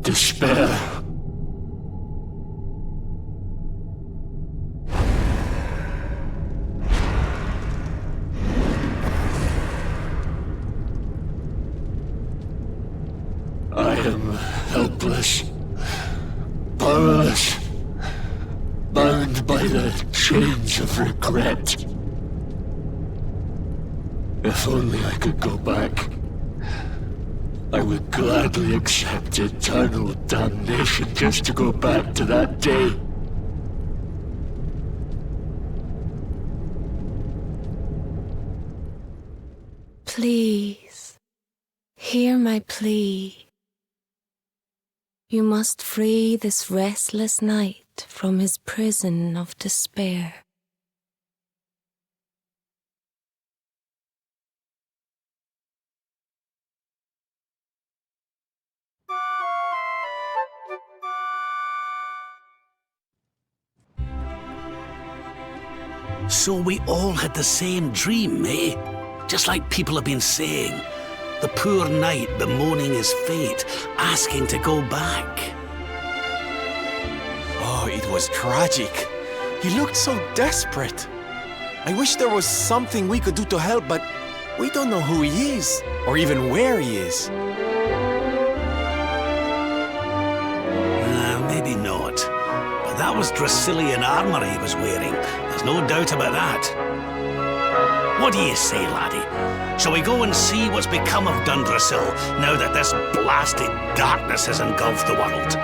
despair. I am helpless, powerless, bound by the chains of regret. If only I could go back, I would gladly accept eternal damnation just to go back to that day. Please, hear my plea. You must free this restless knight from his prison of despair. So we all had the same dream, eh? Just like people have been saying. The poor knight bemoaning his fate, asking to go back. Oh, it was tragic. He looked so desperate. I wish there was something we could do to help, but we don't know who he is, or even where he is. Maybe not. But that was Dracilian armor he was wearing. There's no doubt about that. What do you say, laddie? Shall we go and see what's become of Dundrasil now that this blasted darkness has engulfed the world?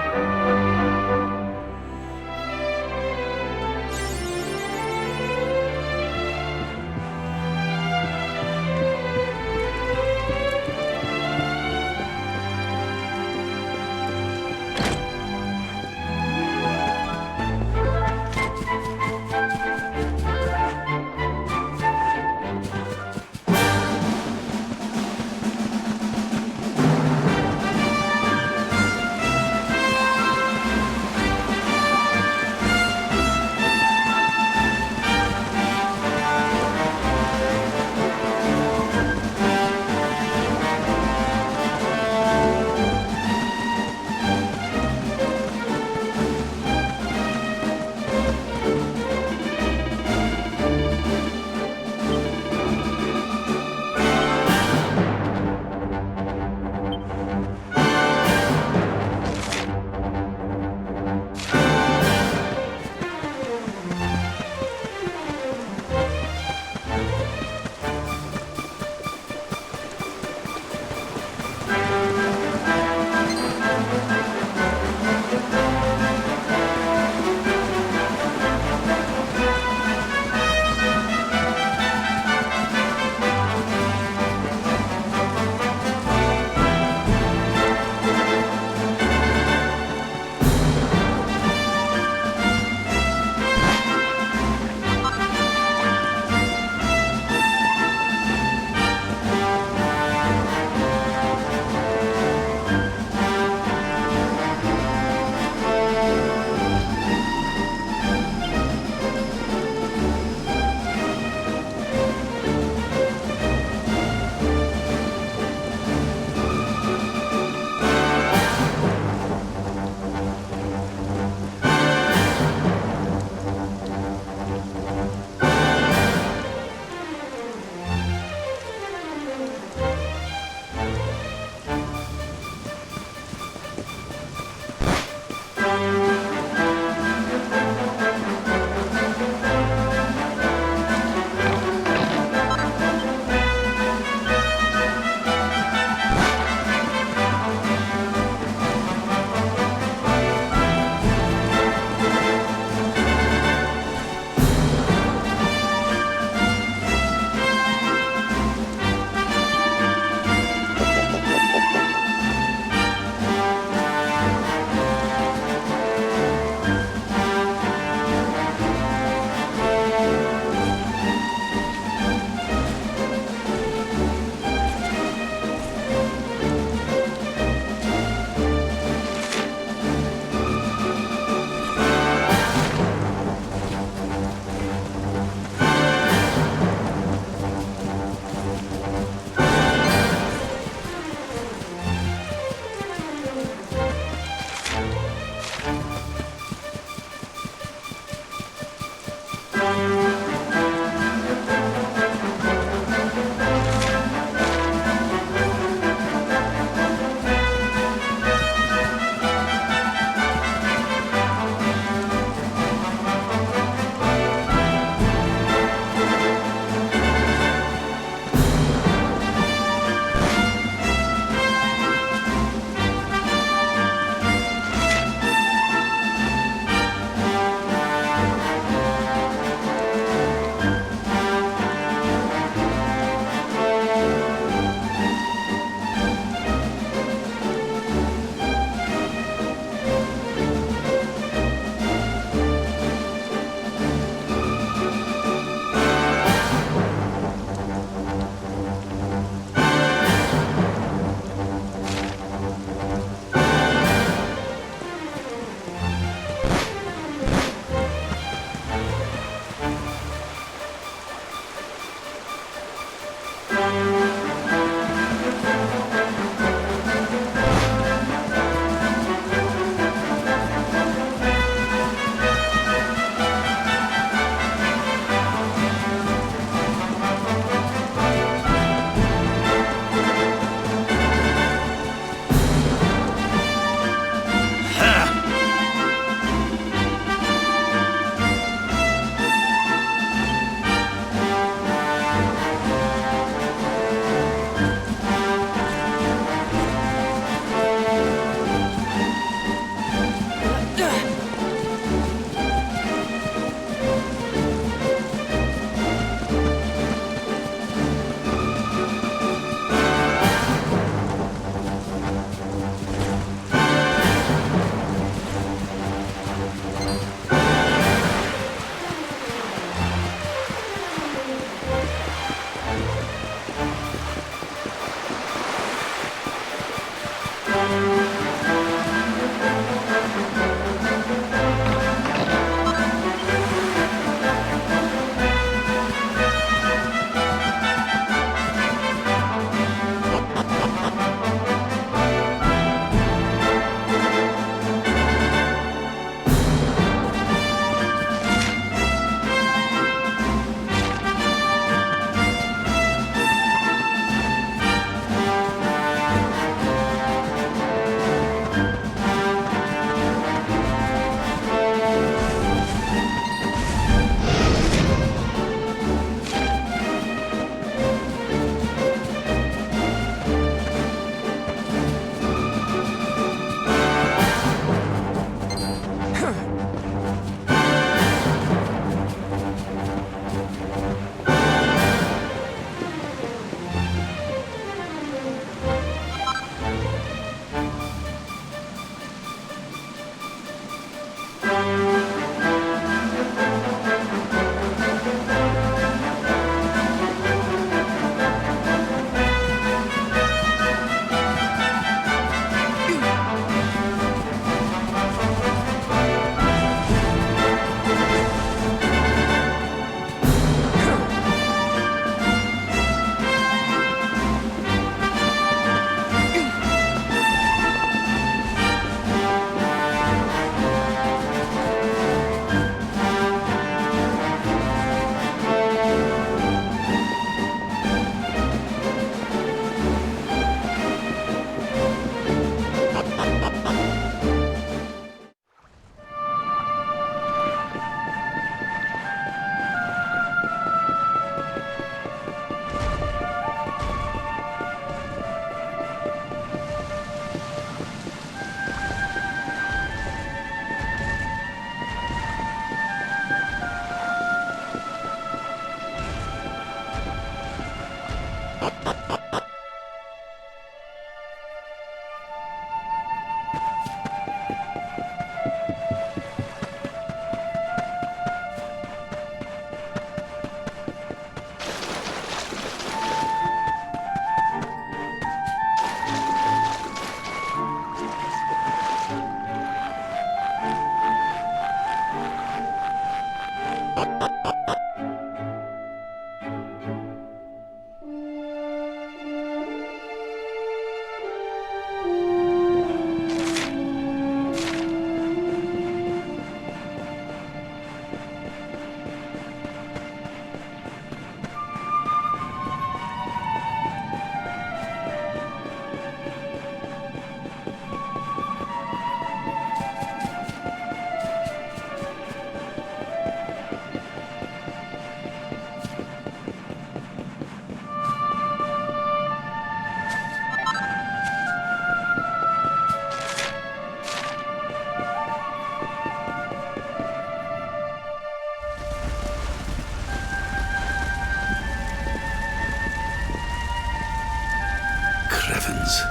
heavens.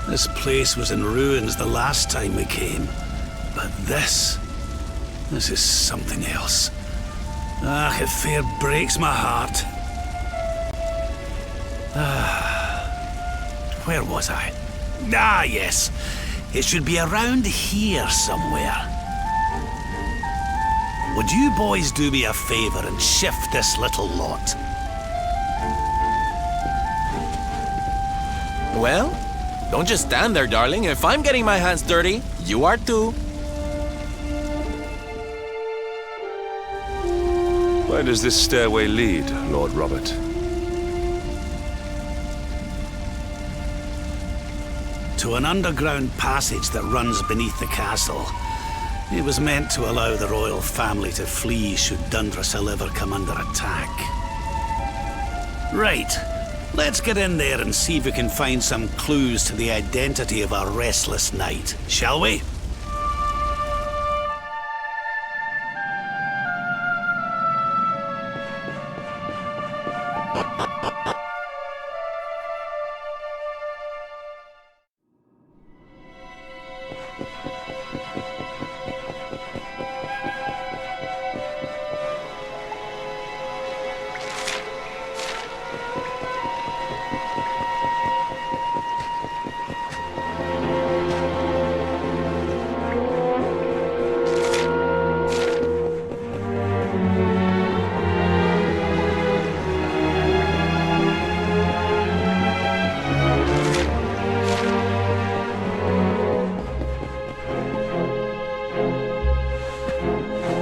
This place was in ruins the last time we came. But this is something else. Ah, it fair breaks my heart. Where was I? Ah, yes. It should be around here somewhere. Would you boys do me a favor and shift this little lot? Well, don't just stand there, darling. If I'm getting my hands dirty, you are too. Where does this stairway lead, Lord Robert? To an underground passage that runs beneath the castle. It was meant to allow the royal family to flee should Dundrasil ever come under attack. Right. Let's get in there and see if we can find some clues to the identity of our restless knight, shall we?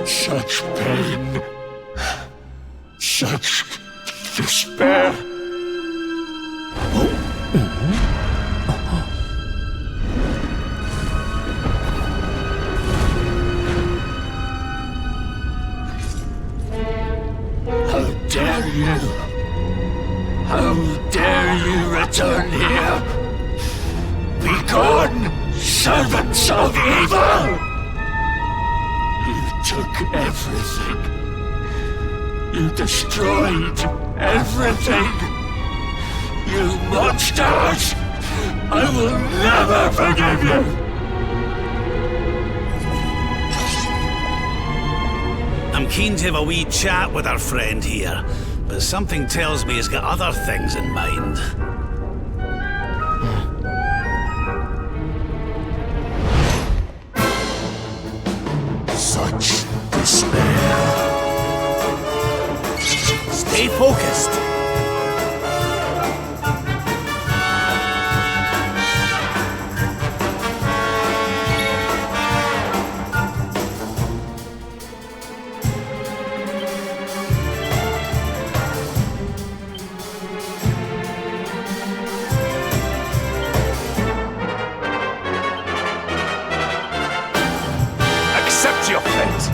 Such pain. Such despair. How dare you? How dare you return here? Begone, servants of evil! Took everything. You destroyed everything. You monsters! I will never forgive you! I'm keen to have a wee chat with our friend here, but something tells me he's got other things in mind. Such despair. Stay focused. Accept your fate.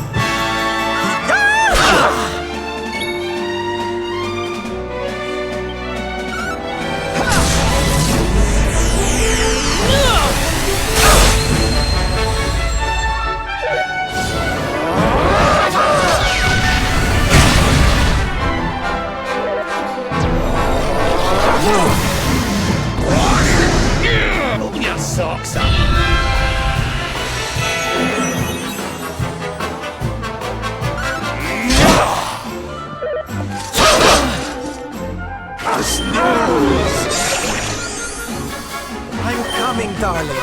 Pull your socks up. I'm coming, darling.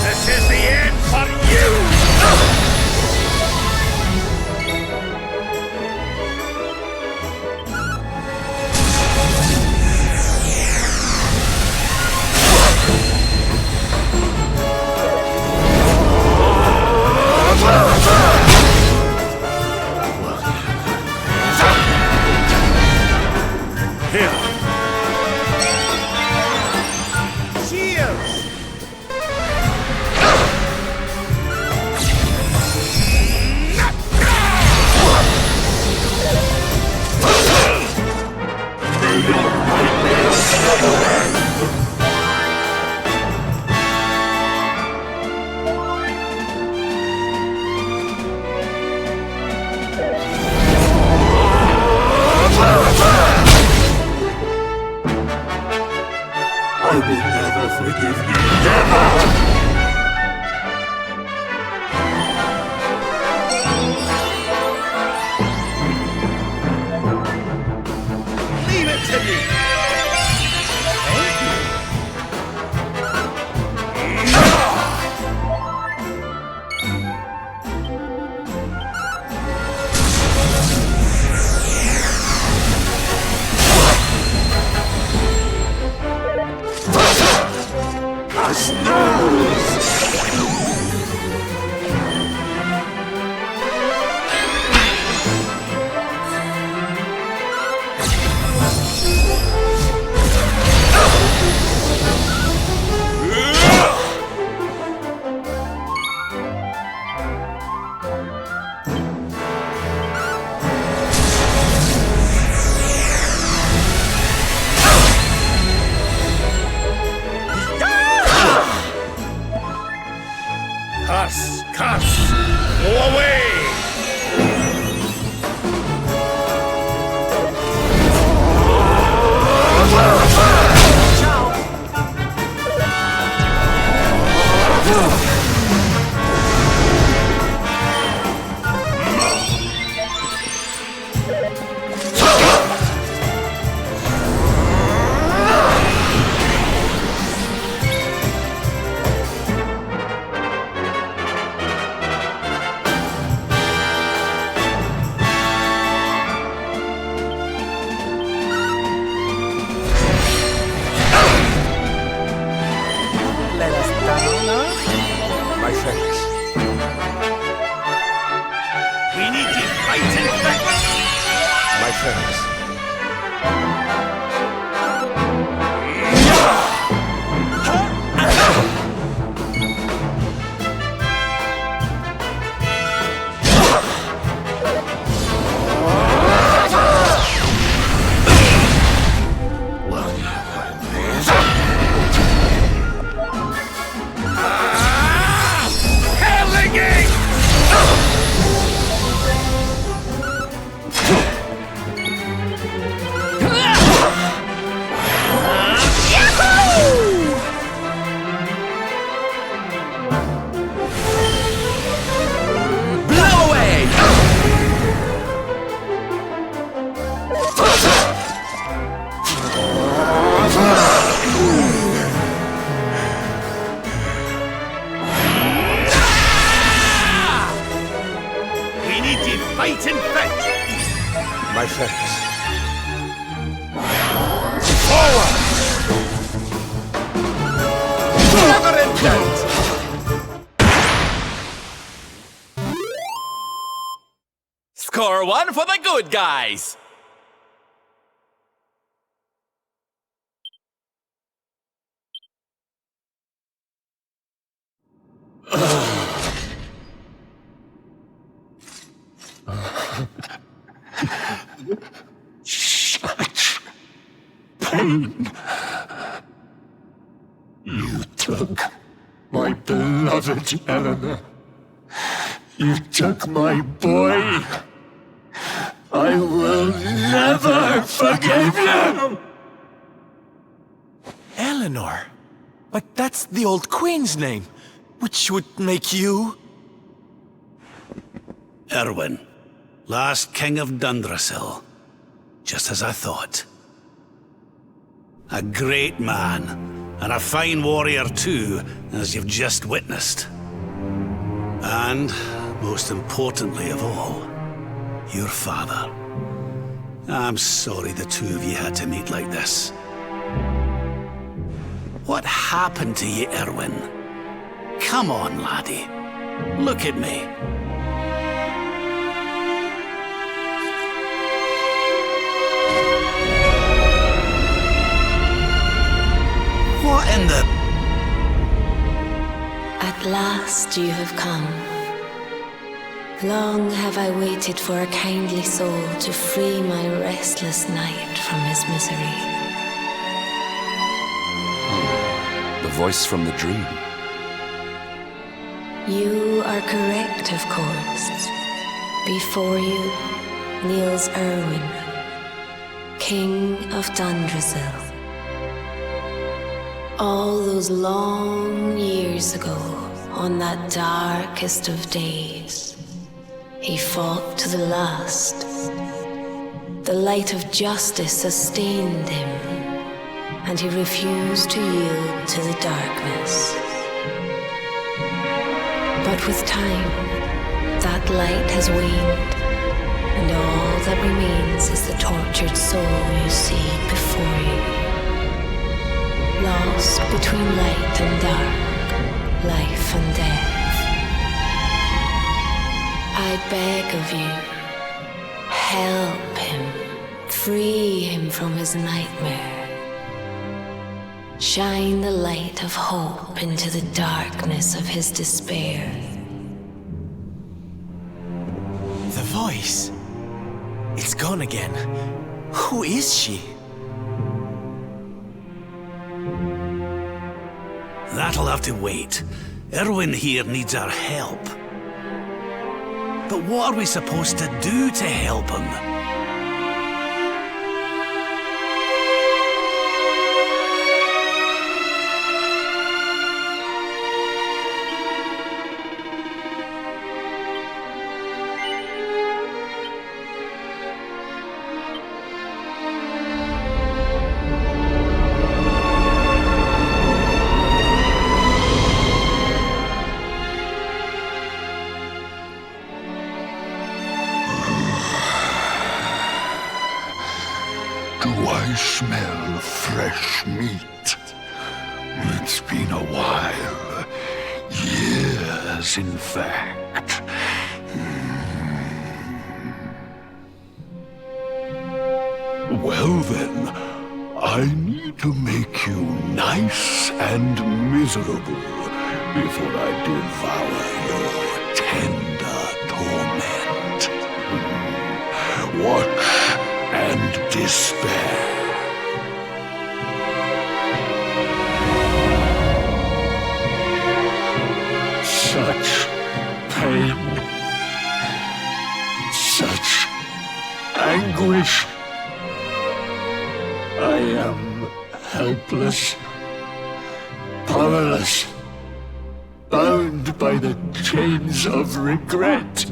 This is the end for you! will never forgive you. Never! Leave it to me! Cuss! Go away! My friends. We need to fight and fight! My friends. Fight and fetch! My friends. Forward! Never in doubt! Score one for the good guys! Such pain. You took my beloved Eleanor. You took my boy. I will never forgive you! Eleanor? But that's the old queen's name, which would make you... Erwin, last king of Dundrasil. Just as I thought. A great man, and a fine warrior too, as you've just witnessed. And, most importantly of all, your father. I'm sorry the two of you had to meet like this. What happened to you, Erwin? Come on, laddie. Look at me. What in the... At last you have come. Long have I waited for a kindly soul to free my restless knight from his misery. The voice from the dream. You are correct, of course. Before you kneels Erwin, King of Dundrasil. All those long years ago, on that darkest of days, he fought to the last. The light of justice sustained him, and he refused to yield to the darkness. But with time, that light has waned, and all that remains is the tortured soul you see before you. Lost between light and dark, life and death. I beg of you, help him, free him from his nightmare. Shine the light of hope into the darkness of his despair. The voice. It's gone again. Who is she? That'll have to wait. Erwin here needs our help. But what are we supposed to do to help him? Smell fresh meat. It's been a while. Years, in fact. Well then, I need to make you nice and miserable before I devour your tender torment. Watch and despair. Such pain, such anguish. I am helpless, powerless, bound by the chains of regret.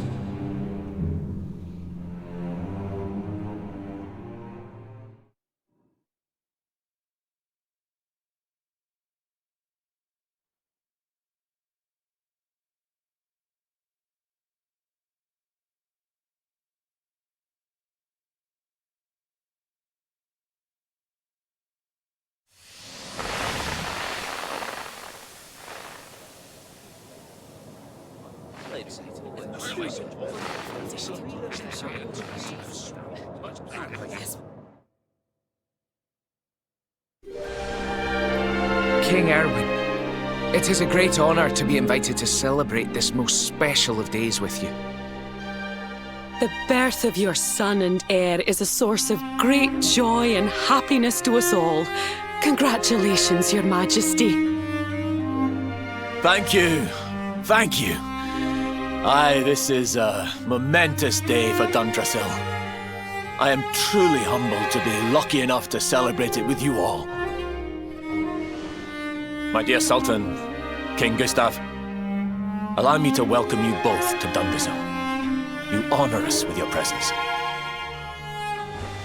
King Erwin, it is a great honor to be invited to celebrate this most special of days with you. The birth of your son and heir is a source of great joy and happiness to us all. Congratulations, Your Majesty. Thank you. Thank you. Aye, this is a momentous day for Dundrasil. I am truly humbled to be lucky enough to celebrate it with you all. My dear Sultan, King Gustav, allow me to welcome you both to Dundrasil. You honor us with your presence.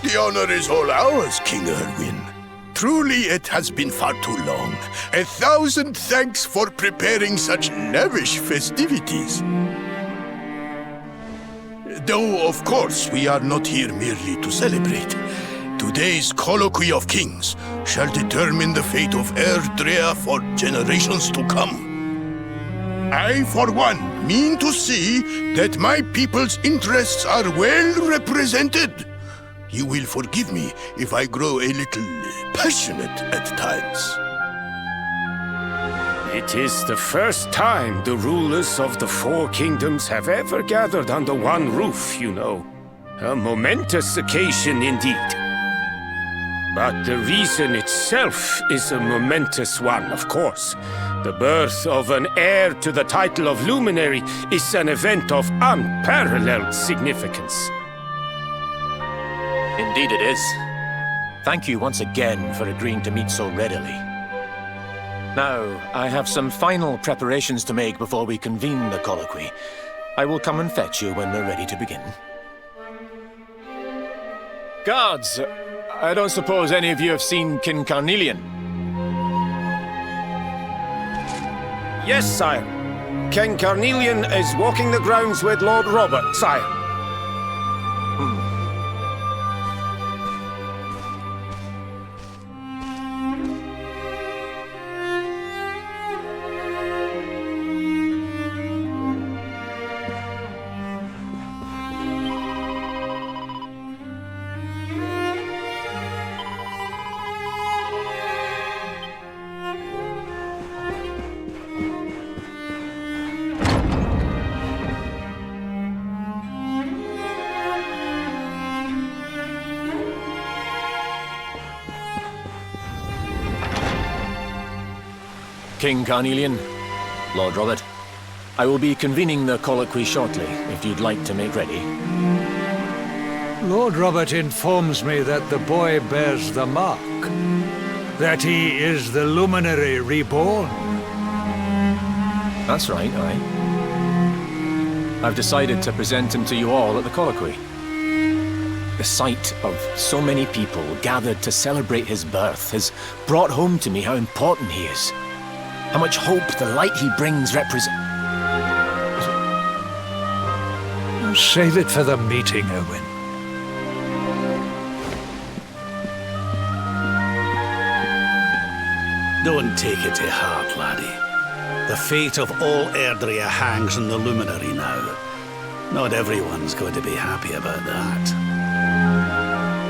The honor is all ours, King Erwin. Truly, it has been far too long. 1,000 thanks for preparing such lavish festivities. Though, of course, we are not here merely to celebrate. Today's colloquy of kings shall determine the fate of Erdrea for generations to come. I, for one, mean to see that my people's interests are well represented. You will forgive me if I grow a little passionate at times. It is the first time the rulers of the four kingdoms have ever gathered under one roof, you know. A momentous occasion indeed. But the reason itself is a momentous one, of course. The birth of an heir to the title of Luminary is an event of unparalleled significance. Indeed it is. Thank you once again for agreeing to meet so readily. Now, I have some final preparations to make before we convene the colloquy. I will come and fetch you when we're ready to begin. Guards, I don't suppose any of you have seen King Carnelian? Yes, sire. King Carnelian is walking the grounds with Lord Robert, sire. King Carnelian, Lord Robert, I will be convening the colloquy shortly, if you'd like to make ready. Lord Robert informs me that the boy bears the mark, that he is the luminary reborn. That's right, aye. I've decided to present him to you all at the colloquy. The sight of so many people gathered to celebrate his birth has brought home to me how important he is. How much hope the light he brings represents. Save it for the meeting, Owen. Don't take it to heart, laddie. The fate of all Erdrea hangs on the Luminary now. Not everyone's going to be happy about that.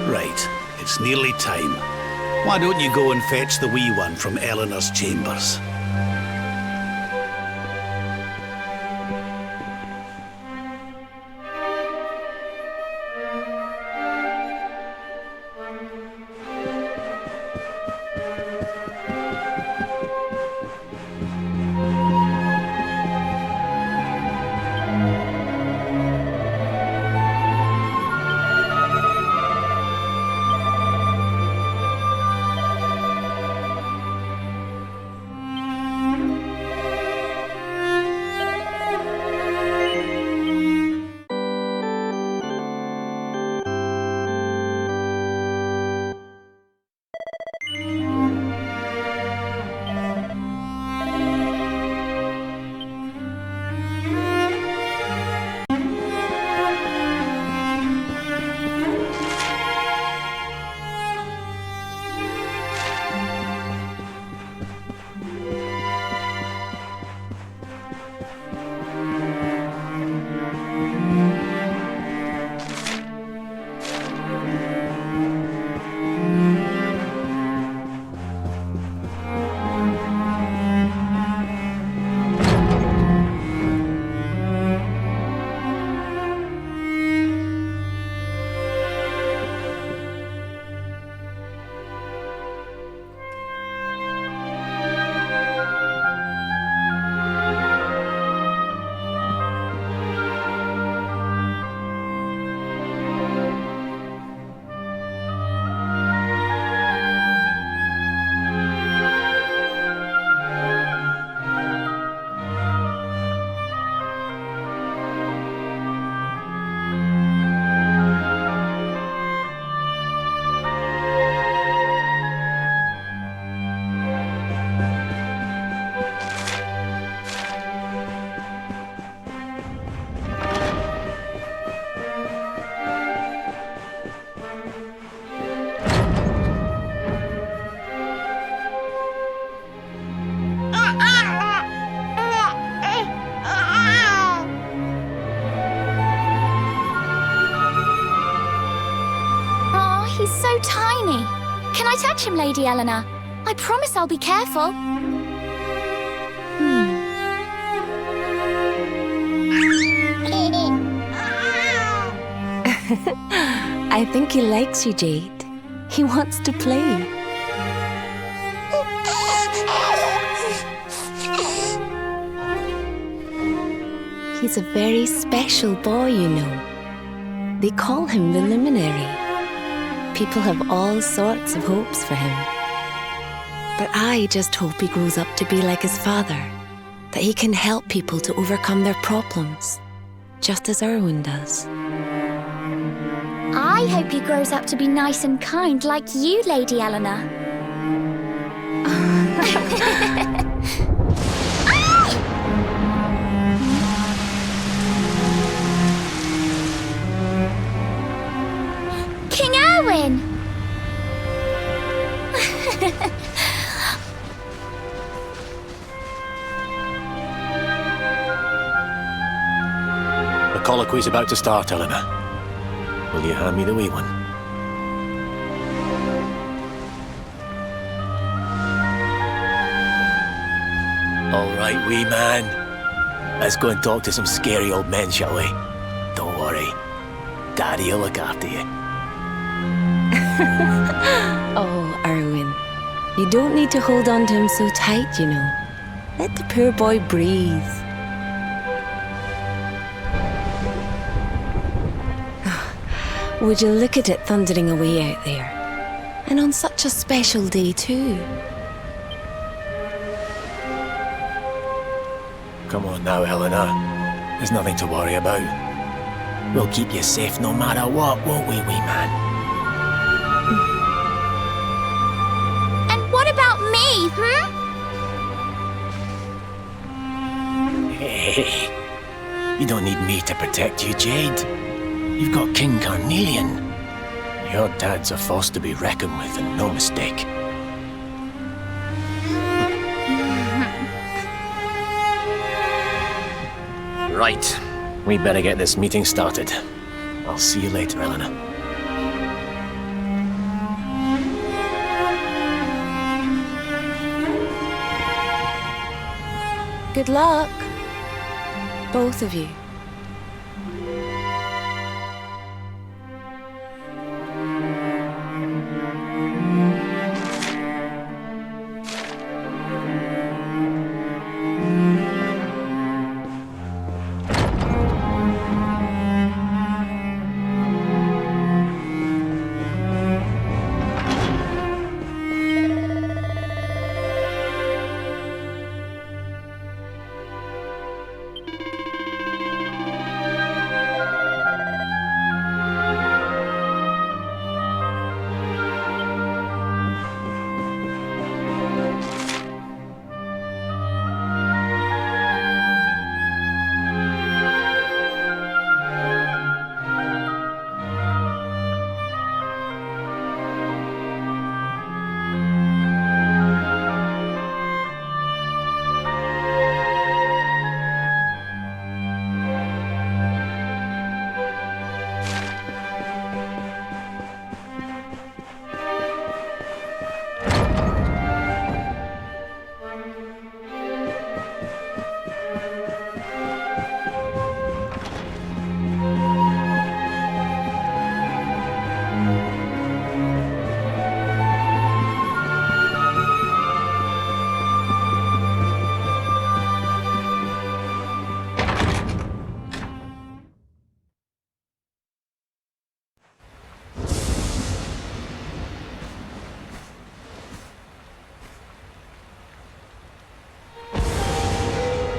Right, it's nearly time. Why don't you go and fetch the wee one from Eleanor's chambers? Touch him, Lady Eleanor. I promise I'll be careful. I think he likes you, Jade. He wants to play. He's a very special boy, you know. They call him the Luminary. People have all sorts of hopes for him. But I just hope he grows up to be like his father, that he can help people to overcome their problems, just as Erwin does. I hope he grows up to be nice and kind like you, Lady Eleanor. King Erwin! The colloquy's about to start, Eleanor. Will you hand me the wee one? All right, wee man. Let's go and talk to some scary old men, shall we? Don't worry. Daddy will look after you. Oh, Erwin. You don't need to hold on to him so tight, you know. Let the poor boy breathe. Would you look at it thundering away out there? And on such a special day, too. Come on now, Eleanor. There's nothing to worry about. We'll keep you safe no matter what, won't we, wee man? And what about me, Hey, you don't need me to protect you, Jade. You've got King Carnelian. Your dad's a force to be reckoned with, and no mistake. Right. We better get this meeting started. I'll see you later, Eleanor. Good luck. Both of you.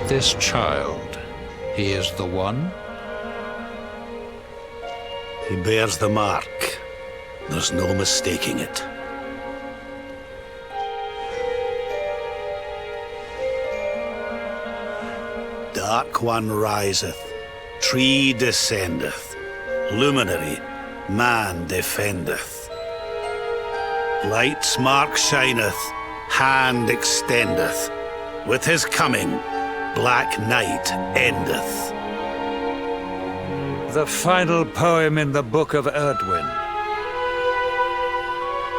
This child, he is the one? He bears the mark. There's no mistaking it. Dark one riseth, tree descendeth, luminary, man defendeth. Light's mark shineth, hand extendeth. With his coming, black night endeth. The final poem in the Book of Erdwin.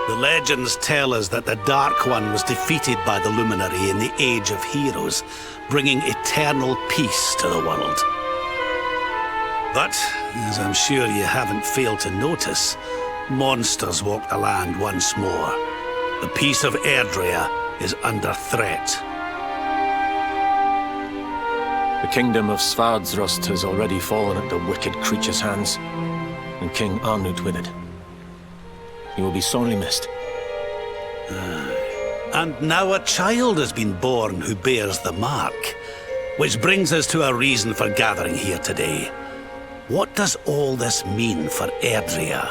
The legends tell us that the Dark One was defeated by the Luminary in the Age of Heroes, bringing eternal peace to the world. But, as I'm sure you haven't failed to notice, monsters walk the land once more. The peace of Erdrea is under threat. The kingdom of Svardsrust has already fallen at the wicked creature's hands, and King Arnut with it. He will be sorely missed. And now a child has been born who bears the mark. Which brings us to our reason for gathering here today. What does all this mean for Erdrea?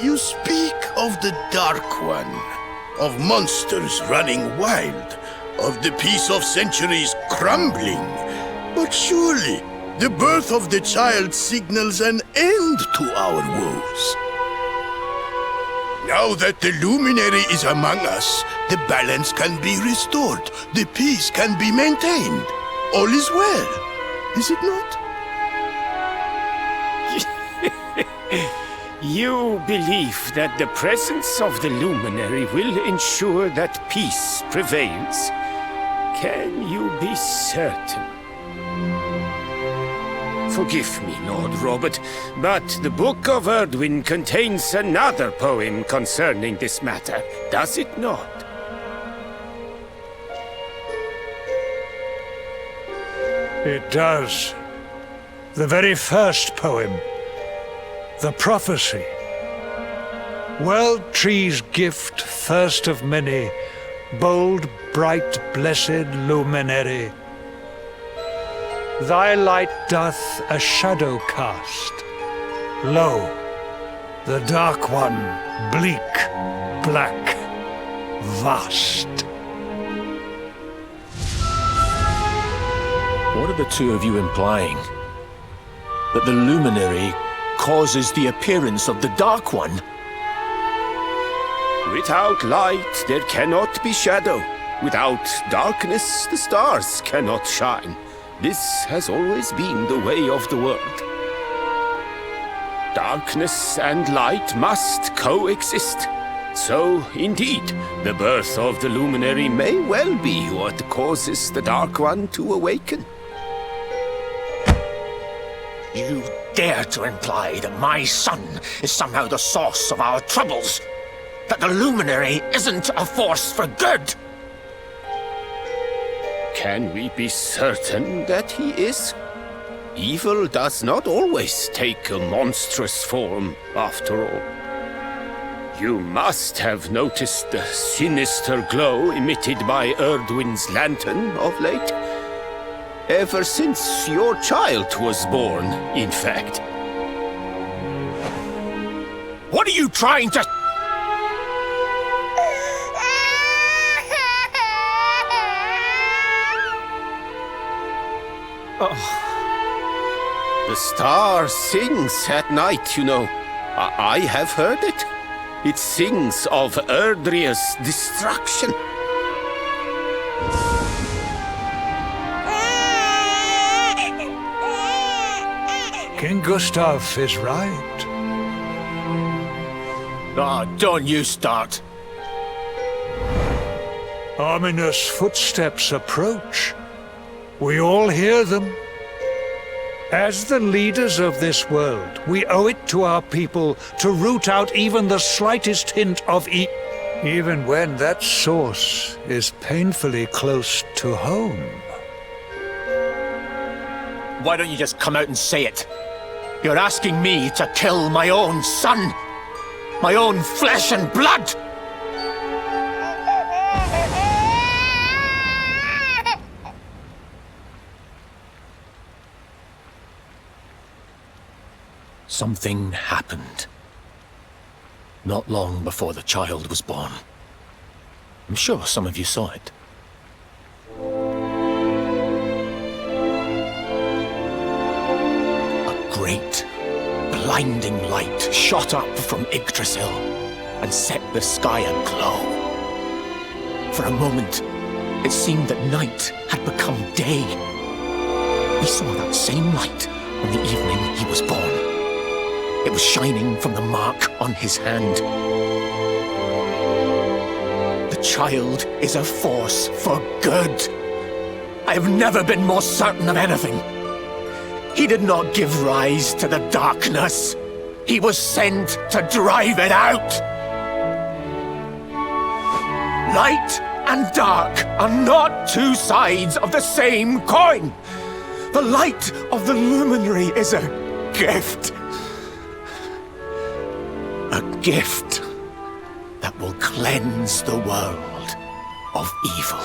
You speak of the Dark One, of monsters running wild, of the peace of centuries crumbling. But surely, the birth of the child signals an end to our woes. Now that the Luminary is among us, the balance can be restored, the peace can be maintained. All is well, is it not? You believe that the presence of the Luminary will ensure that peace prevails. Can you be certain? Forgive me, Lord Robert, but the Book of Erdwin contains another poem concerning this matter, does it not? It does. The very first poem. The prophecy. World tree's gift, first of many, bold, bright, blessed luminary. Thy light doth a shadow cast. Lo, the Dark One, bleak, black, vast. What are the two of you implying? That the Luminary causes the appearance of the Dark One? Without light, there cannot be shadow. Without darkness, the stars cannot shine. This has always been the way of the world. Darkness and light must coexist. So, indeed, the birth of the Luminary may well be what causes the Dark One to awaken. You dare to imply that my son is somehow the source of our troubles? That the Luminary isn't a force for good? Can we be certain that he is? Evil does not always take a monstrous form, after all. You must have noticed the sinister glow emitted by Erdwin's lantern of late. Ever since your child was born, in fact. What are you trying to... Oh. The star sings at night, you know. I have heard it. It sings of Erdrea's destruction. King Gustav is right. Ah, don't you start. Ominous footsteps approach. We all hear them. As the leaders of this world, we owe it to our people to root out even the slightest hint of even when that source is painfully close to home. Why don't you just come out and say it? You're asking me to kill my own son, my own flesh and blood. Something happened. Not long before the child was born. I'm sure some of you saw it. A great, blinding light shot up from Yggdrasil and set the sky aglow. For a moment, it seemed that night had become day. We saw that same light on the evening he was born. It was shining from the mark on his hand. The child is a force for good. I have never been more certain of anything. He did not give rise to the darkness. He was sent to drive it out. Light and dark are not two sides of the same coin. The light of the luminary is a gift. A gift that will cleanse the world of evil.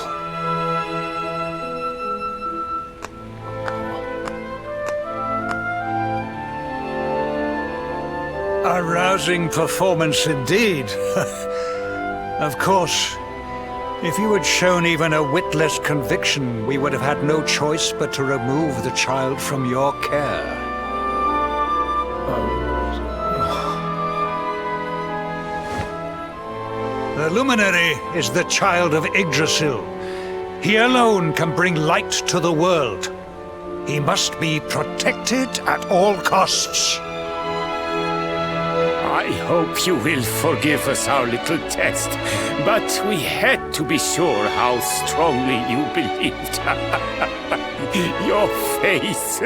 A rousing performance indeed. Of course, if you had shown even a whit less conviction, we would have had no choice but to remove the child from your care. The Luminary is the child of Yggdrasil. He alone can bring light to the world. He must be protected at all costs. I hope you will forgive us our little test, but we had to be sure how strongly you believed. Your face.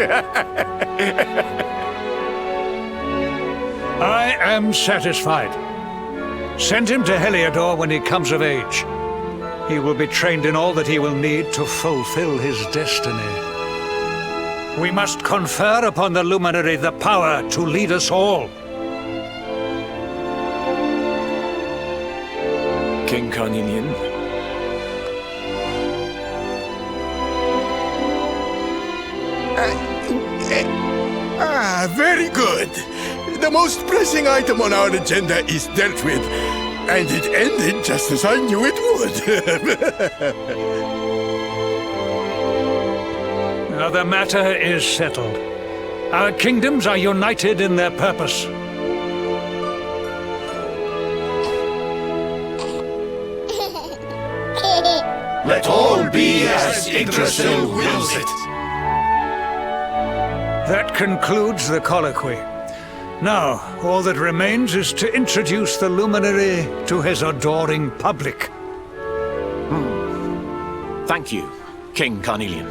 I am satisfied. Send him to Heliodor when he comes of age. He will be trained in all that he will need to fulfill his destiny. We must confer upon the Luminary the power to lead us all. King Carnelian. Very good. The most pressing item on our agenda is dealt with, and it ended just as I knew it would. Now the matter is settled. Our kingdoms are united in their purpose. Let all be as Yggdrasil wills it. That concludes the colloquy. Now, all that remains is to introduce the Luminary to his adoring public. Thank you, King Carnelian.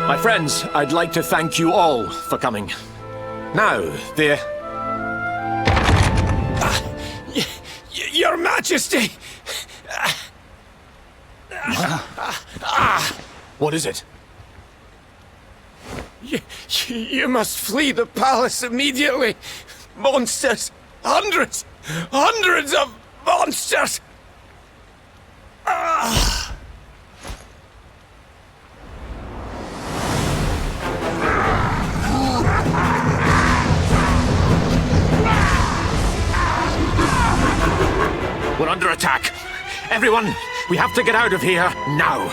My friends, I'd like to thank you all for coming. Now, Your Majesty! What is it? You must flee the palace immediately. Monsters! Hundreds of monsters! We're under attack. Everyone, we have to get out of here now.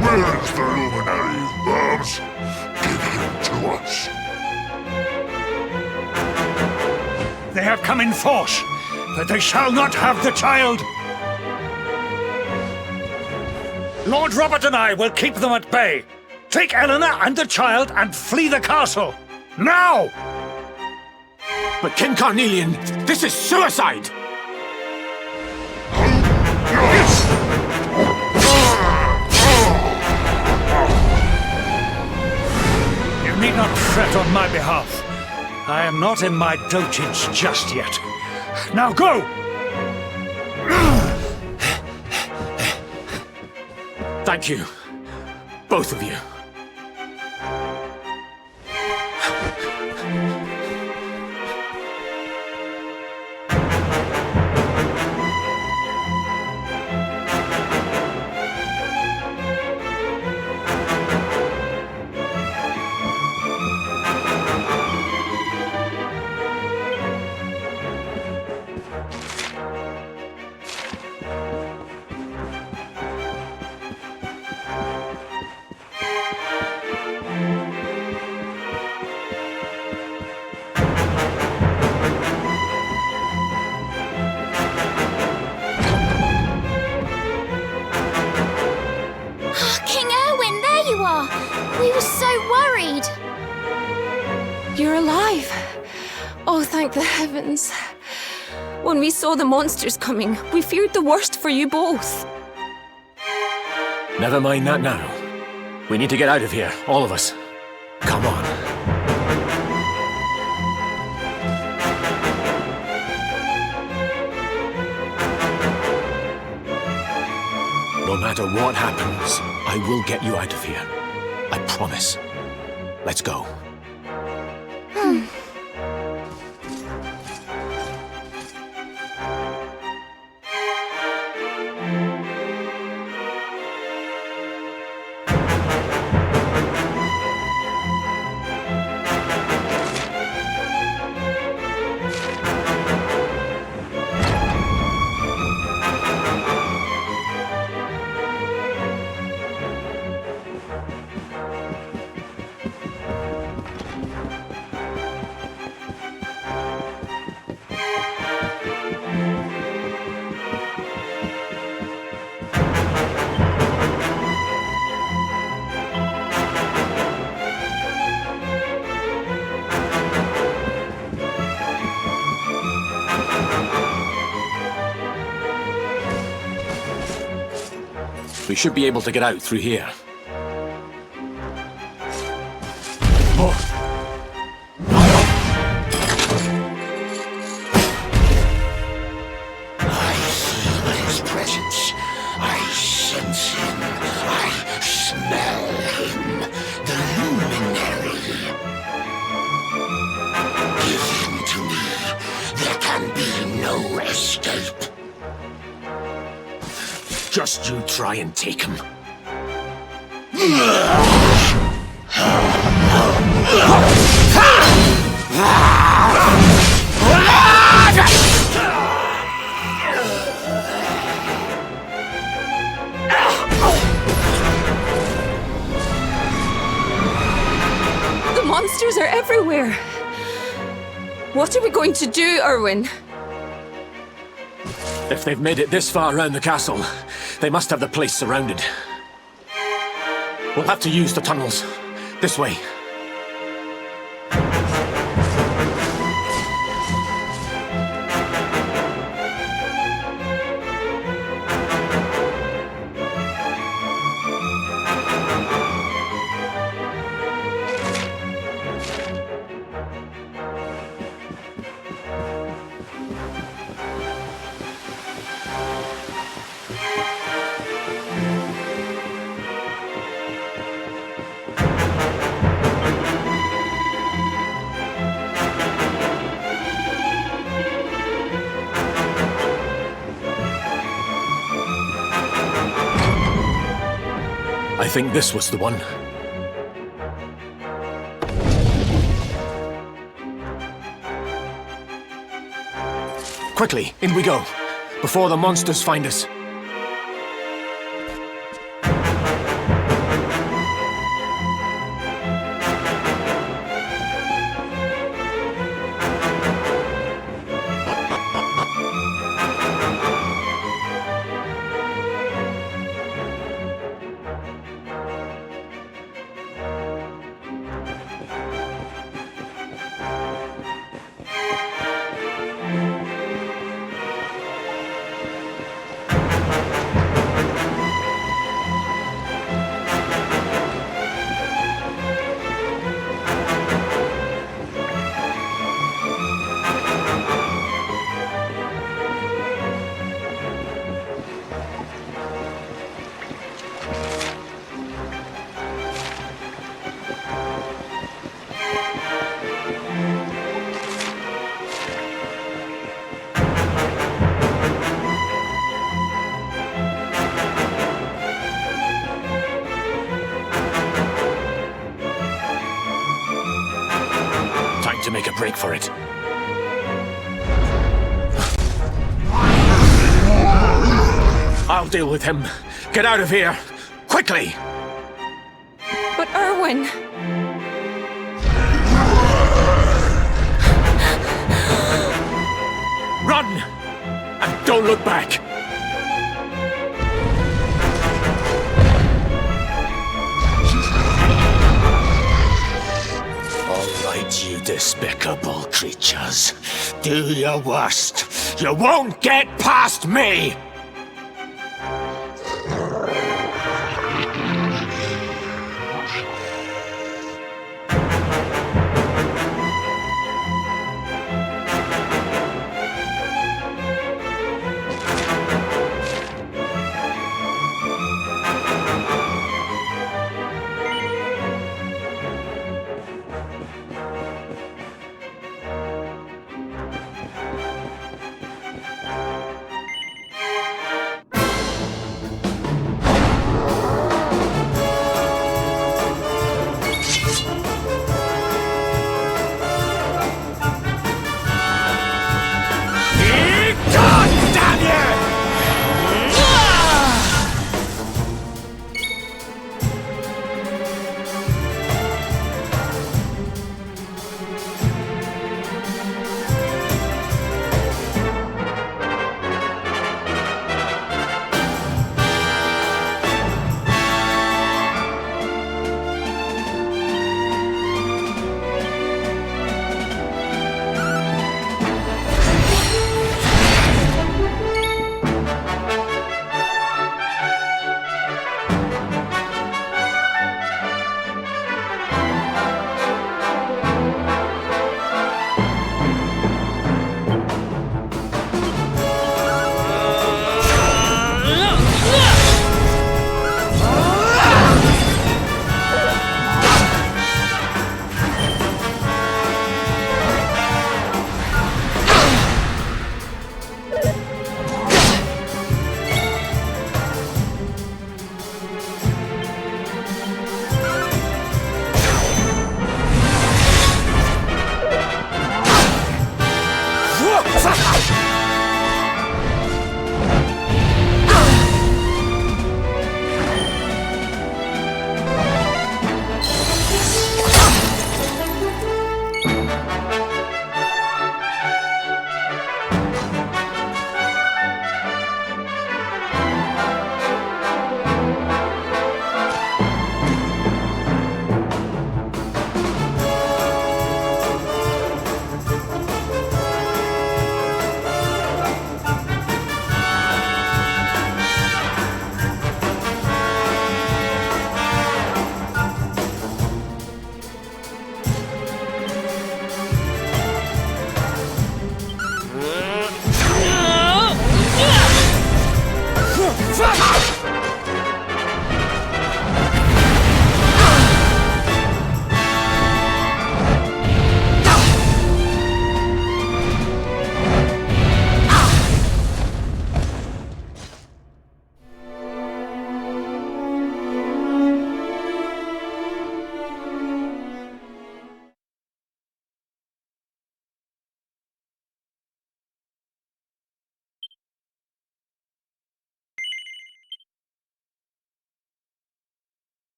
Where's the Luminary, loves? Give him to us. They have come in force, but they shall not have the child. Lord Robert and I will keep them at bay. Take Eleanor and the child and flee the castle. Now! But King Carnelian, this is suicide! You need not fret on my behalf. I am not in my dotage just yet. Now go! Thank you, both of you. We were so worried. You're alive. Oh, thank the heavens. When we saw the monsters coming, we feared the worst for you both. Never mind that now. We need to get out of here, all of us. Come on. No matter what happens, I will get you out of here. I promise. Let's go. We should be able to get out through here. I feel his presence. I sense him. I smell him. The Luminary. Give him to me. There can be no escape. Just you try and take him. The monsters are everywhere. What are we going to do, Erwin? If they've made it this far around the castle, they must have the place surrounded. We'll have to use the tunnels. This way. I think this was the one. Quickly, in we go, before the monsters find us. To make a break for it. I'll deal with him. Get out of here, quickly! But Erwin... Run! And don't look back! You despair. despicable creatures. Do your worst. You won't get past me!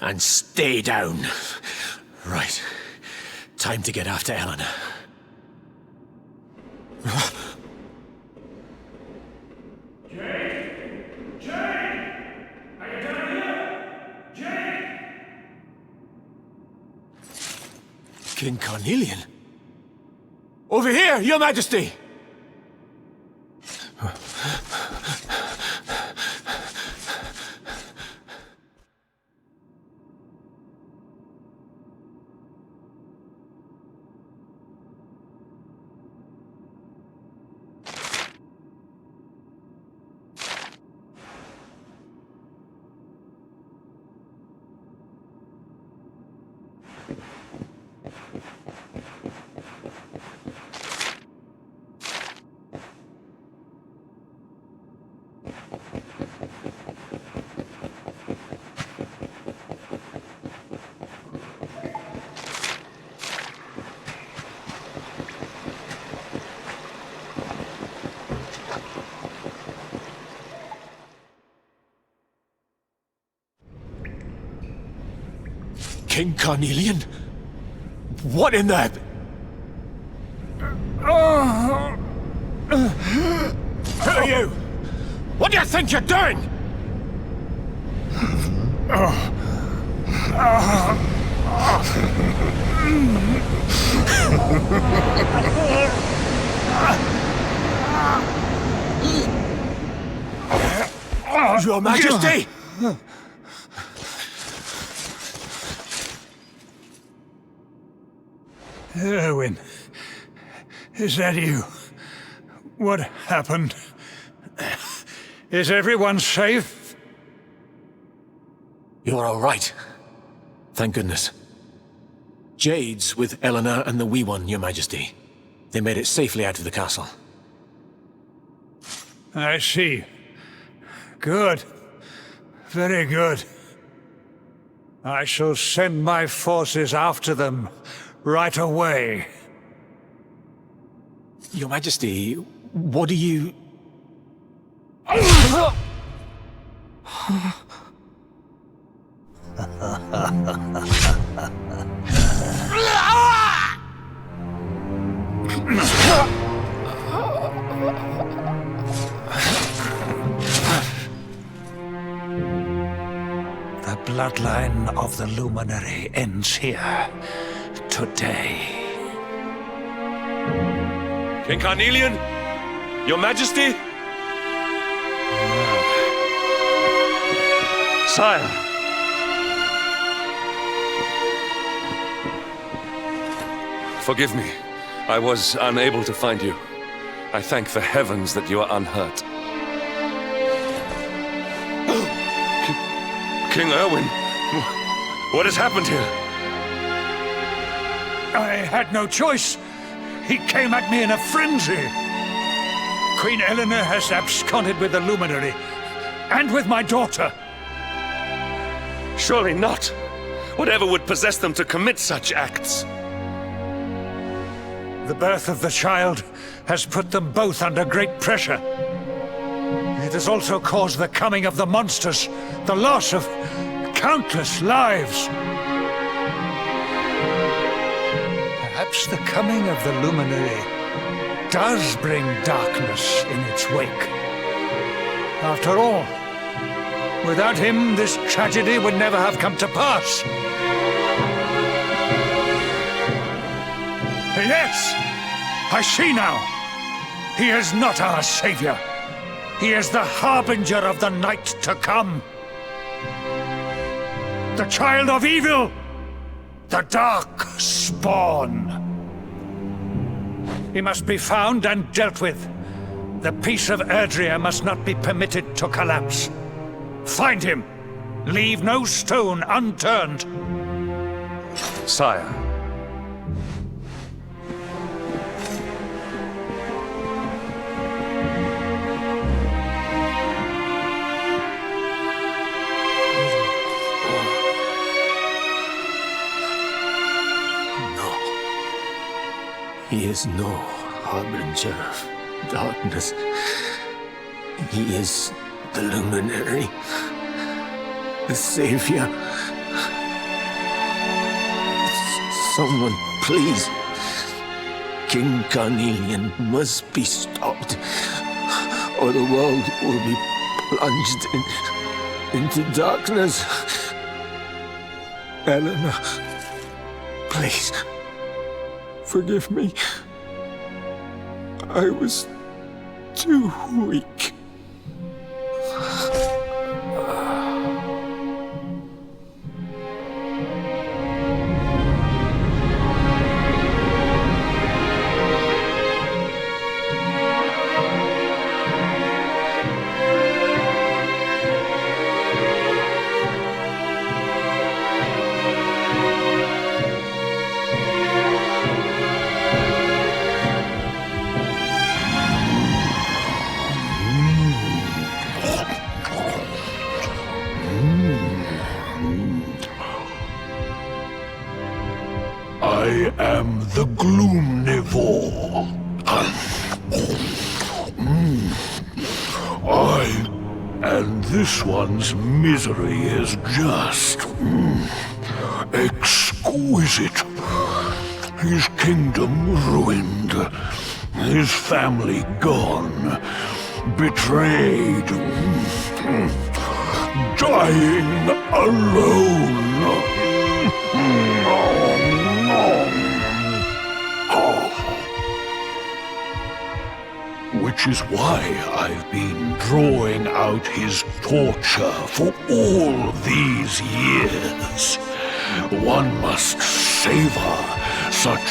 and stay down. Right. Time to get after Eleanor. King Carnelian? Over here, Your Majesty! King Carnelian? What in the... Who are you? What do you think you're doing? Your Majesty! Erwin, is that you? What happened? Is everyone safe? You're all right. Thank goodness. Jade's with Eleanor and the Wee One, Your Majesty. They made it safely out of the castle. I see. Good. Very good. I shall send my forces after them right away. Your Majesty, what do you... The bloodline of the Luminary ends here. Today. King Carnelian? Your Majesty? Sire. Forgive me. I was unable to find you. I thank the heavens that you are unhurt. King Erwin, what has happened here? I had no choice. He came at me in a frenzy. Queen Eleanor has absconded with the Luminary, and with my daughter. Surely not. Whatever would possess them to commit such acts? The birth of the child has put them both under great pressure. It has also caused the coming of the monsters, the loss of countless lives. Perhaps the coming of the Luminary does bring darkness in its wake. After all, without him, this tragedy would never have come to pass. Yes! I see now! He is not our savior. He is the harbinger of the night to come. The child of evil! The dark spawn! He must be found and dealt with. The peace of Erdrea must not be permitted to collapse. Find him! Leave no stone unturned. Sire. He is no harbinger of darkness. He is the Luminary, the Savior Someone, please. King Carnelian must be stopped, or the world will be plunged into darkness. Eleanor, please, forgive me. I was too weak. I am the Gloomnivore. And this one's misery is just exquisite. His kingdom ruined, his family gone, betrayed, dying alone. Which is why I've been drawing out his torture for all these years. One must savor such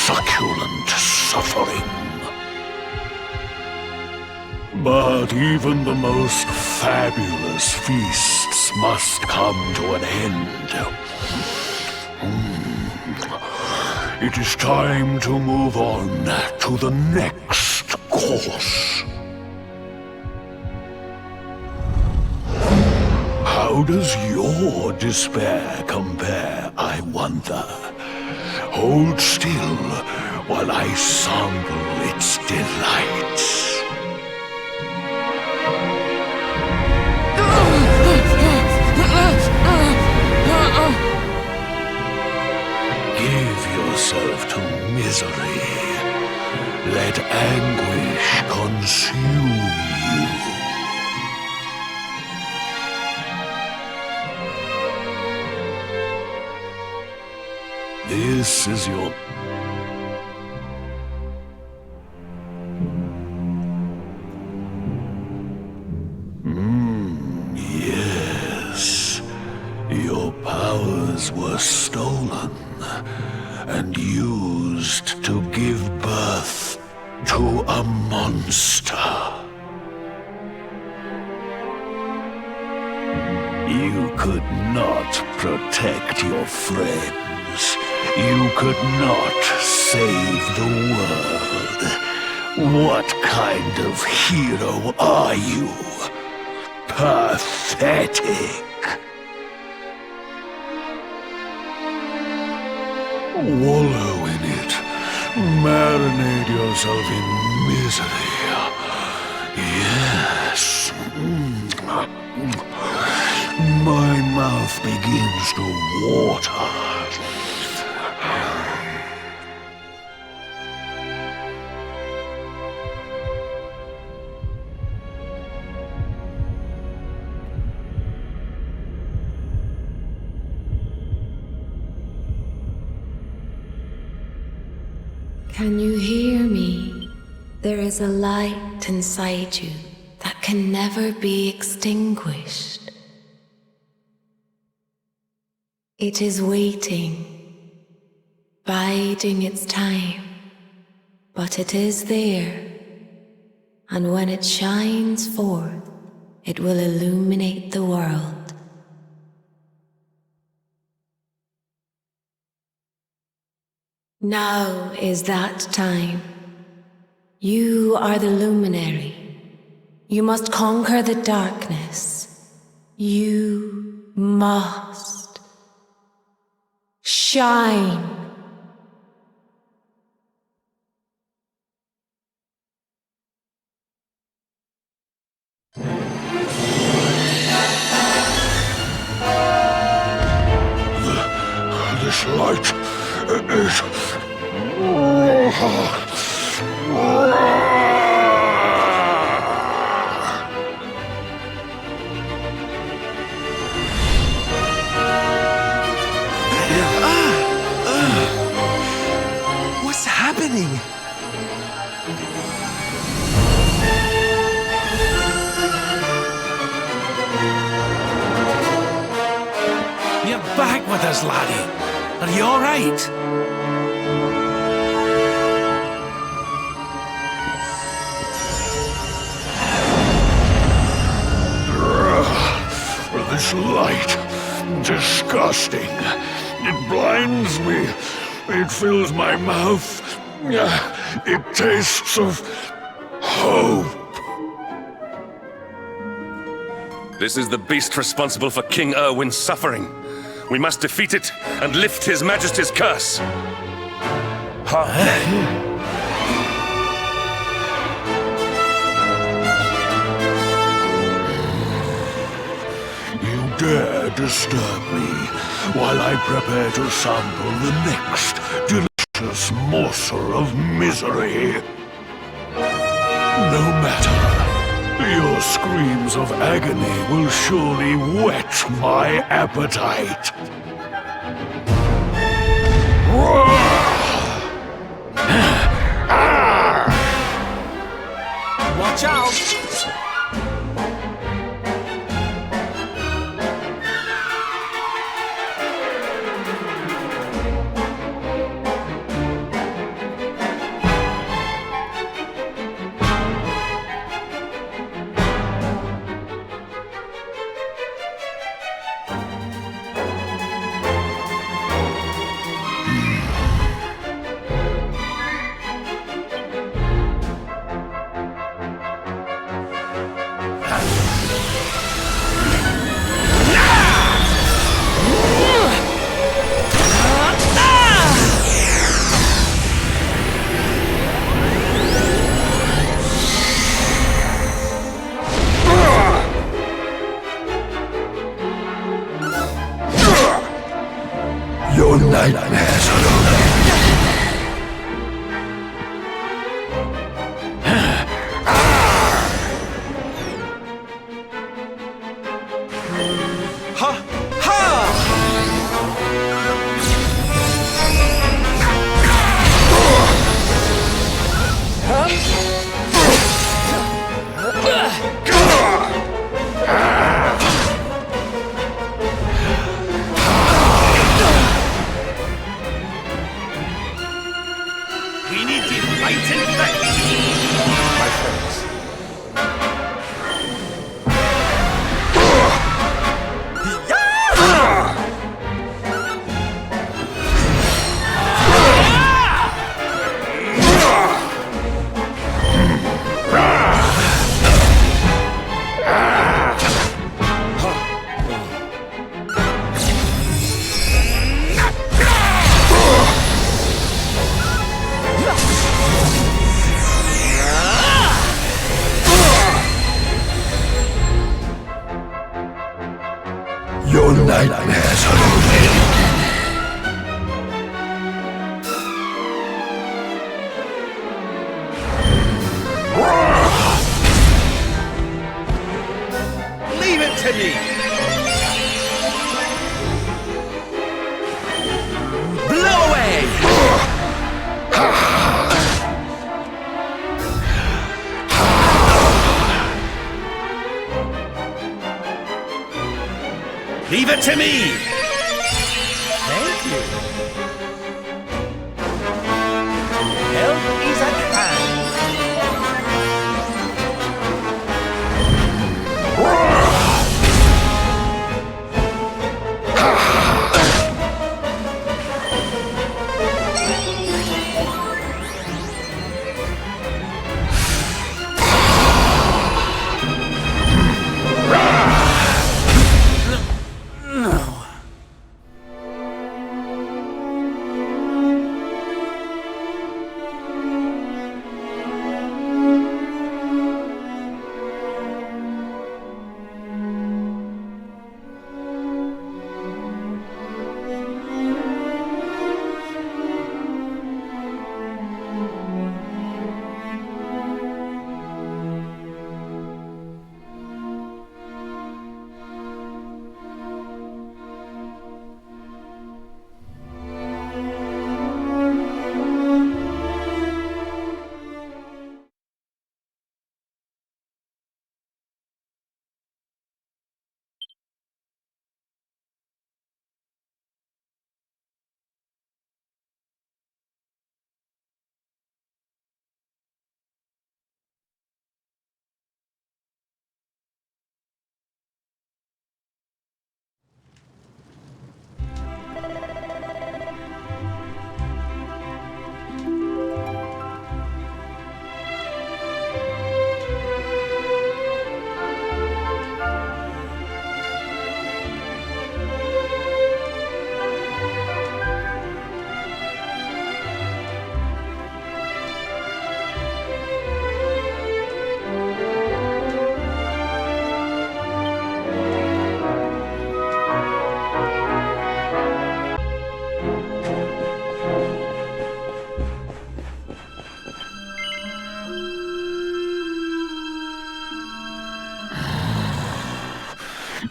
succulent suffering. But even the most fabulous feasts must come to an end. It is time to move on to the next course. How does your despair compare, I wonder? Hold still while I sample its delights. Give yourself to misery. Let anguish consume you. This is your... Yes. Your powers were stolen and used to give birth to a monster. You could not protect your friends. You could not save the world. What kind of hero are you? Pathetic. Wallow in it. Marinate yourself in misery. Yes. My mouth begins to water. Can you hear me? There is a light inside you that can never be extinguished. It is waiting, biding its time, but it is there, and when it shines forth, it will illuminate the world. Now is that time. You are the luminary. You must conquer the darkness. You must shine. This light What's happening? You're back with us, laddie. Are you all right? This light, disgusting. It blinds me. It fills my mouth. It tastes of hope. This is the beast responsible for King Erwin's suffering. We must defeat it and lift His Majesty's curse. You dare disturb me while I prepare to sample the next delicious morsel of misery. No matter. Your screams of agony will surely whet my appetite. Watch out! Your nightmares are over. We need to fight and fight. My friends. Your nightmares are over. Leave it to me. Blow away! Leave it to me. Thank you. Help is at hand.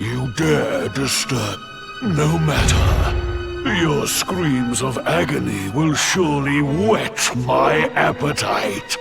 You dare disturb... No matter. Your screams of agony will surely whet my appetite.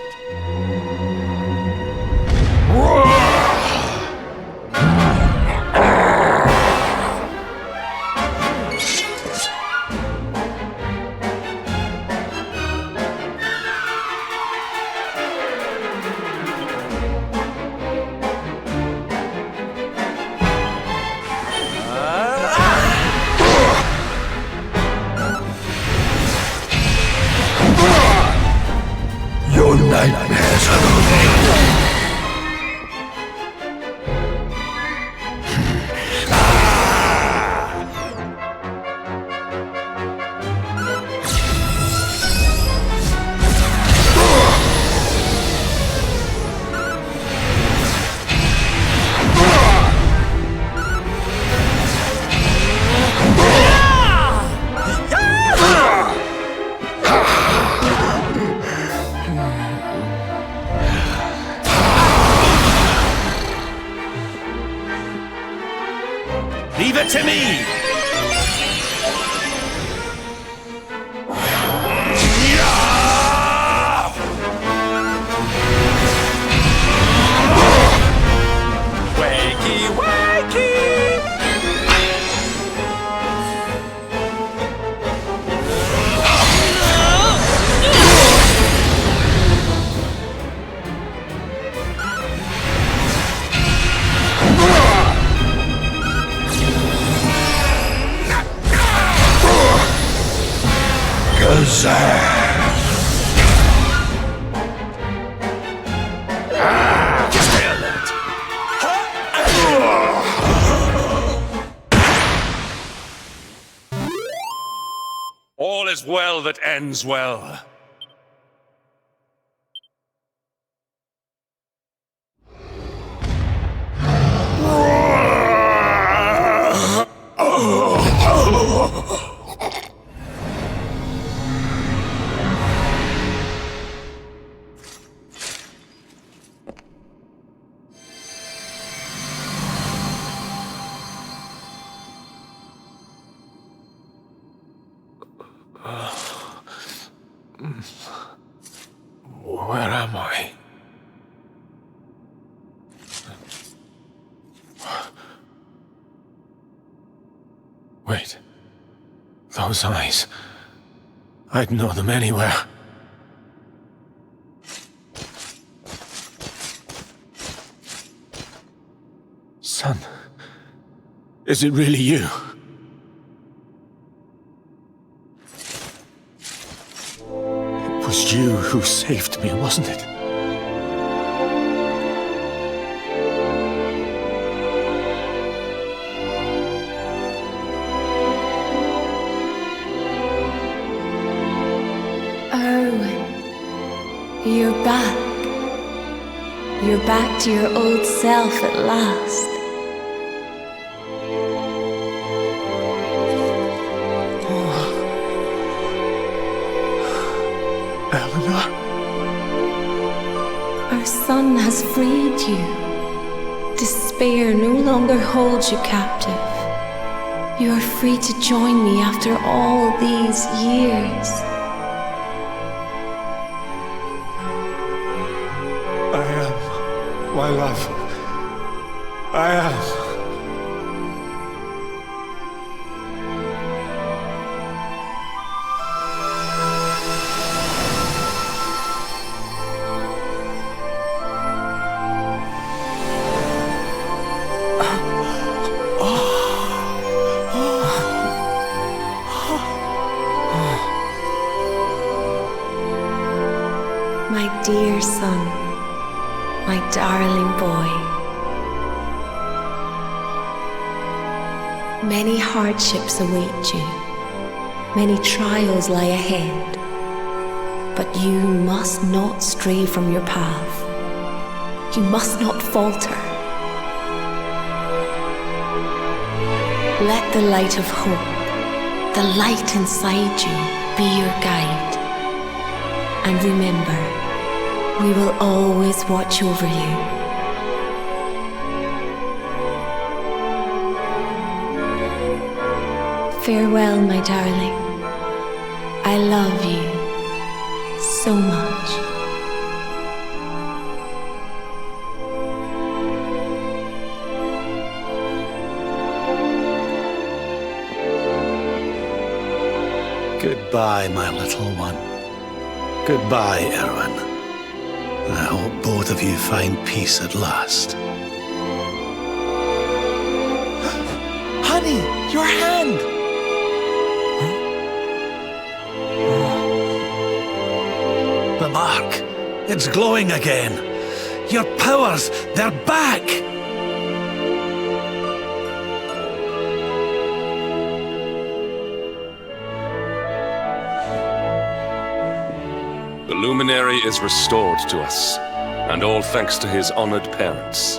Your nightmares Leave it to me! Wakey, wakey! Just stay alert. All is well that ends well. Where am I? Wait. Those eyes. I'd know them anywhere. Son. Is it really you? It was you who saved me, wasn't it? You're back. You're back to your old self at last. Eleanor? Our son has freed you. Despair no longer holds you captive. You are free to join me after all these years. My love, I am. My dear son. My darling boy. Many hardships await you. Many trials lie ahead. But you must not stray from your path. You must not falter. Let the light of hope, the light inside you, be your guide. And remember, we will always watch over you. Farewell, my darling. I love you so much. Goodbye, my little one. Goodbye, Erwin. I hope both of you find peace at last. Honey, your hand! The mark. It's glowing again. Your powers, they're back! The Luminary is restored to us, and all thanks to his honored parents.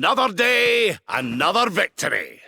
Another day, another victory.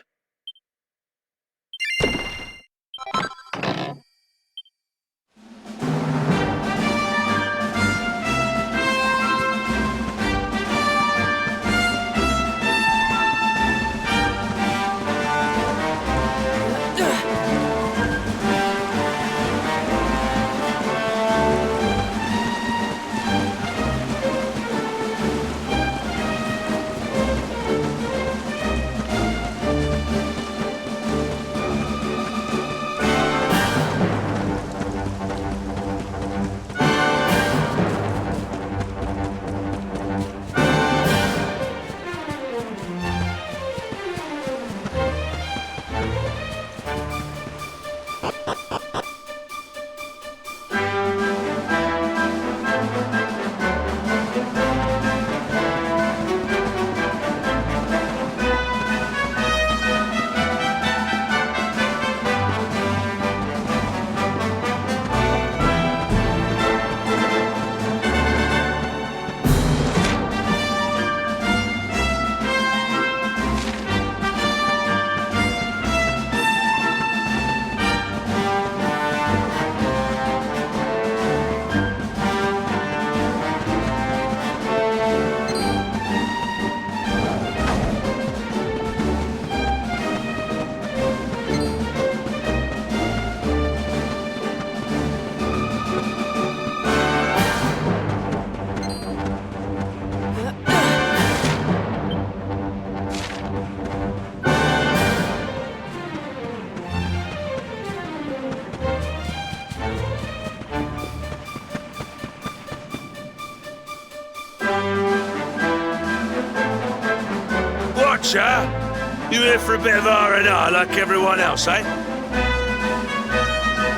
Archer? You here for a bit of R&R like everyone else, eh?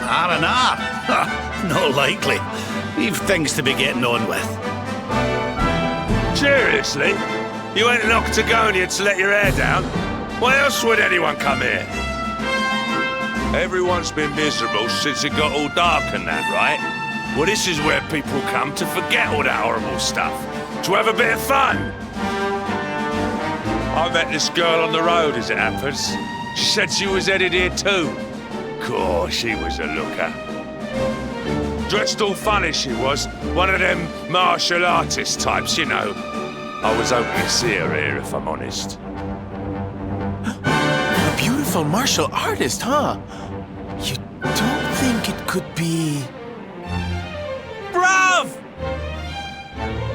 R&R? Not likely. We've things to be getting on with. Seriously? You went to Octagonia to let your hair down? Why else would anyone come here? Everyone's been miserable since it got all dark and that, right? Well, this is where people come to forget all that horrible stuff. To have a bit of fun. I met this girl on the road, as it happens. She said she was headed here too. Course, she was a looker. Dressed all funny, she was. One of them martial artist types, you know. I was hoping to see her here, if I'm honest. A beautiful martial artist, huh? You don't think it could be... Bruv!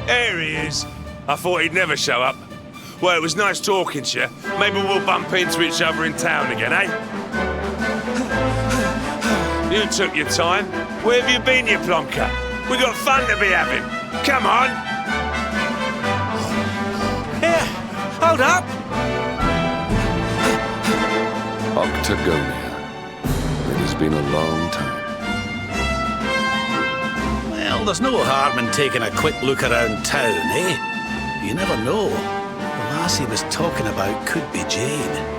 There he is. I thought he'd never show up. Well, it was nice talking to you. Maybe we'll bump into each other in town again, eh? You took your time. Where have you been, you plonker? We got fun to be having. Come on! Here, hold up! Octagonia. It has been a long time. Well, there's no harm in taking a quick look around town, eh? You never know. The lass he was talking about could be Jane.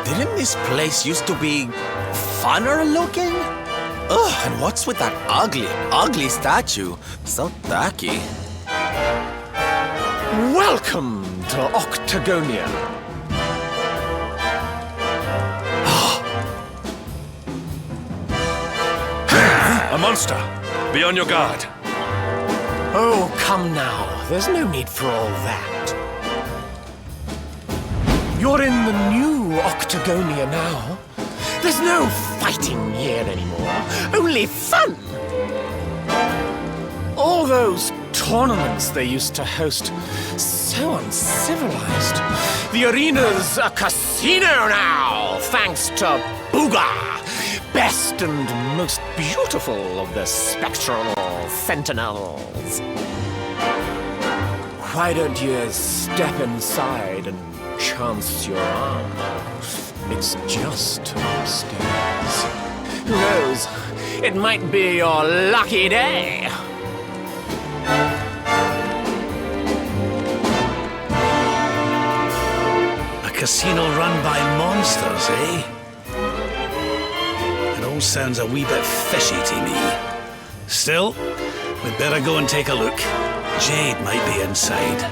Didn't this place used to be funner looking? Ugh, and what's with that ugly statue? So tacky. Welcome to Octagonia. A monster! Be on your guard. Oh, come now. There's no need for all that. You're in the new Octagonia now. There's no fighting here anymore. Only fun! All those tournaments they used to host, so uncivilized. The arena's a casino now, thanks to Booga, best and most beautiful of the spectral sentinels. Why don't you step inside and chance your arm? It's just upstairs. Who knows? It might be your lucky day. A casino run by monsters, eh? It all sounds a wee bit fishy to me. Still, we'd better go and take a look. Jade might be inside.